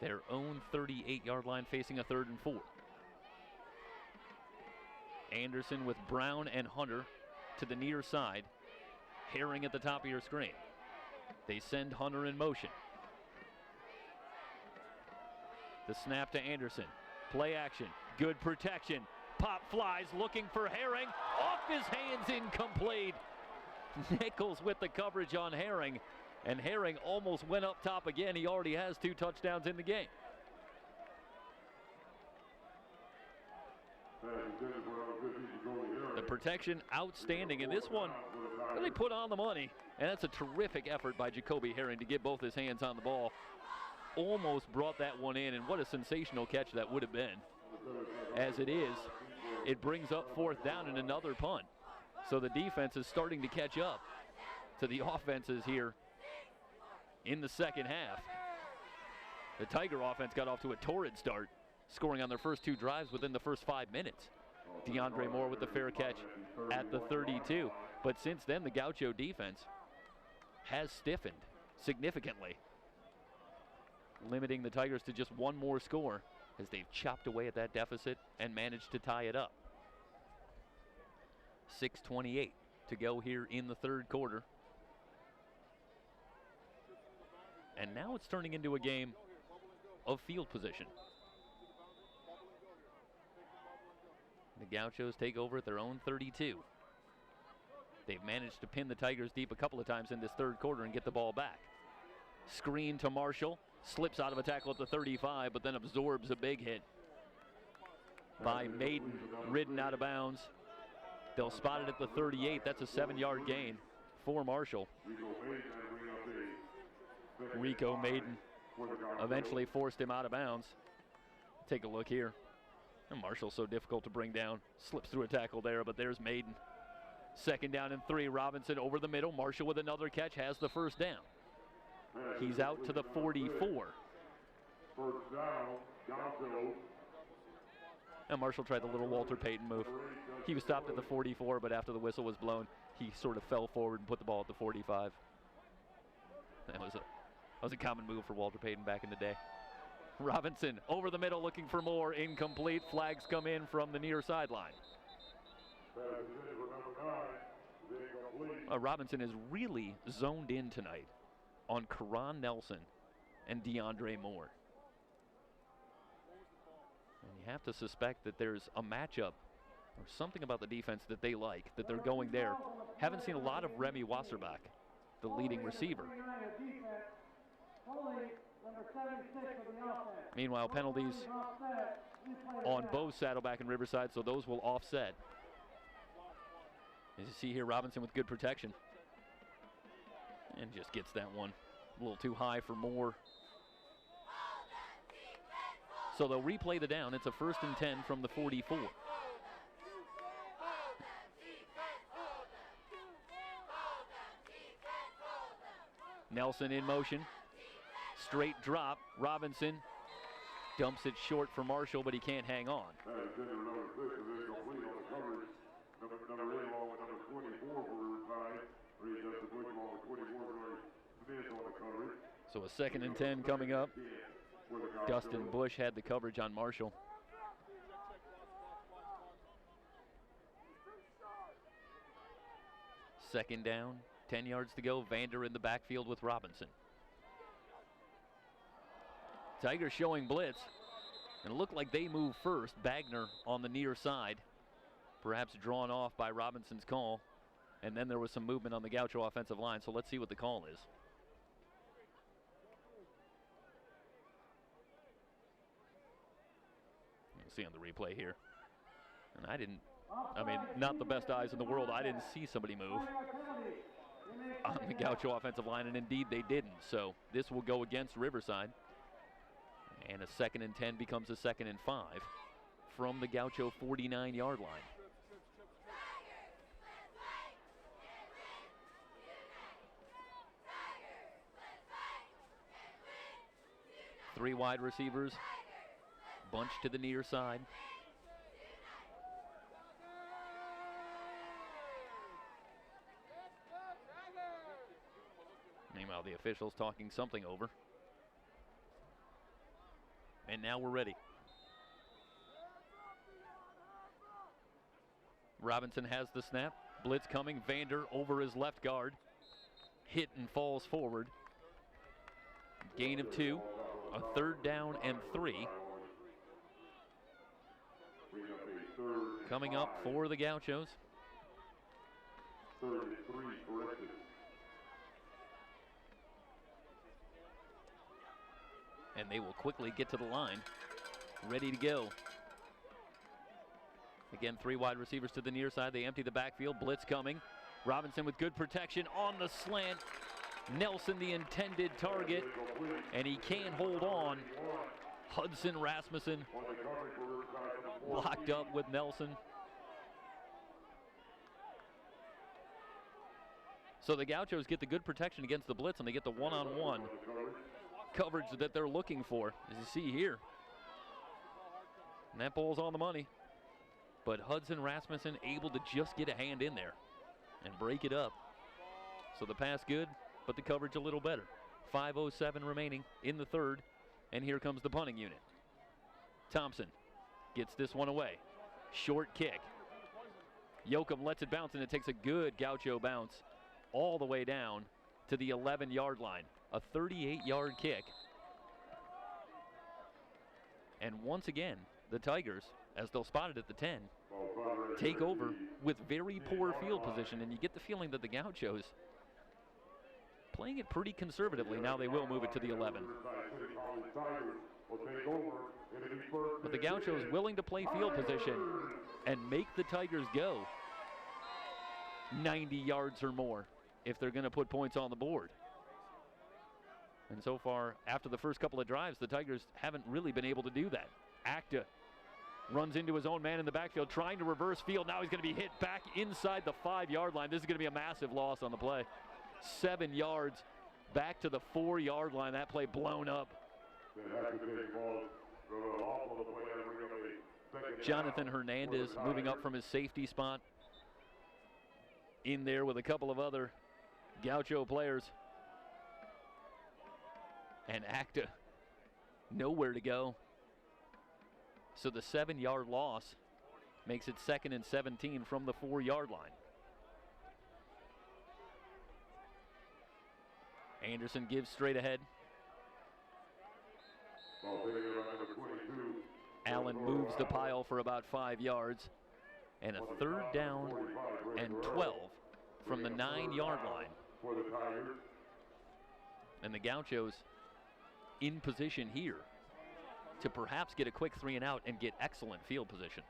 their own 38-yard line, facing a 3rd and 4. Anderson with Brown and Hunter to the near side. Herring at the top of your screen. They send Hunter in motion. The snap to Anderson. Play action. Good protection. Pop flies looking for Herring. Off his hands, incomplete. Nichols with the coverage on Herring, and Herring almost went up top again. He already has 2 touchdowns in the game. The protection outstanding, and this one really put on the money, and that's a terrific effort by Jacoby Herring to get both his hands on the ball. Almost brought that one in, and what a sensational catch that would have been. As it is, it brings up 4th down and another punt. So the defense is starting to catch up to the offenses here in the second half. The Tiger offense got off to a torrid start, scoring on their first 2 drives within the first 5 minutes. DeAndre Moore with the fair catch at the 32. But since then, the Gaucho defense has stiffened significantly, limiting the Tigers to just 1 more score as they've chopped away at that deficit and managed to tie it up. 6:28 to go here in the 3rd quarter. And now it's turning into a game of field position. The Gauchos take over at their own 32. They've managed to pin the Tigers deep a couple of times in this 3rd quarter and get the ball back. Screen to Marshall. Slips out of a tackle at the 35, but then absorbs a big hit by Maiden, ridden out of bounds. They'll spot it at the 38. That's a 7-yard gain for Marshall. Rico Maiden eventually forced him out of bounds. Take a look here. And Marshall's so difficult to bring down. Slips through a tackle there, but there's Maiden. 2nd down and 3. Robinson over the middle. Marshall with another catch has the 1st down. He's out to the 44. And Marshall tried the little Walter Payton move. He was stopped at the 44, but after the whistle was blown, he sort of fell forward and put the ball at the 45. That was a common move for Walter Payton back in the day. Robinson over the middle looking for more. Incomplete. Flags come in from the near sideline. Robinson is really zoned in tonight on Karan Nelson and DeAndre Moore. And you have to suspect that there's a matchup or something about the defense that they like, that they're going there. Haven't seen a lot of Remy Wasserbach, the leading receiver. Meanwhile, penalties on both Saddleback and Riverside, so those will offset. As you see here, Robinson with good protection. And just gets that one a little too high for Moore. So they'll replay the down. It's a 1st and 10 from the 44. Nelson in motion. Straight drop. Robinson dumps it short for Marshall, but he can't hang on. So a 2nd and 10 coming up. Dustin Bush had the coverage on Marshall. Second down, 10 yards to go. Vander in the backfield with Robinson. Tigers showing blitz, and it looked like they moved first. Bagner on the near side, perhaps drawn off by Robinson's call. And then there was some movement on the Gaucho offensive line, so let's see what the call is. You'll see on the replay here. And not the best eyes in the world. I didn't see somebody move on the Gaucho offensive line, and indeed they didn't. So this will go against Riverside. And a 2nd and 10 becomes a 2nd and 5 from the Gaucho 49-yard line. Three wide receivers, bunch to the near side. Meanwhile, the officials talking something over. And now we're ready. Robinson has the snap. Blitz coming. Vander over his left guard. Hit and falls forward. Gain of 2. A 3rd down and 3. Coming up for the Gauchos. And they will quickly get to the line, ready to go. Again, 3 wide receivers to the near side. They empty the backfield. Blitz coming. Robinson with good protection on the slant. Nelson the intended target, and he can't hold on. Hudson Rasmussen locked up with Nelson. So the Gauchos get the good protection against the blitz, and they get the one-on-one coverage that they're looking for, as you see here. And that ball's on the money. But Hudson Rasmussen able to just get a hand in there and break it up. So the pass good, but the coverage a little better. 5:07 remaining in the third, and here comes the punting unit. Thompson gets this one away. Short kick. Yoakum lets it bounce, and it takes a good Gaucho bounce all the way down to the 11-yard line. A 38-yard kick. And once again, the Tigers, as they'll spot it at the 10, take over with very poor field position, and you get the feeling that the Gauchos playing it pretty conservatively. Now they will move it to the 11. But the Gauchos willing to play field position and make the Tigers go 90 yards or more if they're going to put points on the board. And so far, after the first couple of drives, the Tigers haven't really been able to do that. Acta runs into his own man in the backfield, trying to reverse field. Now he's going to be hit back inside the 5-yard line. This is going to be a massive loss on the play. 7 yards back to the 4-yard line. That play blown up. Jonathan Hernandez moving up from his safety spot in there with a couple of other Gaucho players. And Acta nowhere to go. So the 7-yard loss makes it 2nd and 17 from the 4-yard line. Anderson gives straight ahead. Allen moves the pile for about 5 yards. And a 3rd down and 12 from the 9-yard line. And the Gauchos in position here to perhaps get a quick 3-and-out and get excellent field position.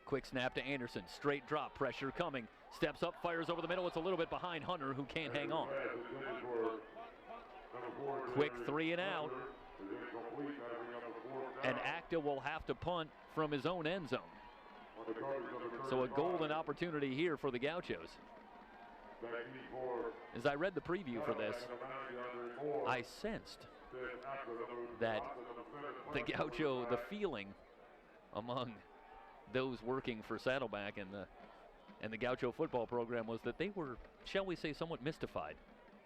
Quick snap to Anderson, straight drop, pressure coming, steps up, fires over the middle. It's a little bit behind Hunter, who can't hang on. Quick 3-and-out. And Acta will have to punt from his own end zone. So a golden opportunity here for the Gauchos. As I read the preview for this, I sensed that the Gaucho, the feeling among those working for Saddleback and the Gaucho football program was that they were, shall we say, somewhat mystified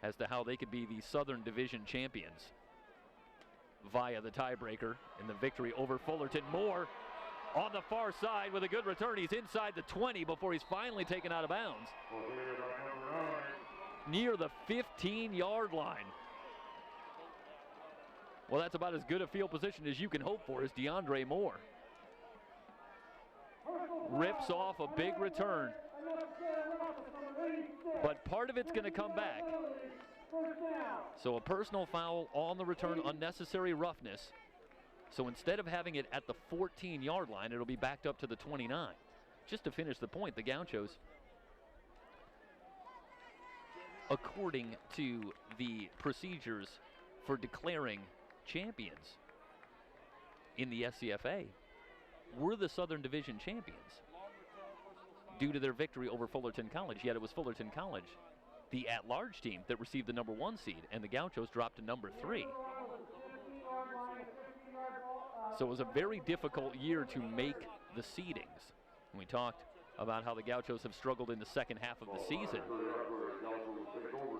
as to how they could be the Southern Division champions via the tiebreaker in the victory over Fullerton. Moore on the far side with a good return. He's inside the 20 before he's finally taken out of bounds. Near the 15-yard line. Well, that's about as good a field position as you can hope for as DeAndre Moore rips off a big return. But part of it's going to come back. So a personal foul on the return, unnecessary roughness. So instead of having it at the 14-yard line, it'll be backed up to the 29. Just to finish the point, the Gauchos, according to the procedures for declaring champions in the SCFA, were the Southern Division champions due to their victory over Fullerton College. Yet it was Fullerton College, the at-large team, that received the number 1 seed, and the Gauchos dropped to number 3. So it was a very difficult year to make the seedings. We talked about how the Gauchos have struggled in the second half of the season.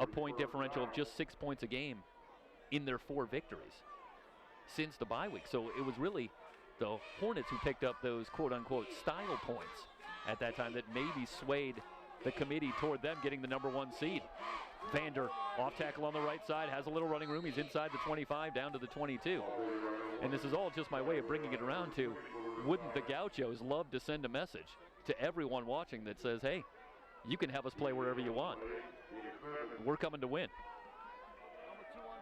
A point differential of just 6 points a game in their 4 victories since the bye week. So it was really the Hornets who picked up those quote-unquote style points at that time that maybe swayed the committee toward them getting the number 1 seed. Vander off tackle on the right side, has a little running room. He's inside the 25 down to the 22. And this is all just my way of bringing it around to, wouldn't the Gauchos love to send a message to everyone watching that says, hey, you can have us play wherever you want. We're coming to win.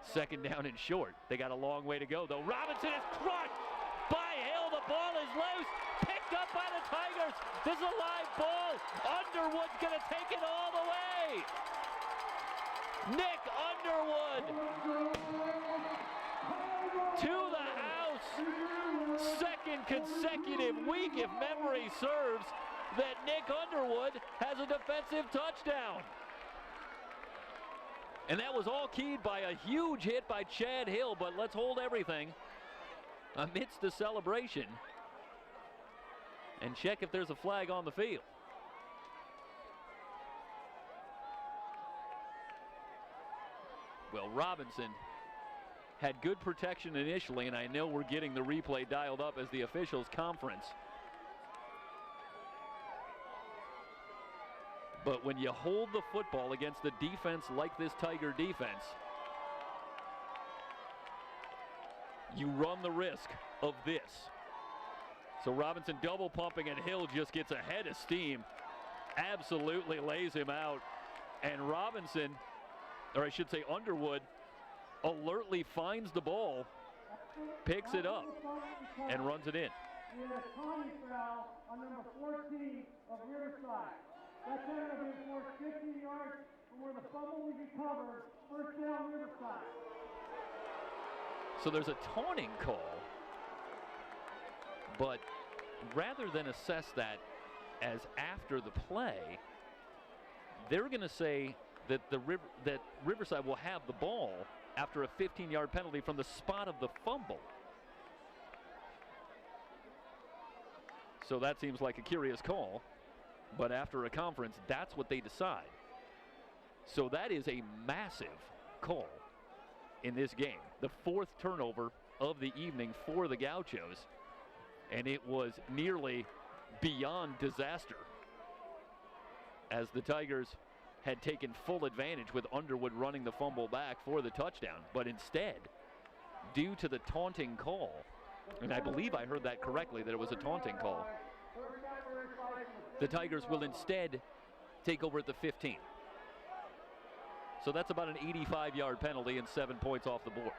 Second down and short. They got a long way to go, though. Robinson is crushed by Hill. The ball is loose. Picked up by the Tigers. This is a live ball. Underwood's going to take it all the way. Nick Underwood to the house. Second consecutive week, if memory serves, that Nick Underwood has a defensive touchdown. And that was all keyed by a huge hit by Chad Hill, but let's hold everything amidst the celebration and check if there's a flag on the field. Well, Robinson had good protection initially, and I know we're getting the replay dialed up as the officials conference. But when you hold the football against a defense like this Tiger defense, you run the risk of this. So Robinson double pumping, and Hill just gets a head of steam. Absolutely lays him out. And Robinson, or I should say Underwood, alertly finds the ball, picks it up, and runs it in. We had a taunting foul on number 14 of Riverside. That penalty will be enforced 15 yards from where the fumble was recovered. First down, Riverside. So there's a taunting call, but rather than assess that as after the play, they're going to say that that Riverside will have the ball after a 15-yard penalty from the spot of the fumble. So that seems like a curious call, but after a conference, that's what they decide. So that is a massive call in this game. The fourth turnover of the evening for the Gauchos, and it was nearly beyond disaster as the Tigers had taken full advantage with Underwood running the fumble back for the touchdown. But instead, due to the taunting call, and I believe I heard that correctly, that it was a taunting call, the Tigers will instead take over at the 15. So that's about an 85-yard penalty and 7 points off the board.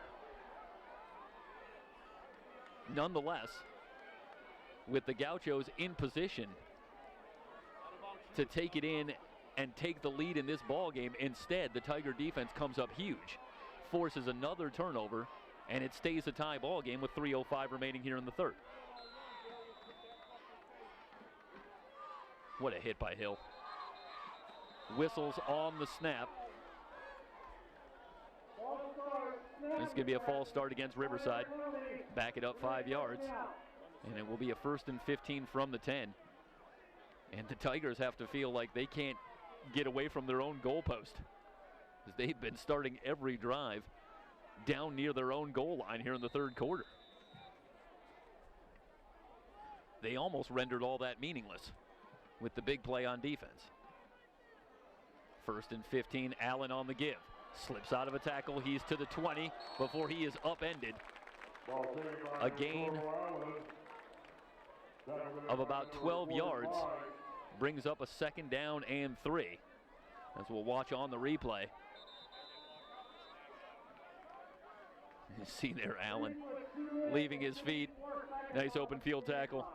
Nonetheless, with the Gauchos in position to take it in and take the lead in this ball game, instead the Tiger defense comes up huge, forces another turnover, and it stays a tie ball game with 3:05 remaining here in the third. What a hit by Hill. Whistles on the snap. This is going to be a false start against Riverside. Back it up 5 yards. And it will be a 1st and 15 from the 10. And the Tigers have to feel like they can't get away from their own goalpost, as they've been starting every drive down near their own goal line here in the third quarter. They almost rendered all that meaningless with the big play on defense. 1st and 15, Allen on the give. Slips out of a tackle, he's to the 20 before he is upended. A gain of about 12 yards brings up a 2nd down and 3, as we'll watch on the replay. You see there Allen leaving his feet. Nice open field tackle.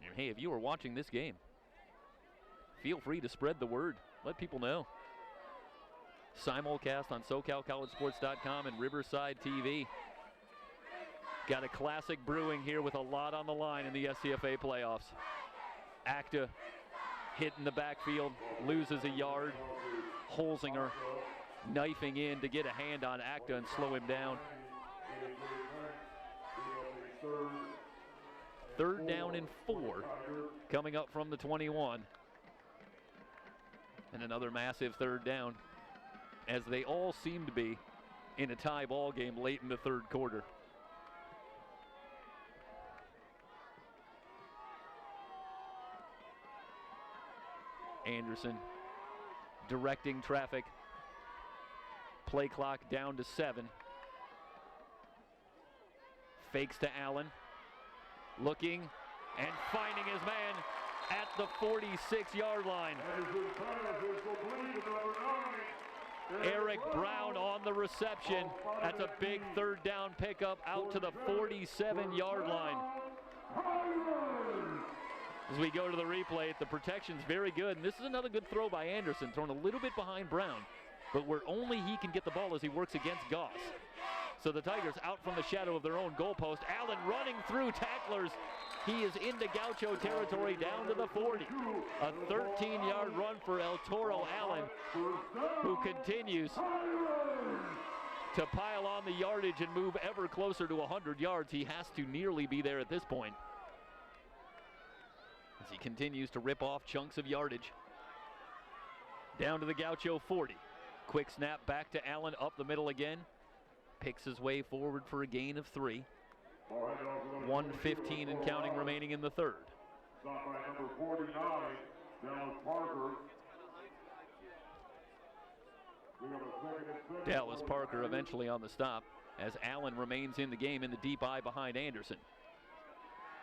And hey, if you are watching this game, feel free to spread the word. Let people know. Simulcast on SoCalCollegeSports.com and Riverside TV. Got a classic brewing here with a lot on the line in the SCFA playoffs. Acta hit in the backfield, loses a yard. Holzinger knifing in to get a hand on Acta and slow him down. 3rd down and 4 coming up from the 21. And another massive 3rd down, as they all seem to be in a tie ball game late in the third quarter. Anderson directing traffic. Play clock down to 7. Fakes to Allen. Looking and finding his man at the 46-yard line. Eric Brown on the reception. That's a big third down pickup out to the 47-yard line. As we go to the replay, the protection's very good, and this is another good throw by Anderson, thrown a little bit behind Brown, but where only he can get the ball as he works against Goss. So the Tigers out from the shadow of their own goalpost. Allen running through tacklers. He is into Gaucho territory down to the 40. A 13-yard run for El Toro Allen, who continues to pile on the yardage and move ever closer to 100 yards. He has to nearly be there at this point, as he continues to rip off chunks of yardage. Down to the Gaucho 40. Quick snap back to Allen, up the middle again. Picks his way forward for a gain of 3. 1:15 and counting remaining in the third. Stop by number 49, Dallas Parker. We have a second and 7. Dallas Parker eventually on the stop, as Allen remains in the game in the deep eye behind Anderson.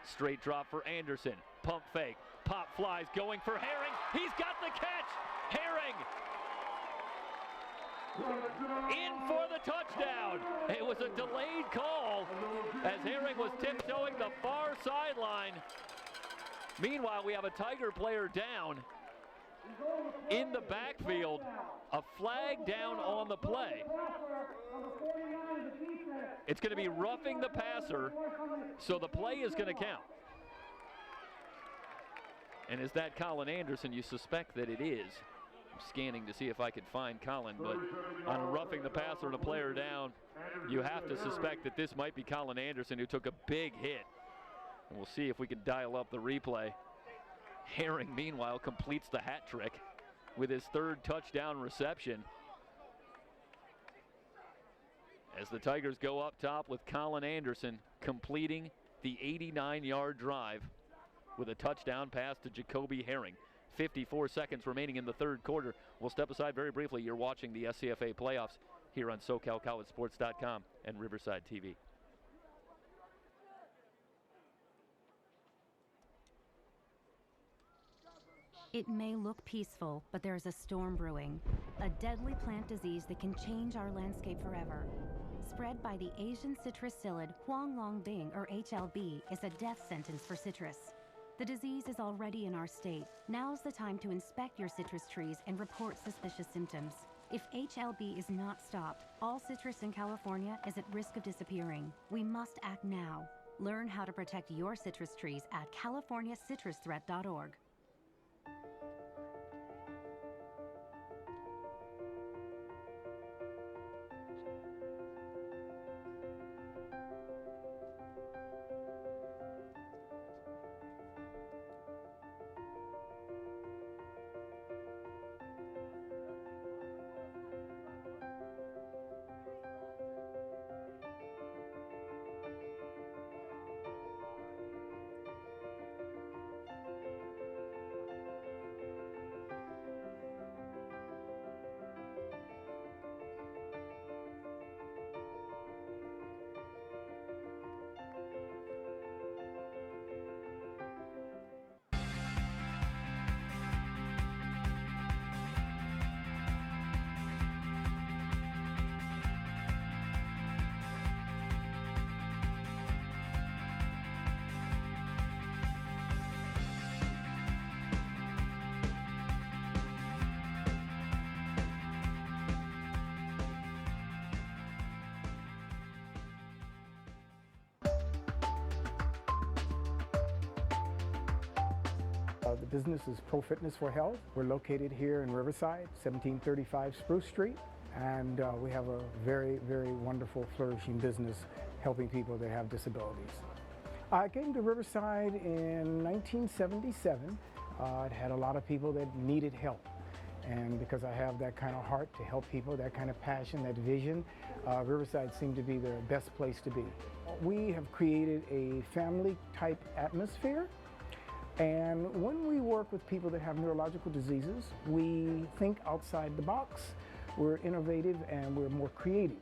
Straight drop for Anderson. Pump fake. Pop flies going for Herring. He's got the catch. Herring in for the touchdown. It was a delayed call as Herring was tiptoeing the far sideline. Meanwhile, we have a Tiger player down in the backfield. A flag down on the play. It's going to be roughing the passer, so the play is going to count. And is that Colin Anderson? You suspect that it is. I'm scanning to see if I could find Colin, but on a roughing the passer and a player down, you have to suspect that this might be Colin Anderson, who took a big hit. And we'll see if we can dial up the replay. Herring, meanwhile, completes the hat trick with his third touchdown reception, as the Tigers go up top with Colin Anderson completing the 89-yard drive with a touchdown pass to Jacoby Herring. 54 seconds remaining in the third quarter. We'll step aside very briefly. You're watching the SCFA playoffs here on SoCalCollegeSports.com and Riverside TV. It may look peaceful, but there's a storm brewing. A deadly plant disease that can change our landscape forever. Spread by the Asian citrus psyllid Huanglongbing, or HLB, is a death sentence for citrus. The disease is already in our state. Now's the time to inspect your citrus trees and report suspicious symptoms. If HLB is not stopped, all citrus in California is at risk of disappearing. We must act now. Learn how to protect your citrus trees at californiacitrusthreat.org. The business is Pro Fitness for Health. We're located here in Riverside, 1735 Spruce Street, and we have a very, very wonderful, flourishing business helping people that have disabilities. I came to Riverside in 1977. It had a lot of people that needed help, and because I have that kind of heart to help people, that kind of passion, that vision, Riverside seemed to be the best place to be. We have created a family-type atmosphere. And when we work with people that have neurological diseases, we think outside the box. We're innovative and we're more creative.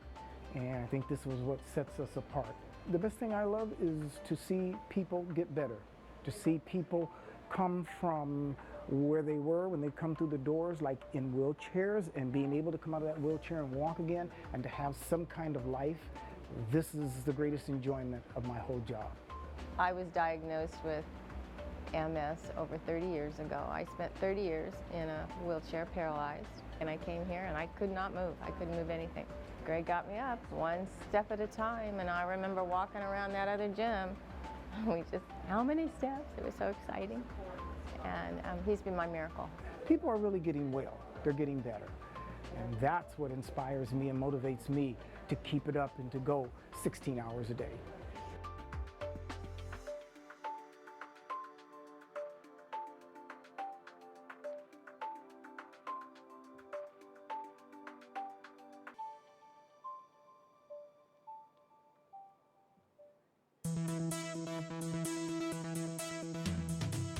And I think this was what sets us apart. The best thing I love is to see people get better, to see people come from where they were when they come through the doors, like in wheelchairs, and being able to come out of that wheelchair and walk again and to have some kind of life. This is the greatest enjoyment of my whole job. I was diagnosed with MS over 30 years ago. I spent 30 years in a wheelchair paralyzed, and I came here and I could not move. I couldn't move anything. Greg got me up one step at a time, and I remember walking around that other gym. How many steps? It was so exciting. And he's been my miracle. People are really getting well. They're getting better. And that's what inspires me and motivates me to keep it up and to go 16 hours a day.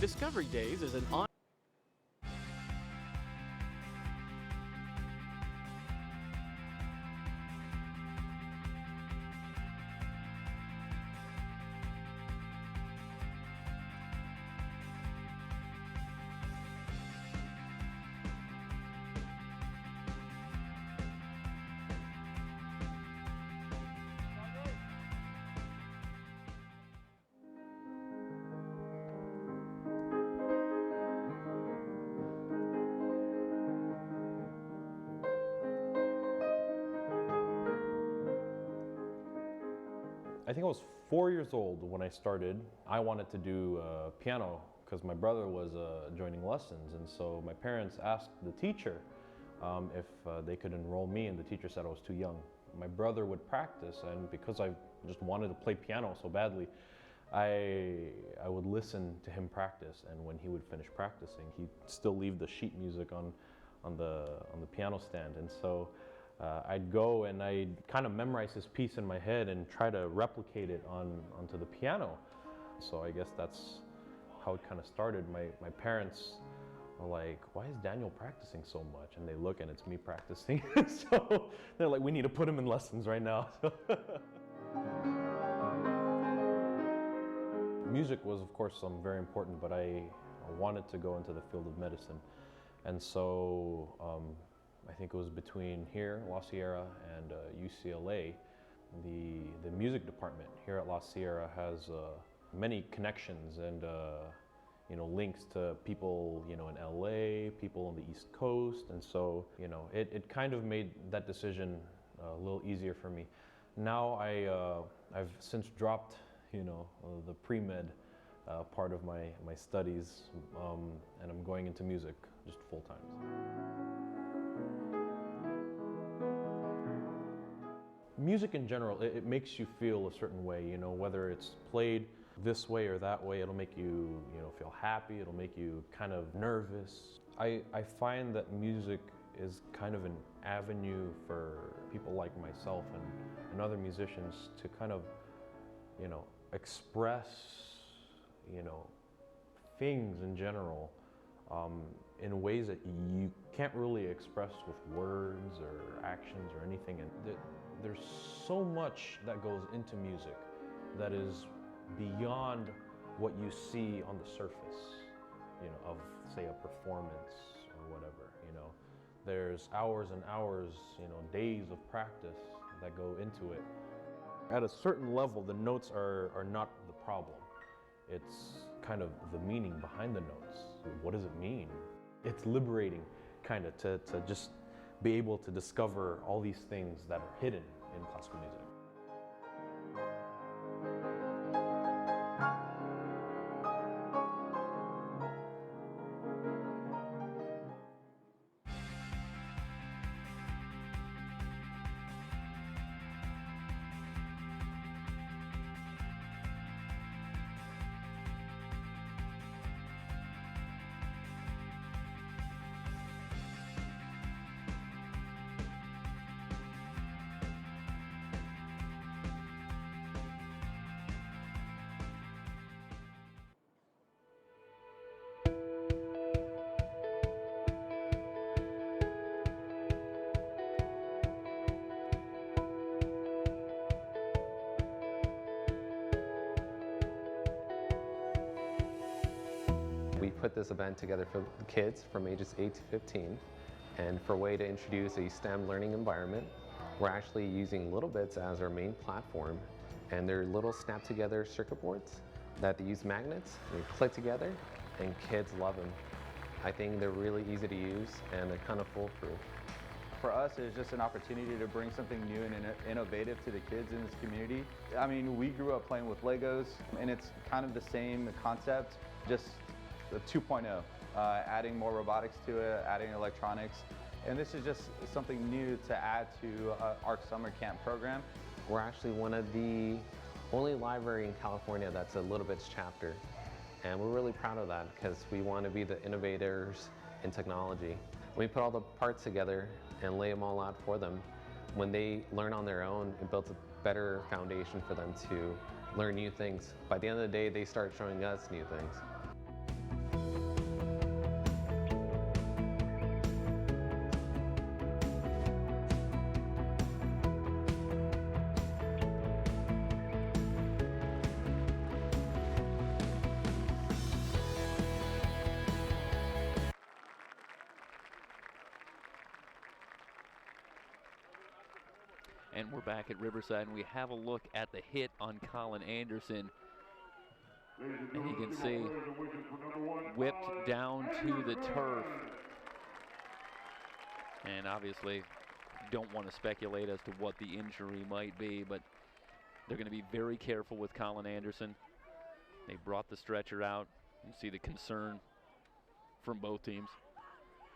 Discovery Days is an on I think I was 4 years old when I started. I wanted to do piano because my brother was joining lessons, and so my parents asked the teacher if they could enroll me, and the teacher said I was too young. My brother would practice, and because I just wanted to play piano so badly, I would listen to him practice, and when he would finish practicing, he'd still leave the sheet music on the piano stand, and so I'd go and I'd kind of memorize his piece in my head and try to replicate it onto the piano. So I guess that's how it kind of started. My parents are like, why is Daniel practicing so much? And they look and it's me practicing. So they're like, we need to put him in lessons right now. Music was, of course, very important, but I wanted to go into the field of medicine. And so I think it was between here, La Sierra, and UCLA. The music department here at La Sierra has many connections and links to people in LA, people on the East Coast, and so it kind of made that decision a little easier for me. Now I've since dropped the pre-med part of my studies, and I'm going into music just full time. Music in general, it makes you feel a certain way, whether it's played this way or that way. It'll make you, feel happy. It'll make you kind of nervous. I find that music is kind of an avenue for people like myself and other musicians to kind of, express, things in general in ways that you can't really express with words or actions or anything. And there's so much that goes into music that is beyond what you see on the surface, of say a performance or whatever. There's hours and hours, days of practice that go into it. At a certain level, the notes are not the problem. It's kind of the meaning behind the notes. What does it mean? It's liberating, kind of, to just be able to discover all these things that are hidden in classical music. put this event together for the kids from ages 8 to 15, and for a way to introduce a STEM learning environment, we're actually using Little Bits as our main platform, and they're little snap-together circuit boards that they use magnets, they click together, and kids love them. I think they're really easy to use, and they're kind of foolproof. For us, it's just an opportunity to bring something new and innovative to the kids in this community. I mean, we grew up playing with Legos, and it's kind of the same concept, just the 2.0, adding more robotics to it, adding electronics. And this is just something new to add to our summer camp program. We're actually one of the only library in California that's a Little Bits chapter. And we're really proud of that because we want to be the innovators in technology. When we put all the parts together and lay them all out for them, when they learn on their own, it builds a better foundation for them to learn new things. By the end of the day, they start showing us new things. And we're back at Riverside, and we have a look at the hit on Colin Anderson. And you can see whipped down to the turf. And obviously don't want to speculate as to what the injury might be, but they're going to be very careful with Colin Anderson. They brought the stretcher out. You see the concern from both teams.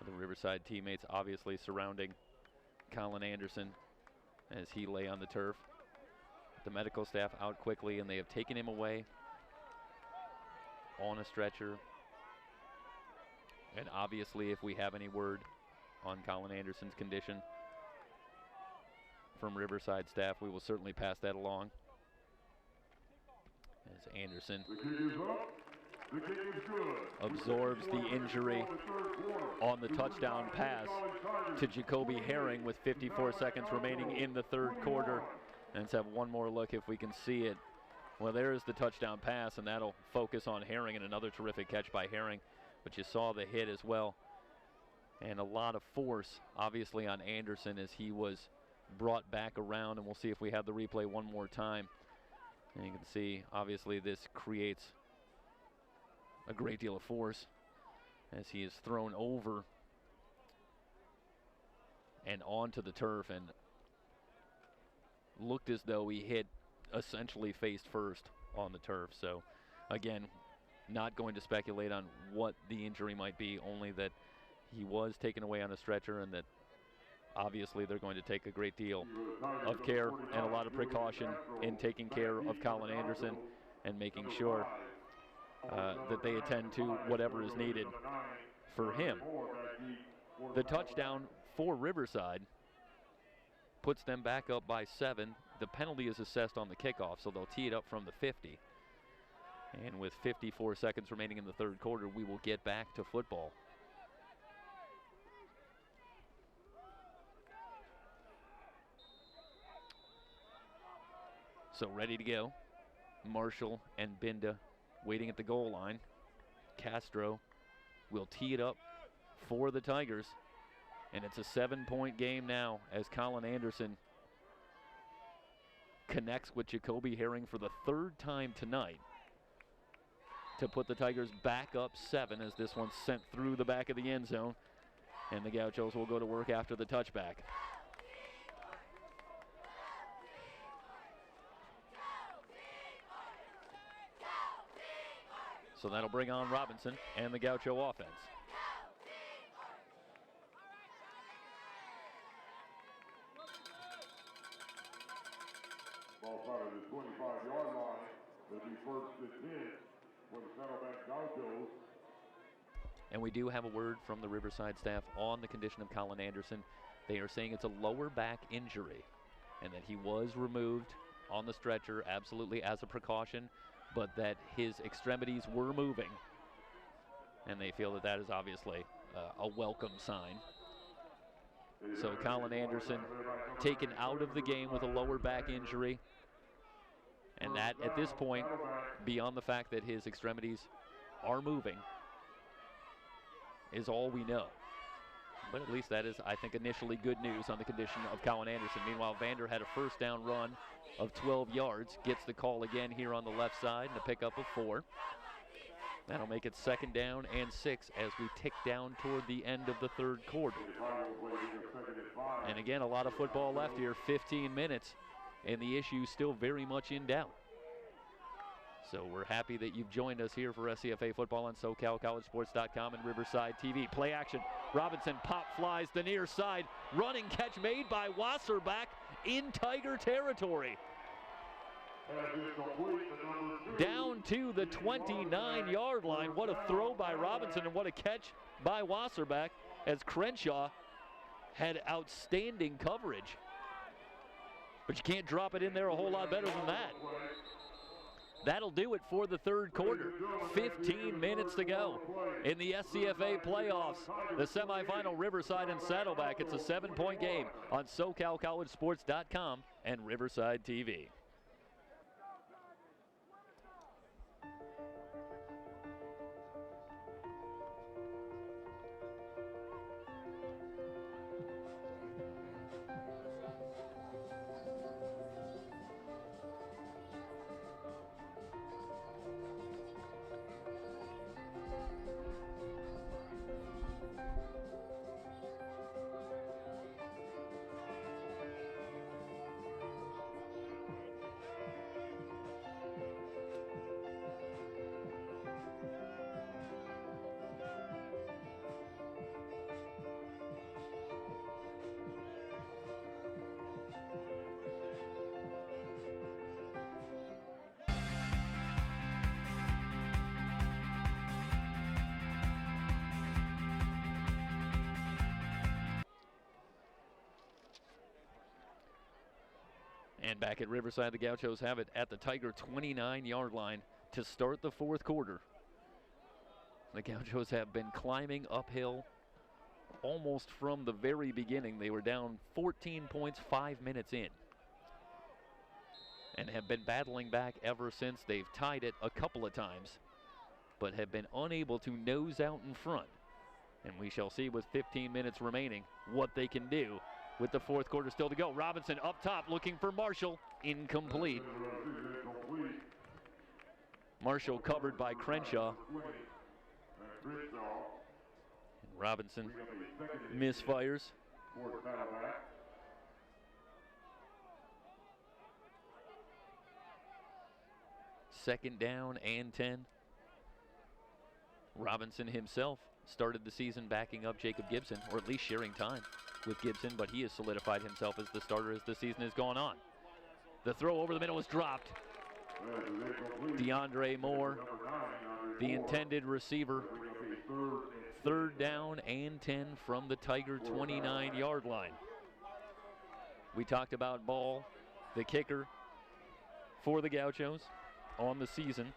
The Riverside teammates obviously surrounding Colin Anderson as he lay on the turf. The medical staff out quickly, and they have taken him away on a stretcher. And obviously, if we have any word on Colin Anderson's condition from Riverside staff, we will certainly pass that along. As Anderson absorbs the injury on the touchdown pass to Jacoby Herring with 54 seconds remaining in the third quarter. And let's have one more look if we can see it. Well, there's the touchdown pass, and that'll focus on Herring, and another terrific catch by Herring. But you saw the hit as well. And a lot of force, obviously, on Anderson as he was brought back around. And we'll see if we have the replay one more time. And you can see, obviously, this creates a great deal of force as he is thrown over and onto the turf, and looked as though he hit essentially face first on the turf. So again, not going to speculate on what the injury might be, only that he was taken away on a stretcher, and that obviously they're going to take a great deal of care and a lot of precaution in taking care of Colin Anderson and making sure that they attend to whatever is needed for him. The touchdown for Riverside puts them back up by 7. The penalty is assessed on the kickoff, so they'll tee it up from the 50. And with 54 seconds remaining in the third quarter, we will get back to football. So ready to go. Marshall and Binda waiting at the goal line. Castro will tee it up for the Tigers. And it's a 7-point game now as Colin Anderson connects with Jacoby Herring for the third time tonight to put the Tigers back up 7 as this one's sent through the back of the end zone. And the Gauchos will go to work after the touchback. So that'll bring on Robinson and the Gaucho offense. Ball started at the 25-yard line. It'll be first and 10 for the Saddleback Gauchos. And we do have a word from the Riverside staff on the condition of Colin Anderson. They are saying it's a lower back injury and that he was removed on the stretcher absolutely as a precaution, but that his extremities were moving. And they feel that that is obviously a welcome sign. So Colin Anderson taken out of the game with a lower back injury. And that, at this point, beyond the fact that his extremities are moving, is all we know. But at least that is, I think, initially good news on the condition of Colin Anderson. Meanwhile, Vander had a first down run of 12 yards. Gets the call again here on the left side and a pickup of 4. That'll make it 2nd down and 6 as we tick down toward the end of the 3rd quarter. And again, a lot of football left here, 15 minutes, and the issue still very much in doubt. So we're happy that you've joined us here for SCFA football on SoCalCollegeSports.com and Riverside TV. Play action. Robinson pop flies the near side. Running catch made by Wasserback in Tiger territory. Down to the 29-yard line. What a throw by Robinson and what a catch by Wasserback as Crenshaw had outstanding coverage. But you can't drop it in there a whole lot better than that. That'll do it for the 3rd quarter. 15 minutes to go in the SCFA playoffs. The semifinal, Riverside and Saddleback. It's a 7-point game on SoCalCollegeSports.com and Riverside TV. And back at Riverside, the Gauchos have it at the Tiger 29-yard line to start the 4th quarter. The Gauchos have been climbing uphill almost from the very beginning. They were down 14 points 5 minutes in and have been battling back ever since. They've tied it a couple of times, but have been unable to nose out in front. And we shall see with 15 minutes remaining what they can do with the 4th quarter still to go. Robinson up top looking for Marshall. Incomplete. Marshall covered by Crenshaw. And Robinson misfires. 2nd down and 10. Robinson himself started the season backing up Jacob Gibson, or at least sharing time with Gibson, but he has solidified himself as the starter as the season has gone on. The throw over the middle was dropped. DeAndre Moore, the intended receiver. 3rd down and 10 from the Tiger 29-yard line. We talked about Ball, the kicker for the Gauchos on the season.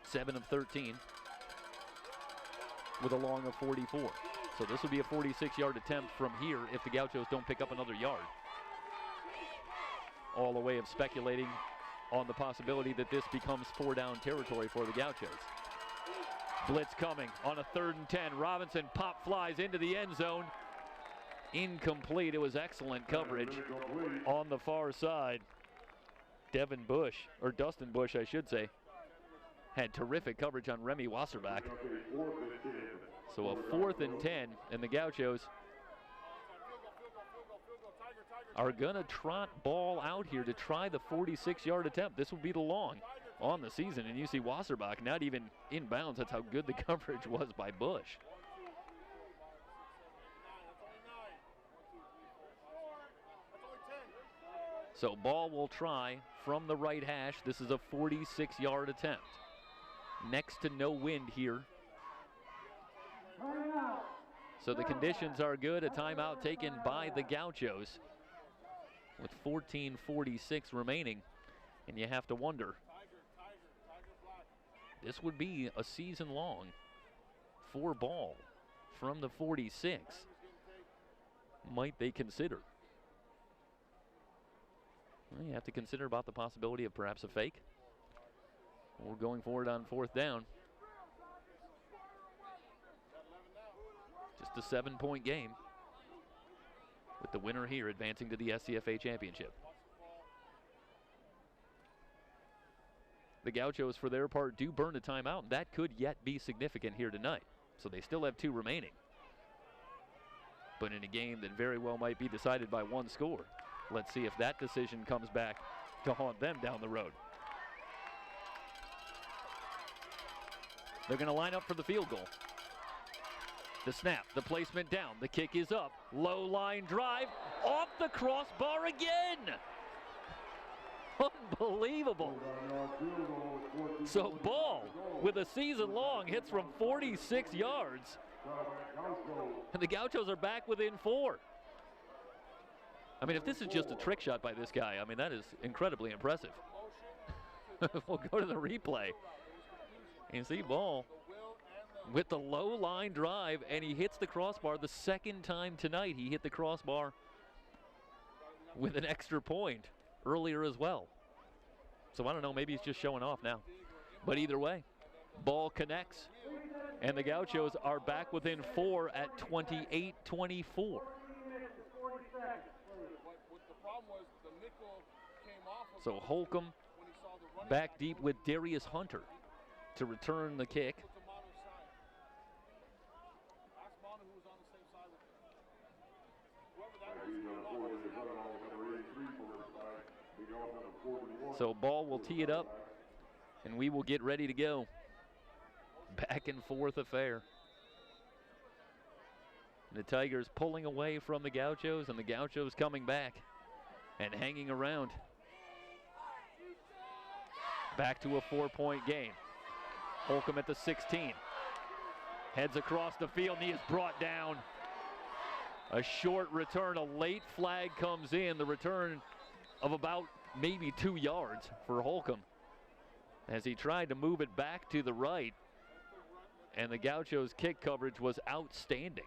7 of 13 with a long of 44. So this will be a 46-yard attempt from here if the Gauchos don't pick up another yard. All a way of speculating on the possibility that this becomes 4-down territory for the Gauchos. Blitz coming on a 3rd and 10. Robinson pop flies into the end zone. Incomplete. It was excellent coverage on the far side. Dustin Bush, I should say, had terrific coverage on Remy Wasserback. So a 4th and 10, and the Gauchos are going to trot Ball out here to try the 46-yard attempt. This will be the long on the season, and you see Wasserback not even in bounds. That's how good the coverage was by Bush. So Ball will try from the right hash. This is a 46-yard attempt. Next to no wind here. So the conditions are good. A timeout taken by the Gauchos with 14:46 remaining. And you have to wonder, this would be a season long for Ball from the 46. Might they consider? Well, you have to consider about the possibility of perhaps a fake. Or going forward on 4th down. Just a 7-point game, with the winner here advancing to the SCFA championship. The Gauchos, for their part, do burn a timeout, and that could yet be significant here tonight. So they still have 2 remaining. But in a game that very well might be decided by 1 score, let's see if that decision comes back to haunt them down the road. They're going to line up for the field goal. The snap, the placement down, the kick is up. Low line drive, off the crossbar again. Unbelievable. So Ball, with a season long, hits from 46 yards. And the Gauchos are back within 4. I mean, if this is just a trick shot by this guy, I mean, that is incredibly impressive. We'll go to the replay. And see Ball with the low line drive, and he hits the crossbar the second time tonight. He hit the crossbar with an extra point earlier as well. So I don't know, maybe he's just showing off now. But either way, Ball connects, and the Gauchos are back within 4 at 28-24. So Holcomb back deep with Darius Hunter to return the kick. So Ball will tee it up, and we will get ready to go. Back and forth affair. The Tigers pulling away from the Gauchos, and the Gauchos coming back and hanging around. Back to a 4-point game. Holcomb at the 16. Heads across the field, and he is brought down. A short return, a late flag comes in. The return of about maybe 2 yards for Holcomb as he tried to move it back to the right, and the Gauchos' kick coverage was outstanding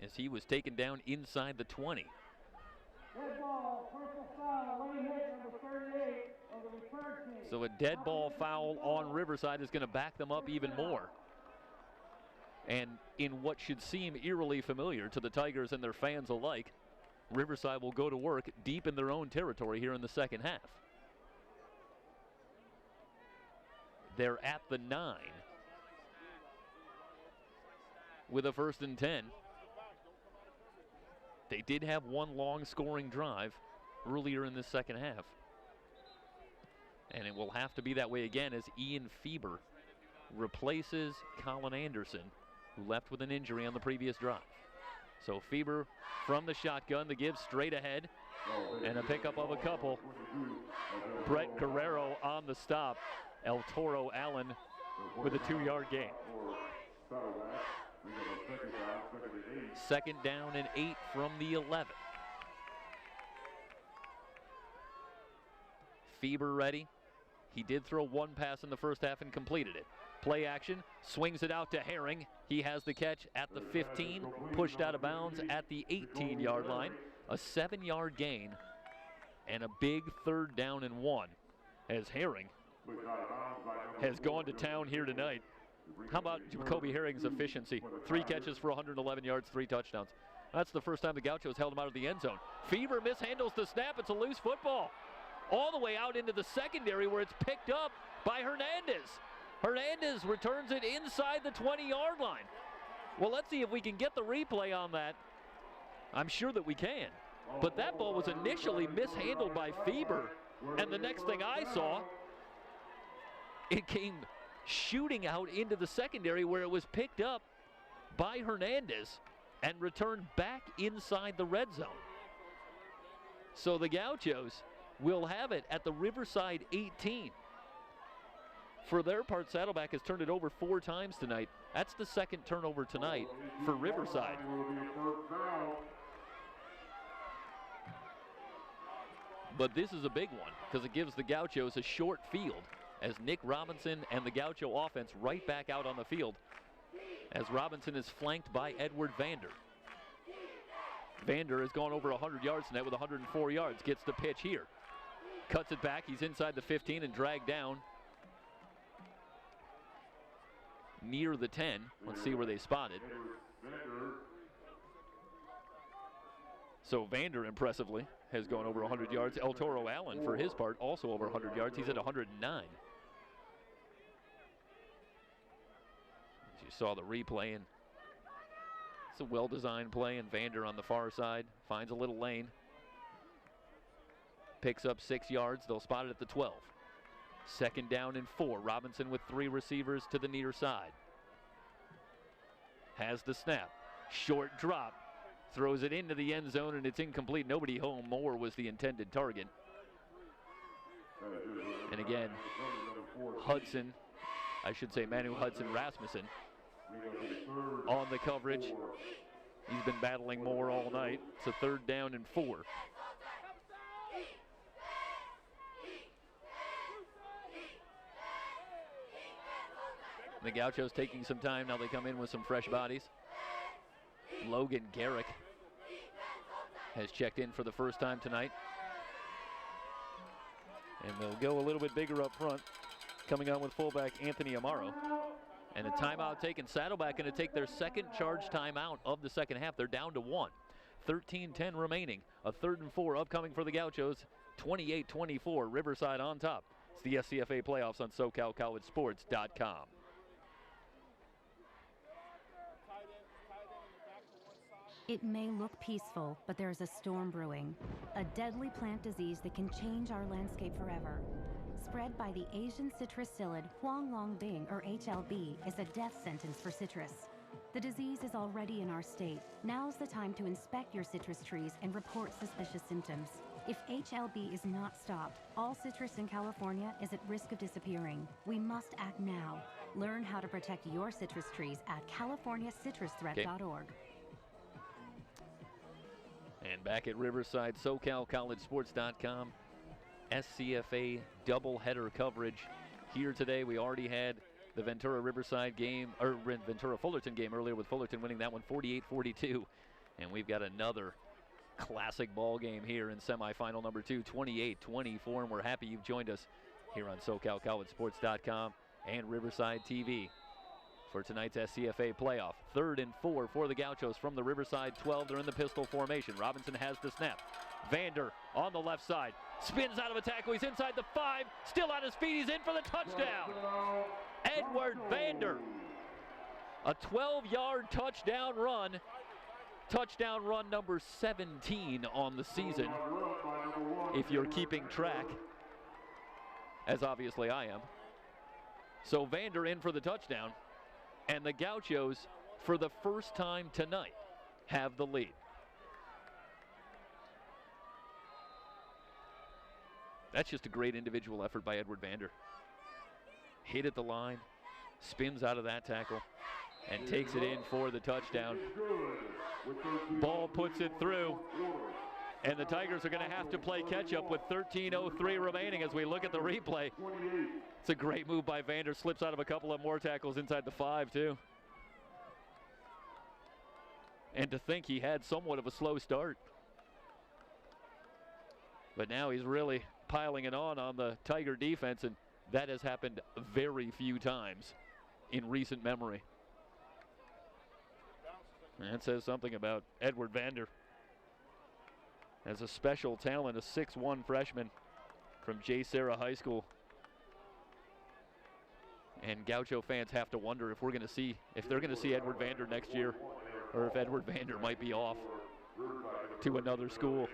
as he was taken down inside the 20. So a dead ball foul on Riverside is going to back them up even more. And in what should seem eerily familiar to the Tigers and their fans alike, Riverside will go to work deep in their own territory here in the second half. They're at the 9 with a 1st and 10. They did have one long scoring drive earlier in the second half. And it will have to be that way again as Ian Feber replaces Colin Anderson, who left with an injury on the previous drive. So Feber from the shotgun, the give straight ahead, and a pickup of a couple. Brett Guerrero on the stop. El Toro Allen with a 2-yard gain. 2nd down and 8 from the 11. Feber ready. He did throw one pass in the first half and completed it. Play action, swings it out to Herring. He has the catch at the 15, pushed out of bounds at the 18-yard line. A 7-yard gain and a big 3rd down and 1 as Herring has gone to town here tonight. How about Jacoby Herring's efficiency? 3 catches for 111 yards, 3 touchdowns. That's the first time the Gauchos held him out of the end zone. Fever mishandles the snap. It's a loose football. All the way out into the secondary where it's picked up by Hernandez. Hernandez returns it inside the 20-yard line. Well, let's see if we can get the replay on that. I'm sure that we can. But that ball was initially mishandled by Feber. And the next thing I saw, it came shooting out into the secondary where it was picked up by Hernandez and returned back inside the red zone. So the Gauchos will have it at the Riverside 18. For their part, Saddleback has turned it over 4 times tonight. That's the 2nd turnover tonight for Riverside. But this is a big one because it gives the Gauchos a short field as Nick Robinson and the Gaucho offense right back out on the field as Robinson is flanked by Edward Vander. Vander has gone over 100 yards tonight with 104 yards. Gets the pitch here. Cuts it back. He's inside the 15 and dragged down near the 10. Let's see where they spotted. So Vander, impressively, has gone over 100 yards. El Toro Allen, for his part, also over 100 yards. He's at 109. As you saw the replay, and it's a well-designed play, and Vander on the far side finds a little lane. Picks up 6 yards. They'll spot it at the 12. Second down and 4. Robinson with 3 receivers to the near side. Has the snap. Short drop. Throws it into the end zone, and it's incomplete. Nobody home. Moore was the intended target. And again, Hudson, I should say Manu Hudson Rasmussen, on the coverage. He's been battling Moore all night. It's a 3rd down and 4. The Gauchos taking some time. Now they come in with some fresh bodies. Logan Garrick has checked in for the first time tonight. And they'll go a little bit bigger up front. Coming on with fullback Anthony Amaro. And a timeout taken. Saddleback going to take their second charge timeout of the second half. They're down to 1. 13-10 remaining. A 3rd and 4 upcoming for the Gauchos. 28-24, Riverside on top. It's the SCFA playoffs on SoCalCollegeSports.com. It may look peaceful, but there's a storm brewing. A deadly plant disease that can change our landscape forever. Spread by the Asian citrus psyllid Huanglongbing, or HLB, is a death sentence for citrus. The disease is already in our state. Now's the time to inspect your citrus trees and report suspicious symptoms. If HLB is not stopped, all citrus in California is at risk of disappearing. We must act now. Learn how to protect your citrus trees at californiacitrusthreat.org. And back at Riverside, SoCalCollegeSports.com, SCFA doubleheader coverage here today. We already had the Ventura-Riverside game, or Ventura-Fullerton game earlier, with Fullerton winning that one 48-42. And we've got another classic ball game here in semifinal number 2, 28-24. And we're happy you've joined us here on SoCalCollegeSports.com and Riverside TV for tonight's SCFA playoff. 3rd and 4 for the Gauchos from the Riverside 12. They're in the pistol formation. Robinson has the snap. Vander on the left side. Spins out of a tackle. He's inside the 5. Still on his feet. He's in for the touchdown. Edward Vander. A 12-yard touchdown run. Touchdown run number 17 on the season, if you're keeping track, as obviously I am. So Vander in for the touchdown. And the Gauchos, for the first time tonight, have the lead. That's just a great individual effort by Edward Vander. Hit at the line, spins out of that tackle, and takes it in for the touchdown. Ball puts it through, and the Tigers are going to have to play catch-up with 13:03 remaining as we look at the replay. It's a great move by Vander. Slips out of a couple of more tackles inside the 5, too. And to think he had somewhat of a slow start. But now he's really piling it on the Tiger defense, and that has happened very few times in recent memory. And that says something about Edward Vander. As a special talent, a 6'1" freshman from J. Sarah High School. And Gaucho fans have to wonder if they're going to see Edward Vander next year, or if Edward Vander might be off to another school.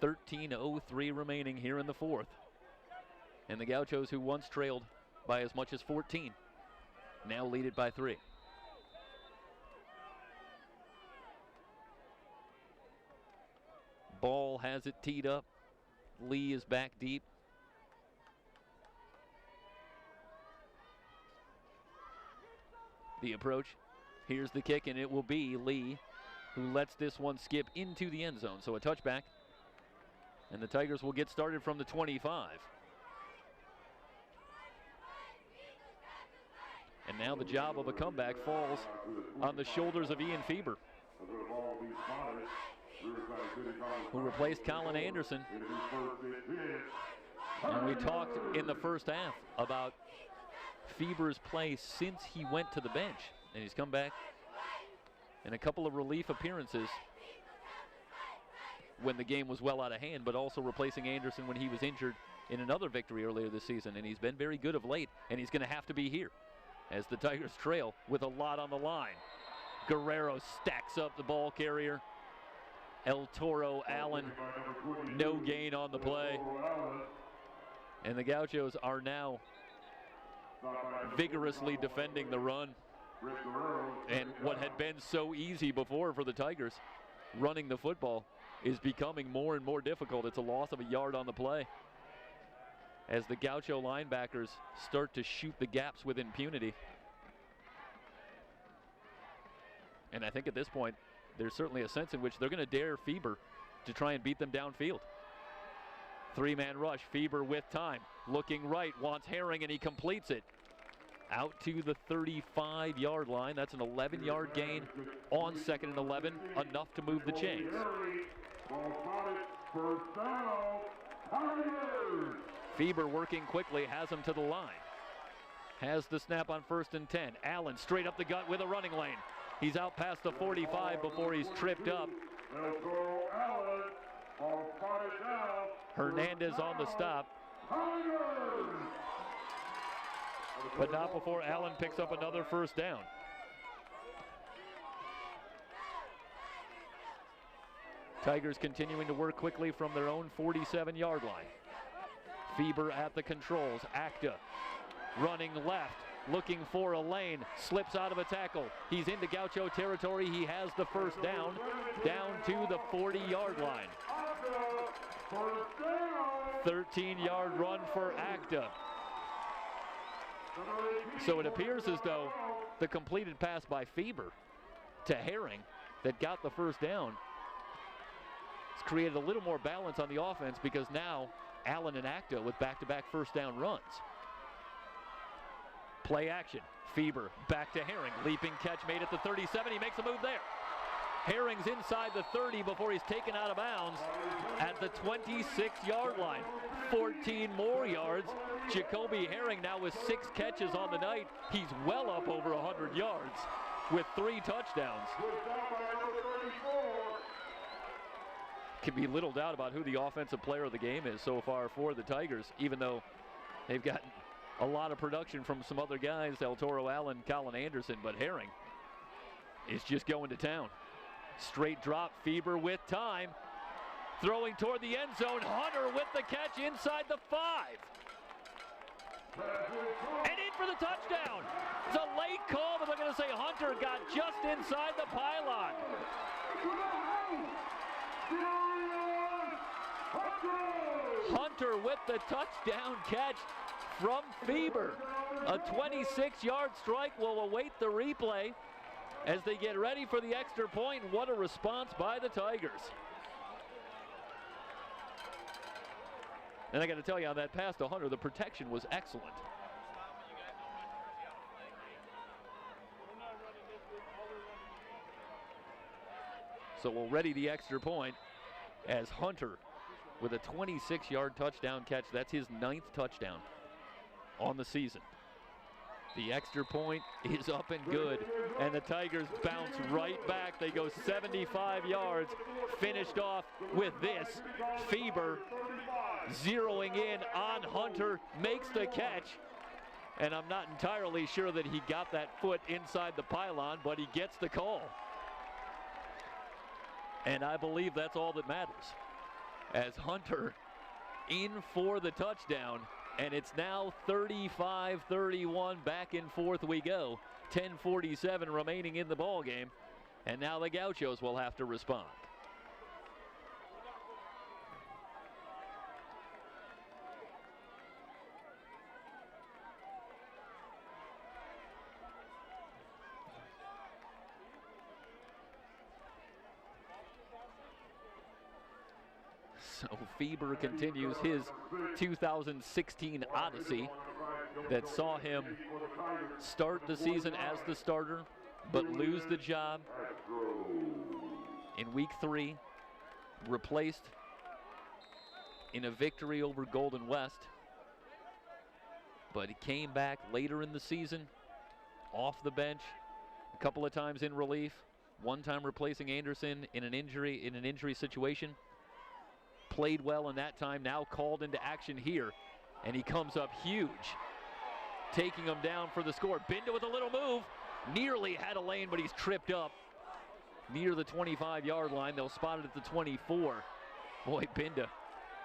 13:03 remaining here in the 4th. And the Gauchos, who once trailed by as much as 14, now lead it by 3. Ball has it teed up. Lee is back deep. The approach. Here's the kick, and it will be Lee who lets this one skip into the end zone. So a touchback. And the Tigers will get started from the 25. And now the job of a comeback falls on the shoulders of Ian Feber. who replaced Colin Anderson. And we talked in the first half about Fieber's play since he went to the bench. And he's come back in a couple of relief appearances when the game was well out of hand, but also replacing Anderson when he was injured in another victory earlier this season. And he's been very good of late, and he's going to have to be here as the Tigers trail with a lot on the line. Guerrero stacks up the ball carrier. El Toro Allen, no gain on the play. And the Gauchos are now vigorously defending the run. And what had been so easy before for the Tigers, running the football, is becoming more and more difficult. It's a loss of a yard on the play as the Gaucho linebackers start to shoot the gaps with impunity. And I think at this point, there's certainly a sense in which they're going to dare Fieber to try and beat them downfield. Three-man rush, Fieber with time, looking right, wants Herring, and he completes it. Out to the 35-yard line. That's an 11-yard gain on 2nd and 11, enough to move the chains. Fieber working quickly, has him to the line. Has the snap on 1st and 10. Allen straight up the gut with a running lane. He's out past the 45 before he's tripped up. Hernandez on the stop. But not before Allen picks up another first down. Tigers continuing to work quickly from their own 47-yard line. Fieber at the controls. Acta running left, looking for a lane, slips out of a tackle. He's into Gaucho territory. He has the first down to the 40-yard line. 13-yard run for Acta. So it appears as though the completed pass by Fieber to Herring that got the first down has created a little more balance on the offense, because now Allen and Acta with back-to-back first down runs. Play action. Fieber back to Herring. Leaping catch made at the 37. He makes a move there. Herring's inside the 30 before he's taken out of bounds at the 26-yard line. 14 more yards. Jacoby Herring now with 6 catches on the night. He's well up over 100 yards with 3 touchdowns. Can be little doubt about who the offensive player of the game is so far for the Tigers, even though they've gotten a lot of production from some other guys, El Toro Allen, Colin Anderson, but Herring is just going to town. Straight drop, Fieber with time. Throwing toward the end zone, Hunter with the catch inside the 5. And in for the touchdown. It's a late call, but they're going to say Hunter got just inside the pylon. Hunter with the touchdown catch from Fieber. A 26-yard strike will await the replay as they get ready for the extra point. What a response by the Tigers. And I got to tell you, on that pass to Hunter, the protection was excellent. So we'll ready the extra point as Hunter with a 26-yard touchdown catch. That's his 9th touchdown on the season. The extra point is up and good, and the Tigers bounce right back. They go 75 yards, finished off with this. Fieber zeroing in on Hunter, makes the catch, and I'm not entirely sure that he got that foot inside the pylon, but he gets the call. And I believe that's all that matters, as Hunter in for the touchdown. And it's now 35-31, back and forth we go. 10:47 remaining in the ball game, and now the Gauchos will have to respond. So Fieber continues his 2016 odyssey that saw him start the season as the starter, but lose the job in week 3 replaced in a victory over Golden West. But he came back later in the season, off the bench, a couple of times in relief, one time replacing Anderson in an injury situation. Played well in that time, now called into action here, and he comes up huge, taking him down for the score. Binda with a little move, nearly had a lane, but he's tripped up near the 25-yard line. They'll spot it at the 24. Boy, Binda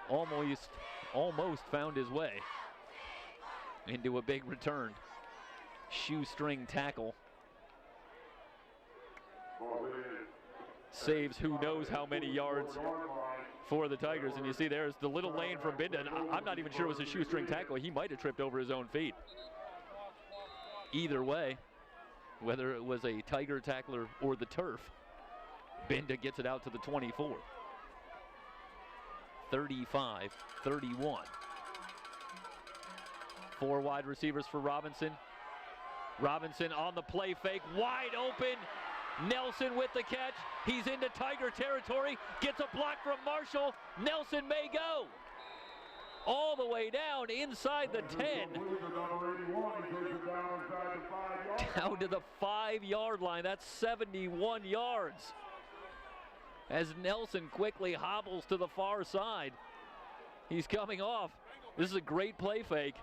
almost found his way into a big return. Shoestring tackle. Saves who knows how many yards for the Tigers. And you see there's the little lane from Binda. And I'm not even sure it was a shoestring tackle. He might have tripped over his own feet. Either way, whether it was a Tiger tackler or the turf, Binda gets it out to the 24. 35-31. 4 wide receivers for Robinson. Robinson on the play fake, wide open. Nelson with the catch. He's into Tiger territory. Gets a block from Marshall. Nelson may go all the way down inside the 10. Down to the 5-yard line. That's 71 yards. As Nelson quickly hobbles to the far side. He's coming off. This is a great play fake.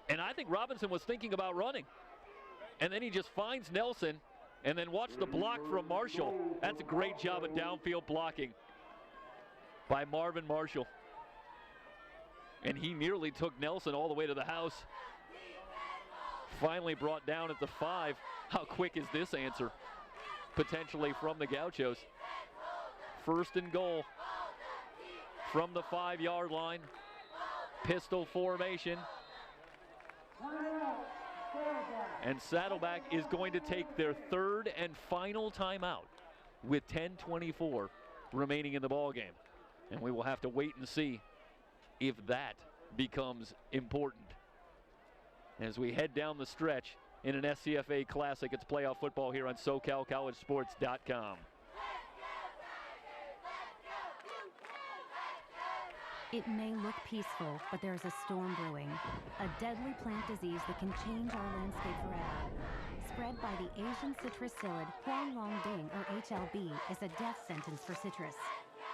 And I think Robinson was thinking about running. And then he just finds Nelson. And then watch the block from Marshall. That's a great job of downfield blocking by Marvin Marshall. And he nearly took Nelson all the way to the house. Finally brought down at the 5. How quick is this answer? Potentially from the Gauchos. 1st and goal from the 5-yard line. Pistol formation. And Saddleback is going to take their 3rd and final timeout with 10:24 remaining in the ball game. And we will have to wait and see if that becomes important. As we head down the stretch in an SCFA Classic, it's playoff football here on SoCalCollegeSports.com. It may look peaceful, but there's a storm brewing. A deadly plant disease that can change our landscape forever. Spread by the Asian citrus psyllid Huanglongbing, or HLB, is a death sentence for citrus.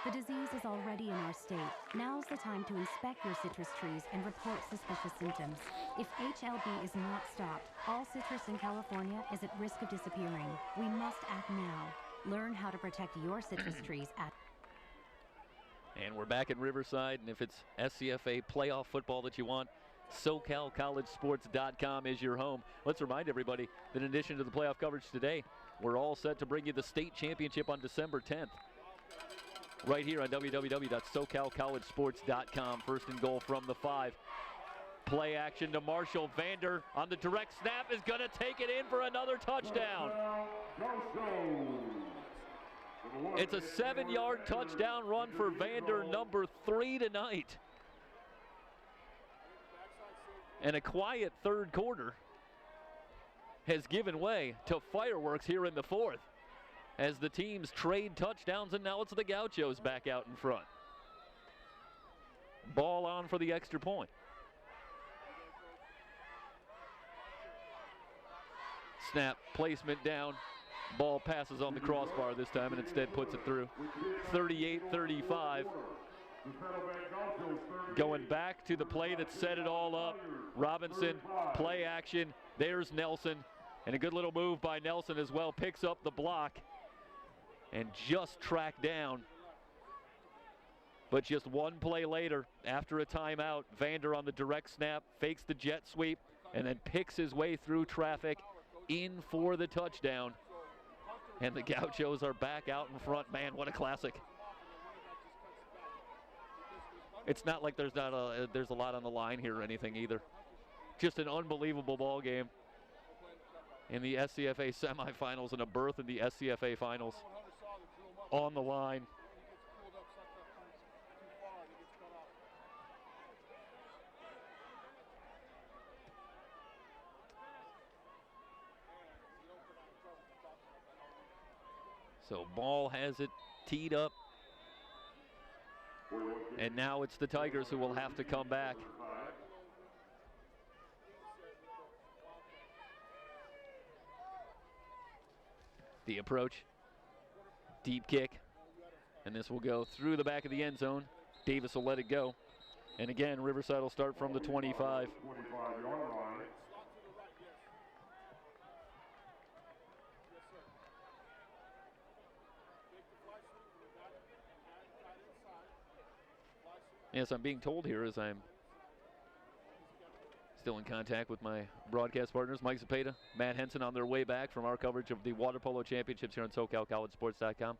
The disease is already in our state. Now's the time to inspect your citrus trees and report suspicious symptoms. If HLB is not stopped, all citrus in California is at risk of disappearing. We must act now. Learn how to protect your citrus trees at... And we're back at Riverside, and if it's SCFA playoff football that you want, SoCalCollegeSports.com is your home. Let's remind everybody that in addition to the playoff coverage today, we're all set to bring you the state championship on December 10th. Right here on www.SoCalCollegeSports.com. 1st and goal from the 5. Play action to Marshall. Vander on the direct snap is going to take it in for another touchdown. It's a 7-yard touchdown run for Vander, number 3 tonight. And a quiet 3rd quarter has given way to fireworks here in the 4th as the teams trade touchdowns, and now it's the Gauchos back out in front. Ball on for the extra point. Snap, placement down. Ball passes on the crossbar this time and instead puts it through. 38-35. Going back to the play that set it all up. Robinson, play action. There's Nelson. And a good little move by Nelson as well. Picks up the block and just tracked down. But just one play later, after a timeout, Vander on the direct snap, fakes the jet sweep, and then picks his way through traffic in for the touchdown. And the Gauchos are back out in front. Man, what a classic. It's not like there's a lot on the line here or anything either. Just an unbelievable ball game in the SCFA semifinals and a berth in the SCFA finals on the line. So Ball has it teed up And now it's the Tigers who will have to come back. The approach, deep kick, and this will go through the back of the end zone. Davis will let it go. And again, Riverside will start from the 25. Yes, I'm being told here as I'm still in contact with my broadcast partners, Mike Zepeda, Matt Henson, on their way back from our coverage of the Water Polo Championships here on SoCalCollegeSports.com,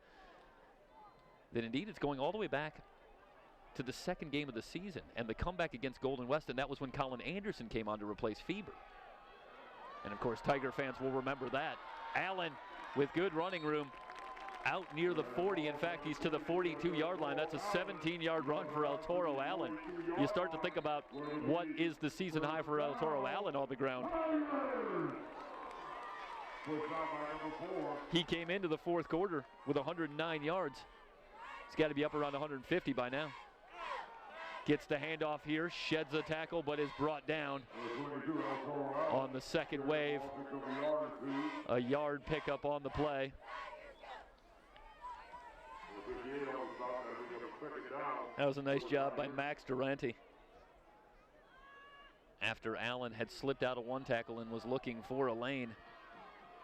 that indeed it's going all the way back to the second game of the season and the comeback against Golden West, and that was when Colin Anderson came on to replace Feber. And of course, Tiger fans will remember that. Allen with good running room out near the 40. In fact, he's to the 42-yard line. That's a 17-yard run for El Toro Allen. You start to think about what is the season high for El Toro Allen on the ground. He came into the fourth quarter with 109 yards. He's got to be up around 150 by now. Gets the handoff here, sheds a tackle, but is brought down on the second wave. A yard pickup on the play. That was a nice job by Max Durante. After Allen had slipped out of one tackle and was looking for a lane.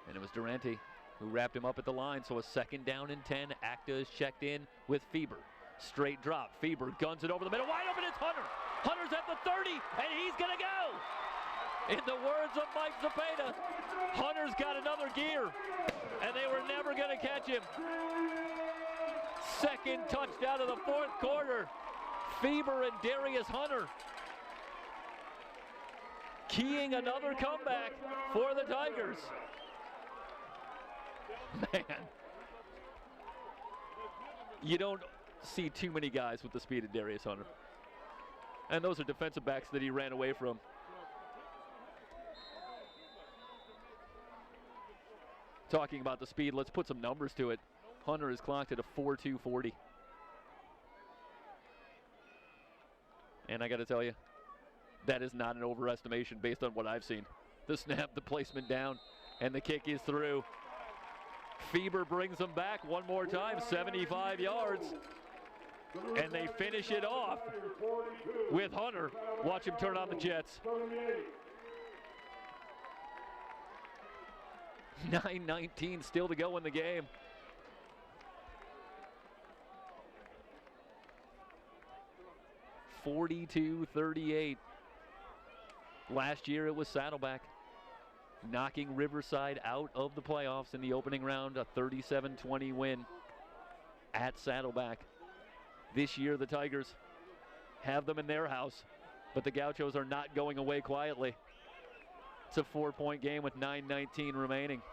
And it was Durante who wrapped him up at the line. So a second down and 10. Acta is checked in with Feber. Straight drop. Feber guns it over the middle. Wide open, it's Hunter. Hunter's at the 30, and he's going to go. In the words of Mike Zepeda, Hunter's got another gear, and they were never going to catch him. Second touchdown of the fourth quarter. Feber and Darius Hunter keying another comeback for the Tigers. Man, you don't see too many guys with the speed of Darius Hunter. And those are defensive backs that he ran away from. Talking about the speed, let's put some numbers to it. Hunter is clocked at a 4.240. And I got to tell you, that is not an overestimation based on what I've seen. The snap, the placement down, and the kick is through. Feber brings them back one more time, 75 yards. And they finish it off with Hunter. Watch him turn on the jets. 9:19 still to go in the game. (42-38). Last year it was Saddleback knocking Riverside out of the playoffs in the opening round, a 37-20 win at Saddleback. This year the Tigers have them in their house, but the Gauchos are not going away quietly. It's a 4-point game with 9:19 remaining.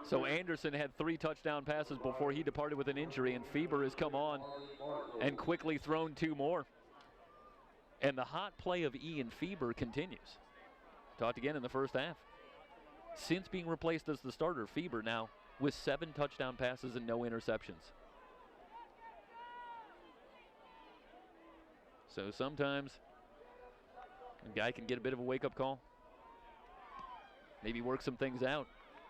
So Anderson had 3 touchdown passes before he departed with an injury, and Feber has come on and quickly thrown 2 more. And the hot play of Ian Feber continues. Talked again in the first half. Since being replaced as the starter, Feber now with 7 touchdown passes and no interceptions. So sometimes a guy can get a bit of a wake-up call. Maybe work some things out.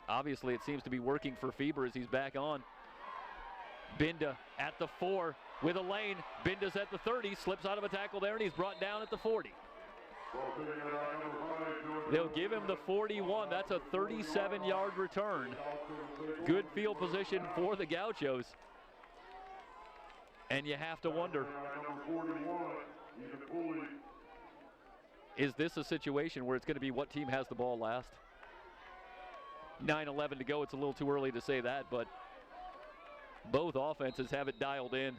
Obviously, it seems to be working for Feber as he's back on. Binda at the 4 with a lane. Binda's at the 30, slips out of a tackle there, and he's brought down at the 40. They'll give him the 41. That's a 37-yard return. Good field position for the Gauchos. And you have to wonder, is this a situation where it's going to be what team has the ball last? 9:11 to go. It's a little too early to say that, but both offenses have it dialed in.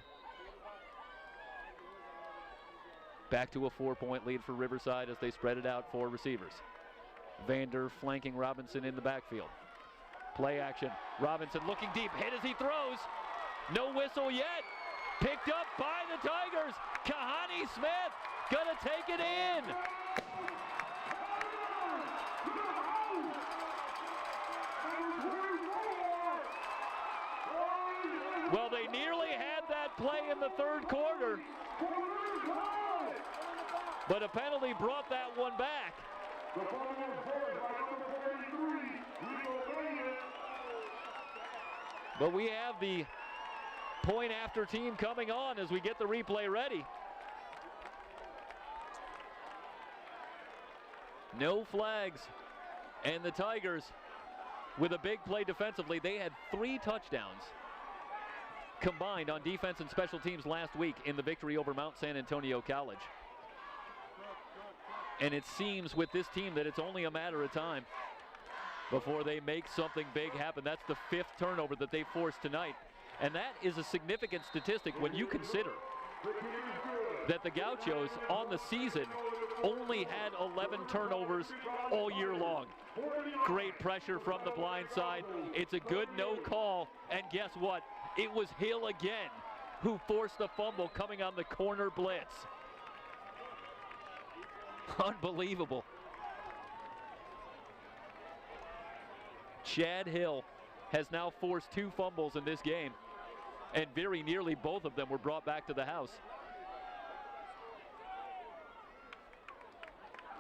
Back to a 4-point lead for Riverside as they spread it out for receivers. Vander flanking Robinson in the backfield. Play action. Robinson looking deep. Hit as he throws. No whistle yet. Picked up by the Tigers. Kahani Smith gonna take it in. the third quarter. But a penalty brought that one back. But we have the point after team coming on as we get the replay ready. No flags. And the Tigers, with a big play defensively, they had 3 touchdowns combined on defense and special teams last week in the victory over Mount San Antonio College. And it seems with this team that it's only a matter of time before they make something big happen. That's the 5th turnover that they forced tonight. And that is a significant statistic when you consider that the Gauchos on the season only had 11 turnovers all year long. Great pressure from the blind side. It's a good no call. And guess what? It was Hill again who forced the fumble coming on the corner blitz. Unbelievable. Chad Hill has now forced 2 fumbles in this game, and very nearly both of them were brought back to the house.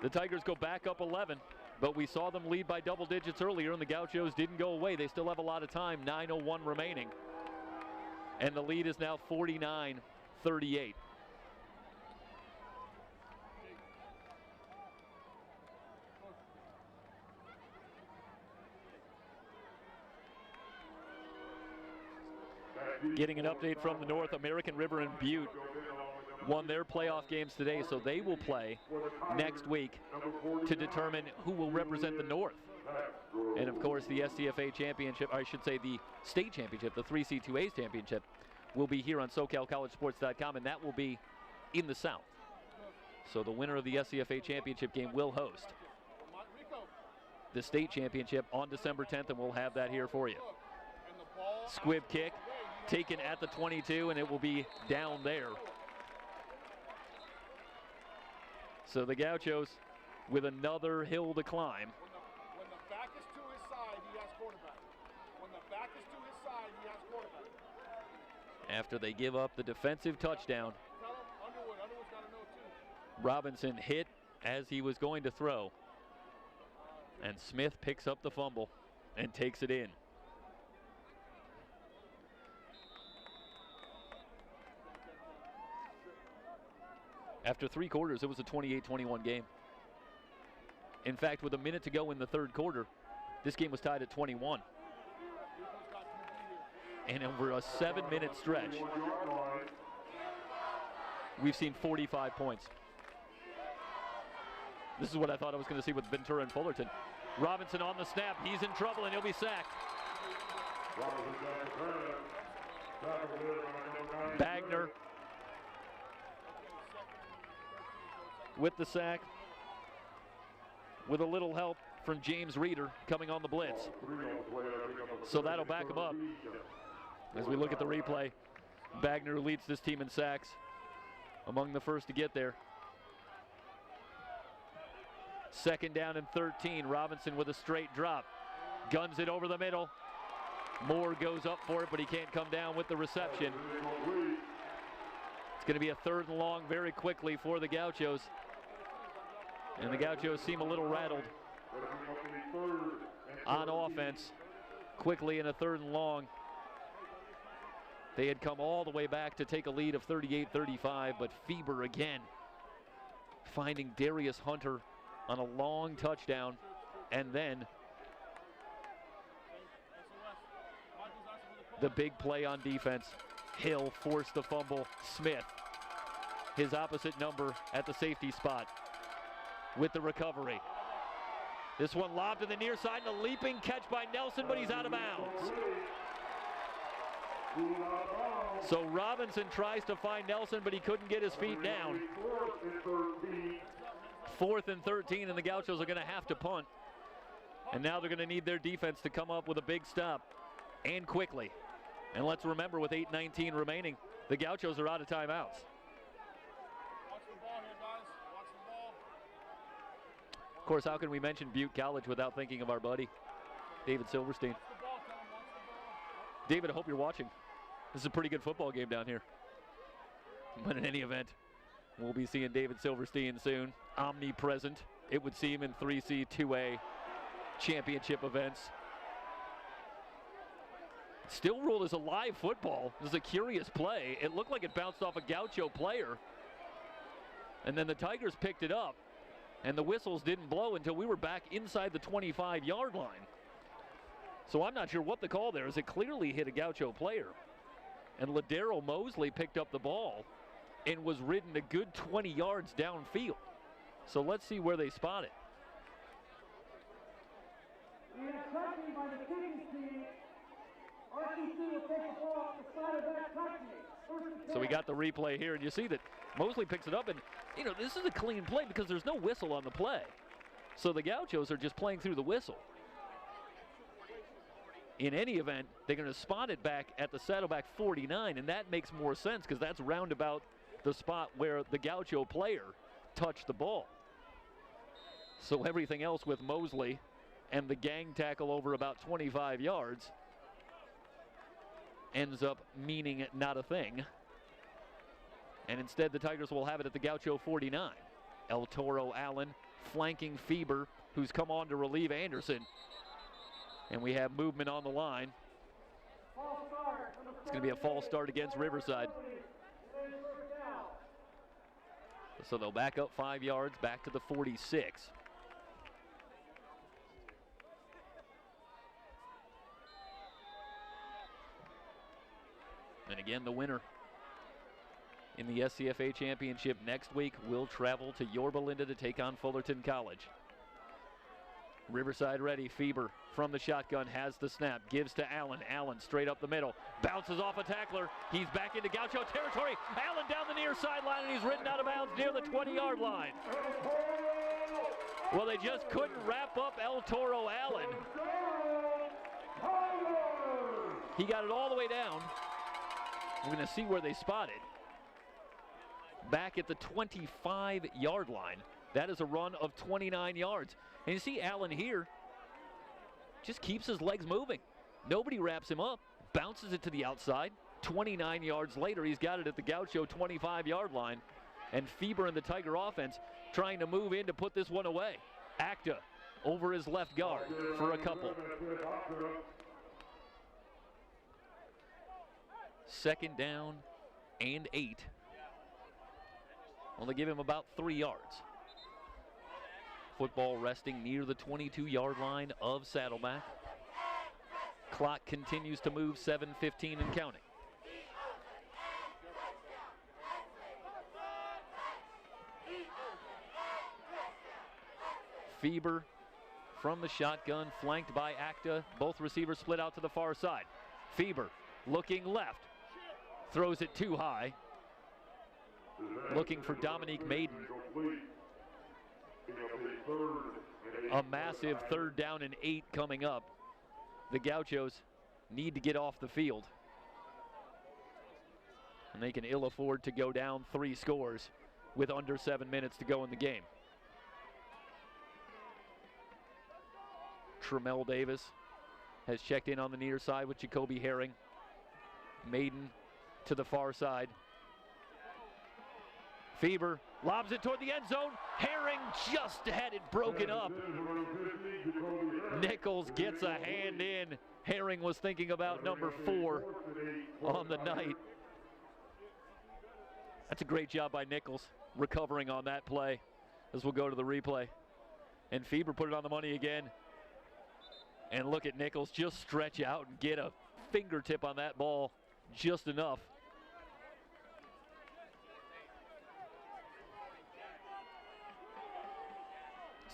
The Tigers go back up 11, but we saw them lead by double digits earlier, and the Gauchos didn't go away. They still have a lot of time, 9:01 remaining. And the lead is now 49-38. Getting an update from the North, American River and Butte won their playoff games today, so they will play next week to determine who will represent the North. And of course, the SCFA championship, or I should say the state championship, the 3C2A's championship, will be here on SoCalCollegeSports.com, and that will be in the South. So the winner of the SCFA championship game will host the state championship on December 10th, and we'll have that here for you. Squib kick taken at the 22, and it will be down there. So the Gauchos with another hill to climb. When the back is to his side, he has quarterback. When the back is to his side, he has quarterback. After they give up the defensive touchdown, Tell him Underwood's got to know too. Robinson hit as he was going to throw. And Smith picks up the fumble and takes it in. After 3 quarters, it was a 28-21 game. In fact, with a minute to go in the third quarter, this game was tied at 21. And over a 7-minute stretch, we've seen 45 points. This is what I thought I was going to see with Ventura and Fullerton. Robinson on the snap. He's in trouble, and he'll be sacked. Bagner with the sack, with a little help from James Reeder coming on the blitz. So that'll back him up. As we look at the replay, Bagner leads this team in sacks, among the first to get there. 2nd down and 13. Robinson with a straight drop. Guns it over the middle. Moore goes up for it, but he can't come down with the reception. It's going to be a 3rd and long very quickly for the Gauchos. And the Gauchos seem a little rattled on offense. Quickly in a 3rd and long. They had come all the way back to take a lead of 38-35, but Feber again finding Darius Hunter on a long touchdown, and then the big play on defense. Hill forced the fumble. Smith, his opposite number at the safety spot, with the recovery. This one lobbed to the near side, and a leaping catch by Nelson, but he's out of bounds. So Robinson tries to find Nelson, but he couldn't get his feet down. 4th and 13, and the Gauchos are going to have to punt. And now they're going to need their defense to come up with a big stop, and quickly. And let's remember, with 8:19 remaining, the Gauchos are out of timeouts. Of course, how can we mention Butte College without thinking of our buddy, David Silverstein? David, I hope you're watching. This is a pretty good football game down here. But in any event, we'll be seeing David Silverstein soon. Omnipresent, it would seem, in 3C 2A championship events. Still ruled as a live football. This is a curious play. It looked like it bounced off a Gaucho player. And then the Tigers picked it up. And the whistles didn't blow until we were back inside the 25-yard line. So I'm not sure what the call there is. It clearly hit a Gaucho player. And Ladero Mosley picked up the ball and was ridden a good 20 yards downfield. So let's see where they spot it. We have touching by the kicking team. RCC will take the ball to Saddleback touching. So we got the replay here, and you see that Mosley picks it up, and you know this is a clean play because there's no whistle on the play. So the Gauchos are just playing through the whistle. In any event, they're going to spot it back at the Saddleback 49, and that makes more sense because that's roundabout the spot where the Gaucho player touched the ball. So everything else with Mosley and the gang tackle over about 25 yards ends up meaning not a thing. And instead the Tigers will have it at the Gaucho 49. El Toro Allen flanking Fieber, who's come on to relieve Anderson. And we have movement on the line. It's going to be a false start against Riverside. So they'll back up 5 yards, back to the 46. And again, the winner in the SCFA championship next week will travel to Yorba Linda to take on Fullerton College. Riverside ready. Fieber from the shotgun has the snap, gives to Allen. Allen straight up the middle, bounces off a tackler. He's back into Gaucho territory. Allen down the near sideline, and he's ridden out of bounds near the 20-yard line. Well, they just couldn't wrap up El Toro Allen. He got it all the way down. We're going to see where they spot it. Back at the 25-yard line. That is a run of 29 yards. And you see Allen here just keeps his legs moving. Nobody wraps him up, bounces it to the outside. 29 yards later, he's got it at the Gaucho 25-yard line. And Fieber and the Tiger offense trying to move in to put this one away. Acta over his left guard for a couple. Second down and 8. Only give him about 3 yards. Football resting near the 22-yard line of Saddleback. Clock continues to move, 7:15 and counting. Fieber from the shotgun, flanked by Acta. Both receivers split out to the far side. Fieber looking left, throws it too high. Looking for Dominique Maiden. A massive 3rd down and 8 coming up. The Gauchos need to get off the field. And they can ill afford to go down 3 scores with under 7 minutes to go in the game. Tremel Davis has checked in on the near side with Jacoby Herring. Maiden to the far side. Fieber lobs it toward the end zone. Herring just had it broken up. Nichols gets a hand in. Herring was thinking about number 4 on the night. That's a great job by Nichols recovering on that play as we'll go to the replay. And Fieber put it on the money again. And look at Nichols just stretch out and get a fingertip on that ball just enough.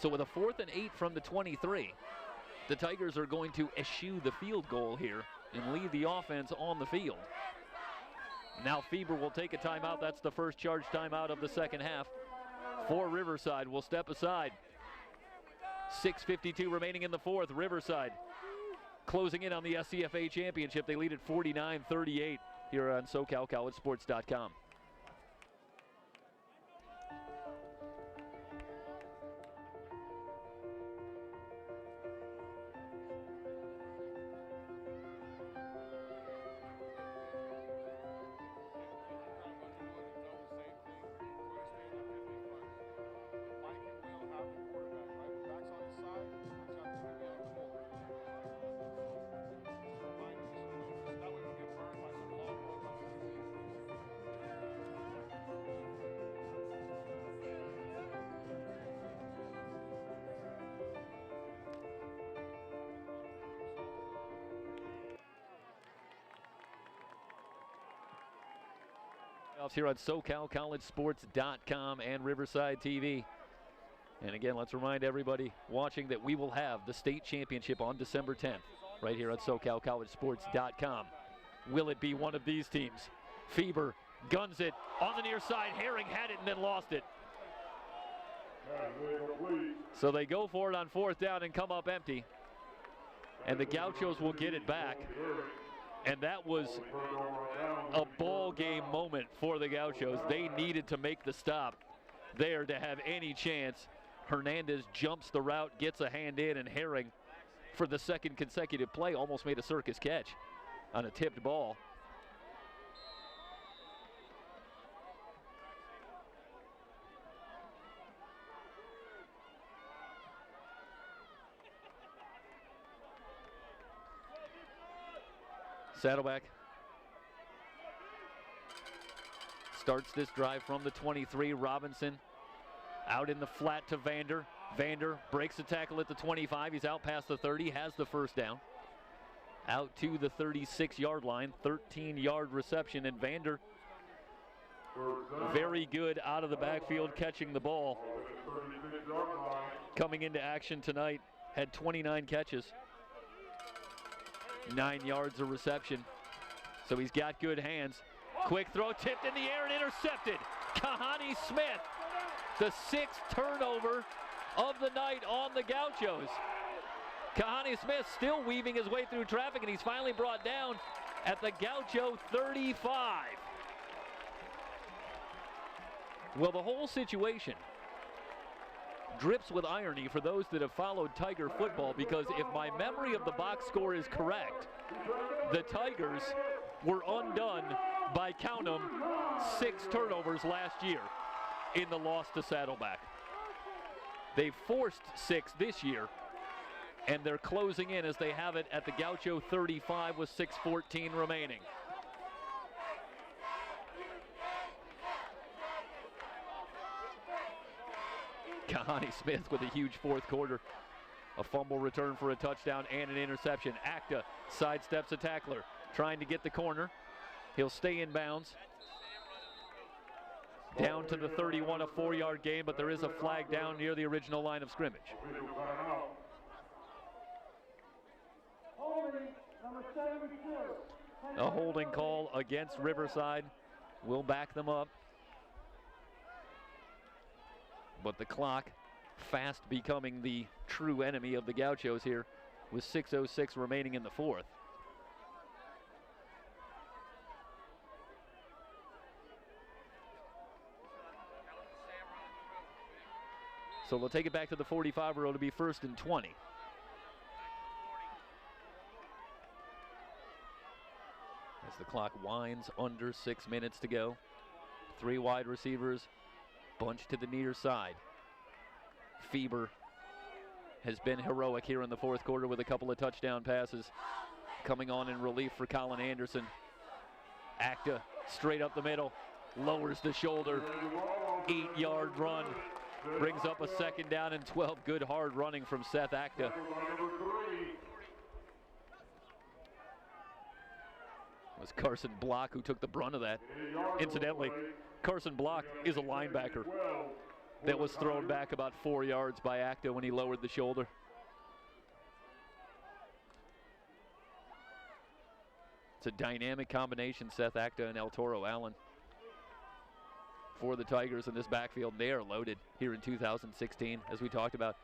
So with a 4th and 8 from the 23, the Tigers are going to eschew the field goal here and leave the offense on the field. Now Fieber will take a timeout. That's the first charge timeout of the second half for Riverside. Will step aside. 6:52 remaining in the 4th. Riverside closing in on the SCFA championship. They lead at 49-38 here on SoCalCollegeSports.com. playoffs here on SoCalCollegeSports.com and Riverside TV. And again, let's remind everybody watching that we will have the state championship on December 10th right here on SoCalCollegeSports.com. Will it be one of these teams? Feber guns it on the near side. Herring had it and then lost it. So they go for it on 4th down and come up empty. And the Gauchos will get it back. And that was a ball game moment for the Gauchos. They needed to make the stop there to have any chance. Hernandez jumps the route, gets a hand in, and Herring, for the second consecutive play, almost made a circus catch on a tipped ball. Saddleback starts this drive from the 23. Robinson out in the flat to Vander. Vander breaks the tackle at the 25. He's out past the 30, has the first down. Out to the 36-yard line, 13-yard reception, and Vander very good out of the backfield catching the ball. Coming into action tonight, had 29 catches. 9 yards of reception. So he's got good hands. Quick throw, tipped in the air and intercepted. Kahani Smith, the 6th turnover of the night on the Gauchos. Kahani Smith still weaving his way through traffic, and he's finally brought down at the Gaucho 35. Well, the whole situation drips with irony for those that have followed Tiger football, because if my memory of the box score is correct, the Tigers were undone by, count 'em, 6 turnovers last year in the loss to Saddleback. They forced 6 this year, and they're closing in as they have it at the Gaucho 35 with 6:14 remaining. Kahani Smith with a huge 4th quarter. A fumble return for a touchdown and an interception. Acta sidesteps a tackler, trying to get the corner. He'll stay in bounds. Down to the 31, a 4-yard gain, but there is a flag down near the original line of scrimmage. A holding call against Riverside will back them up. But the clock fast becoming the true enemy of the Gauchos here with 6:06 remaining in the 4th. So they'll take it back to the 45, where it'll be 1st and 20. As the clock winds under 6 minutes to go. 3 wide receivers bunched to the near side. Feber has been heroic here in the 4th quarter with a couple of touchdown passes. Coming on in relief for Colin Anderson. Acta straight up the middle, lowers the shoulder. 8-yard run. Brings up a 2nd down and 12. Good hard running from Seth Acta. It was Carson Block who took the brunt of that. Incidentally, Carson Block is a linebacker that was thrown back about 4 yards by Acta when he lowered the shoulder. It's a dynamic combination, Seth Acta and El Toro Allen, for the Tigers in this backfield. They are loaded here in 2016, as we talked about.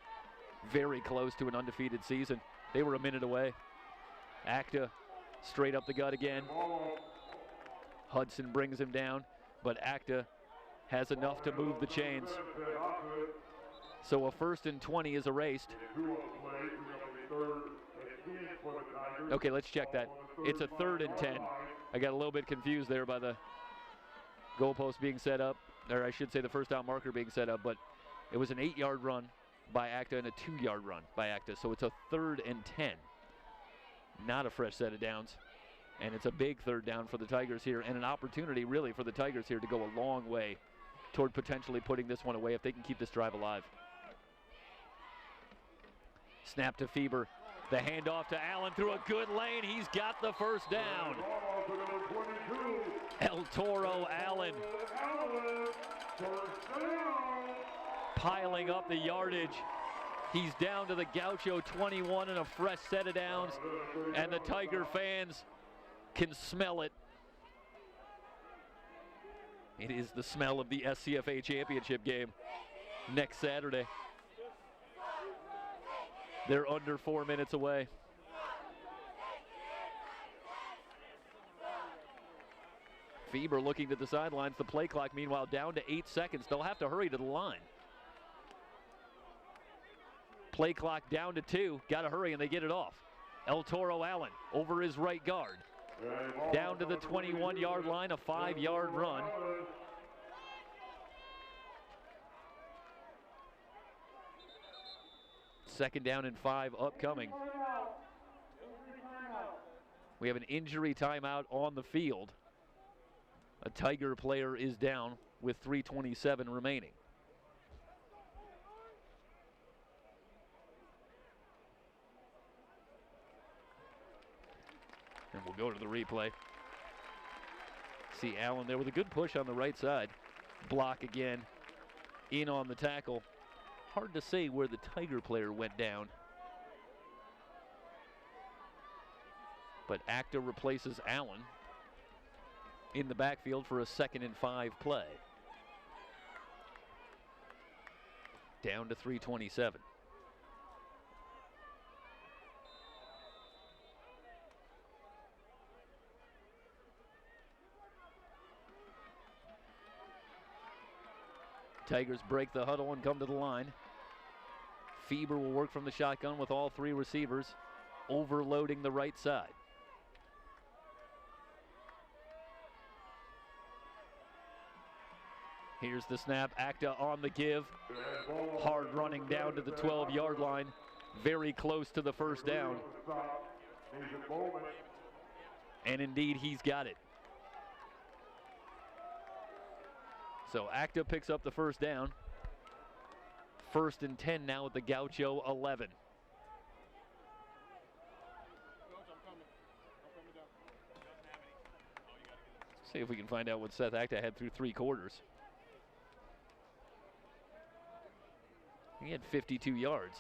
Very close to an undefeated season. They were a minute away. Acta straight up the gut again. Hudson brings him down, but Acta has enough to move the chains. So a 1st and 20 is erased. Okay, let's check that. It's a 3rd and 10. I got a little bit confused there by the goalpost being set up, or I should say the 1st down marker being set up, but it was an 8-yard run by Acta and a 2-yard run by Acta. So it's a 3rd and 10. Not a fresh set of downs. And it's a big 3rd down for the Tigers here, and an opportunity really for the Tigers here to go a long way toward potentially putting this one away if they can keep this drive alive. Snap to Feber. The handoff to Allen through a good lane. He's got the 1st down. El Toro Allen piling up the yardage. He's down to the Gaucho 21 and a fresh set of downs, and the Tiger fans can smell it. It is the smell of the SCFA championship game next Saturday. They're under 4 minutes away. Feber looking to the sidelines. The play clock, meanwhile, down to 8 seconds. They'll have to hurry to the line. Play clock down to 2. Got to hurry, and they get it off. El Toro Allen over his right guard. Down to the 21-yard line, a 5-yard run. Second down and 5 upcoming. We have an injury timeout on the field. A Tiger player is down with 3:27 remaining. And we'll go to the replay. See Allen there with a good push on the right side. Block again. In on the tackle. Hard to say where the Tiger player went down. But Acta replaces Allen in the backfield for a 2nd and 5 play. Down to 3:27. Tigers break the huddle and come to the line. Feber will work from the shotgun with all 3 receivers, overloading the right side. Here's the snap. Acta on the give. Hard running down to the 12-yard line. Very close to the first down. And indeed, he's got it. So Acta picks up the first down. 1st and 10 now at the Gaucho 11. See if we can find out what Seth Acta had through 3 quarters. He had 52 yards.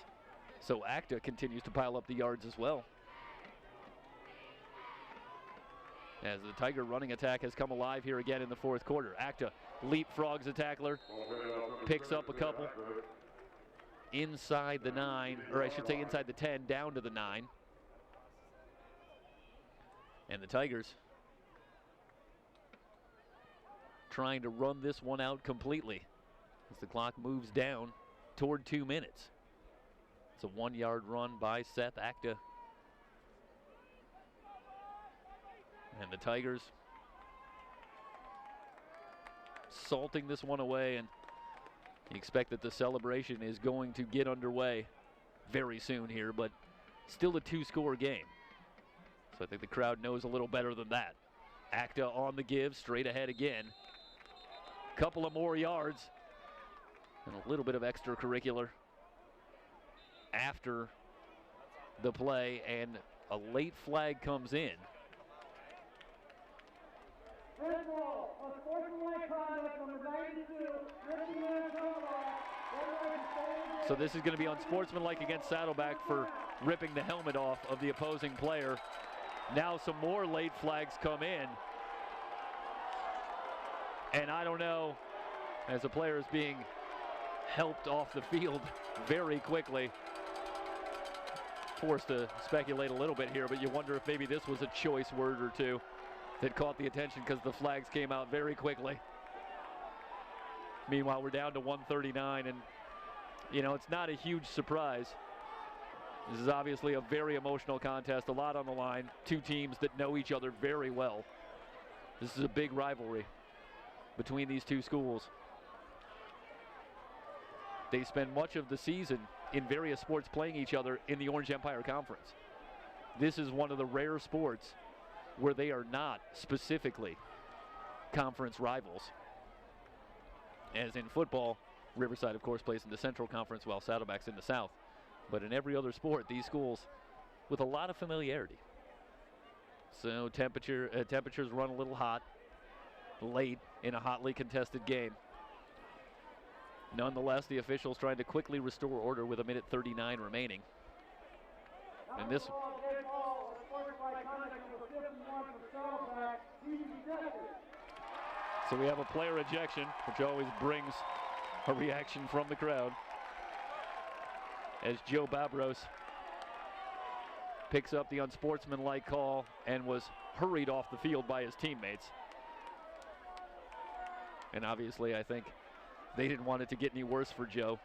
So Acta continues to pile up the yards as well. As the Tiger running attack has come alive here again in the 4th quarter. Acta leapfrogs a tackler, picks up a couple. Inside the 9, or I should say inside the 10, down to the 9. And the Tigers trying to run this one out completely as the clock moves down toward 2 minutes. It's a 1-yard run by Seth Acta. And the Tigers salting this one away, and you expect that the celebration is going to get underway very soon here, but still a 2-score game. So I think the crowd knows a little better than that. Acta on the give, straight ahead again. Couple of more yards and a little bit of extracurricular after the play, and a late flag comes in. So this is going to be unsportsmanlike against Saddleback for ripping the helmet off of the opposing player. Now some more late flags come in. And I don't know, as a player is being helped off the field very quickly. Forced to speculate a little bit here, but you wonder if maybe this was a choice word or two that caught the attention because the flags came out very quickly. Meanwhile, we're down to 139, and you know, it's not a huge surprise. This is obviously a very emotional contest, a lot on the line. 2 teams that know each other very well. This is a big rivalry between these 2 schools. They spend much of the season in various sports playing each other in the Orange Empire Conference. This is one of the rare sports where they are not specifically conference rivals. As in football, Riverside, of course, plays in the Central Conference while Saddleback's in the South. But in every other sport, these schools with a lot of familiarity. So temperatures run a little hot. late in a hotly contested game. Nonetheless, the officials trying to quickly restore order with 1:39 remaining. And this. So we have a player ejection, which always brings a reaction from the crowd, as Joe Babros picks up the unsportsmanlike call and was hurried off the field by his teammates. And obviously, I think they didn't want it to get any worse for Joe.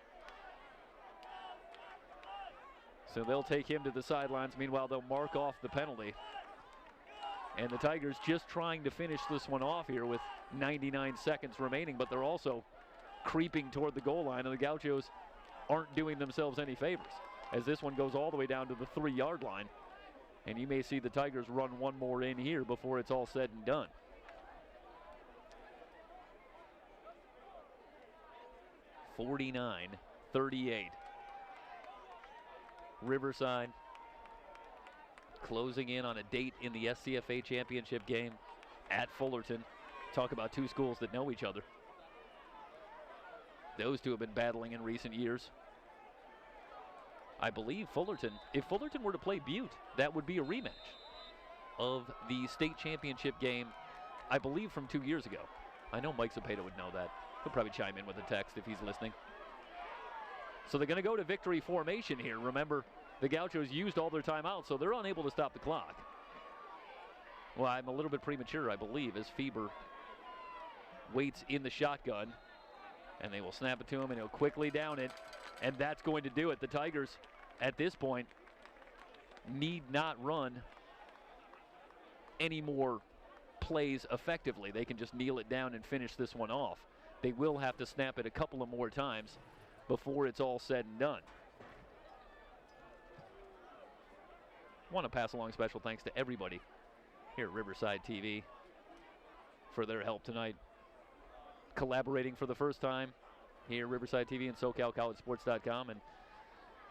So they'll take him to the sidelines. Meanwhile, they'll mark off the penalty. And the Tigers just trying to finish this one off here with 99 seconds remaining, but they're also creeping toward the goal line, and the Gauchos aren't doing themselves any favors, as this one goes all the way down to the 3-yard line. And you may see the Tigers run one more in here before it's all said and done. (49-38). Riverside closing in on a date in the SCFA championship game at Fullerton. Talk about two schools that know each other. Those two have been battling in recent years. I believe Fullerton, if Fullerton were to play Butte, that would be a rematch of the state championship game, I believe, from 2 years ago. I know Mike Zapata would know that. He'll probably chime in with a text if he's listening. So they're going to go to victory formation here. Remember, the Gauchos used all their timeouts, so they're unable to stop the clock. Well, I'm a little bit premature, I believe, as Feber waits in the shotgun. And they will snap it to him, and he'll quickly down it. And that's going to do it. The Tigers, at this point, need not run any more plays effectively. They can just kneel it down and finish this one off. They will have to snap it a couple of more times before it's all said and done. Want to pass along special thanks to everybody here at Riverside TV for their help tonight. Collaborating for the first time here at Riverside TV and SoCalCollegeSports.com, and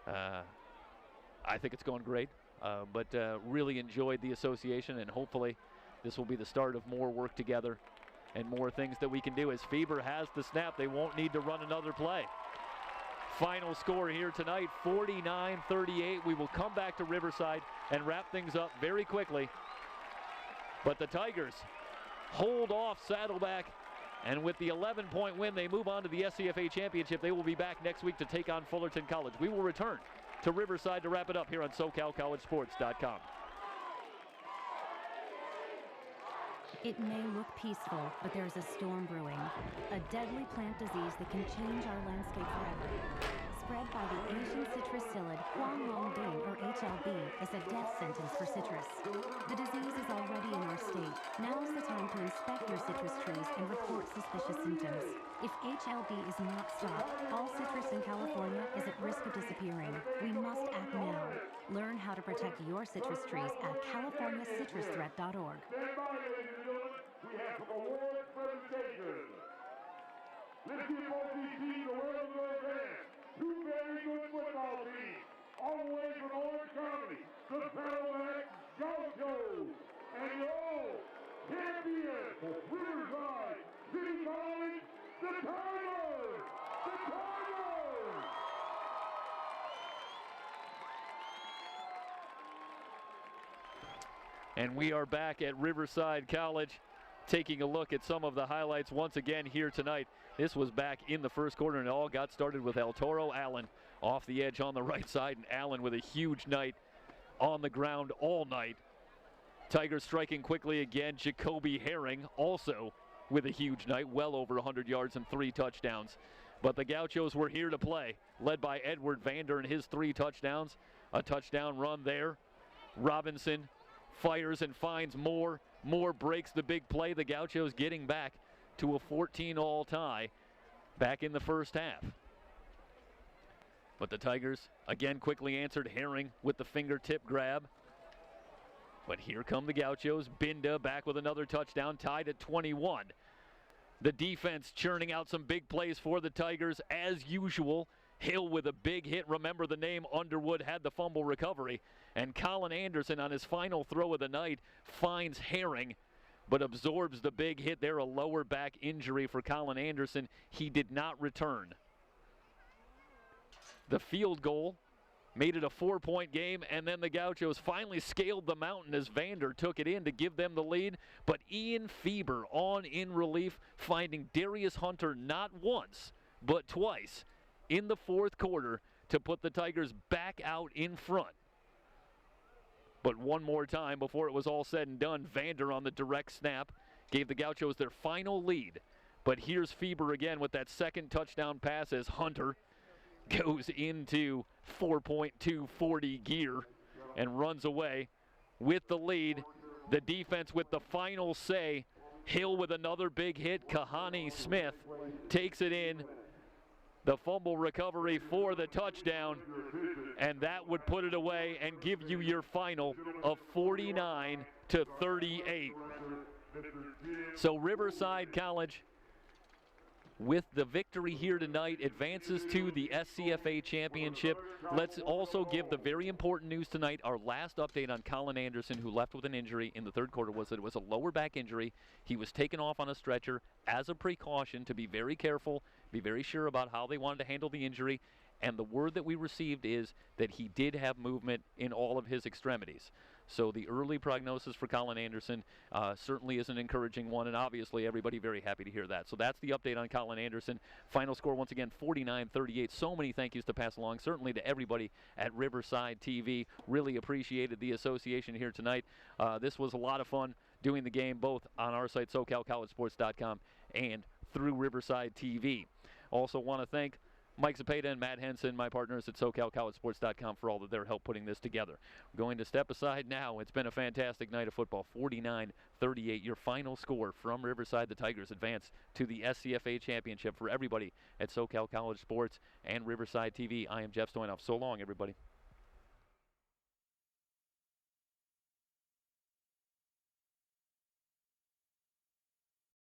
I think it's going great, but really enjoyed the association, and hopefully this will be the start of more work together and more things that we can do. As Feber has the snap, they won't need to run another play. Final score here tonight, 49-38. We will come back to Riverside and wrap things up very quickly, but the Tigers hold off Saddleback. And with the 11-point win, they move on to the SCFA Championship. They will be back next week to take on Fullerton College. We will return to Riverside to wrap it up here on SoCalCollegeSports.com. It may look peaceful, but there's a storm brewing. A deadly plant disease that can change our landscape forever. Spread by the Asian citrus psyllid Huanglongbing, or HLB, is a death sentence for citrus. The disease is already in our state. Now is the time to inspect your citrus trees and report suspicious symptoms. If HLB is not stopped, all citrus in California is at risk of disappearing. We must act now. Learn how to protect your citrus trees at CaliforniaCitrusThreat.org. Stand by, ladies and gentlemen. We have some award presentations. Let's give both these teams a well-deserved hand. Two very good football teams, all the way from Orange County, the Saddleback Gauchos, and your old champion, Riverside City College, the Tigers! The Tigers! And we are back at Riverside College, taking a look at some of the highlights once again here tonight. This was back in the first quarter, and it all got started with El Toro Allen off the edge on the right side, and Allen with a huge night on the ground all night. Tigers striking quickly again. Jacoby Herring also with a huge night, well over 100 yards and 3 touchdowns. But the Gauchos were here to play, led by Edward Vander and his 3 touchdowns. A touchdown run there. Robinson fires and finds Moore. Moore breaks the big play. The Gauchos getting back to a 14-all tie back in the first half. But the Tigers again quickly answered. Herring with the fingertip grab. But here come the Gauchos. Binda back with another touchdown, tied at 21. The defense churning out some big plays for the Tigers as usual. Hill with a big hit. Remember the name, Underwood had the fumble recovery. And Colin Anderson on his final throw of the night finds Herring but absorbs the big hit there, a lower back injury for Colin Anderson. He did not return. The field goal made it a 4-point game, and then the Gauchos finally scaled the mountain as Vander took it in to give them the lead. But Ian Fieber on in relief, finding Darius Hunter not once, but twice in the fourth quarter to put the Tigers back out in front. But one more time before it was all said and done, Vander on the direct snap gave the Gauchos their final lead. But here's Fieber again with that second touchdown pass as Hunter goes into 4.240 gear and runs away with the lead. The defense with the final say. Hill with another big hit. Kahani Smith takes it in. The fumble recovery for the touchdown, and that would put it away and give you your final of 49-38. So Riverside College, with the victory here tonight, advances to the SCFA championship. Let's also give the very important news tonight. Our last update on Colin Anderson, who left with an injury in the third quarter, was that it was a lower back injury. He was taken off on a stretcher as a precaution to be very careful, be very sure about how they wanted to handle the injury. And the word that we received is that he did have movement in all of his extremities. So the early prognosis for Colin Anderson certainly is an encouraging one, and obviously everybody very happy to hear that. So that's the update on Colin Anderson. Final score, once again, 49-38. So many thank yous to pass along, certainly to everybody at Riverside TV. Really appreciated the association here tonight. This was a lot of fun doing the game, both on our site, SoCalCollegeSports.com, and through Riverside TV. Also want to thank Mike Zepeda and Matt Henson, my partners at SoCalCollegeSports.com, for all of their help putting this together. We're going to step aside now. It's been a fantastic night of football. 49-38, your final score from Riverside. The Tigers advance to the SCFA championship. For everybody at SoCal College Sports and Riverside TV, I am Jeff Stoynoff. So long, everybody.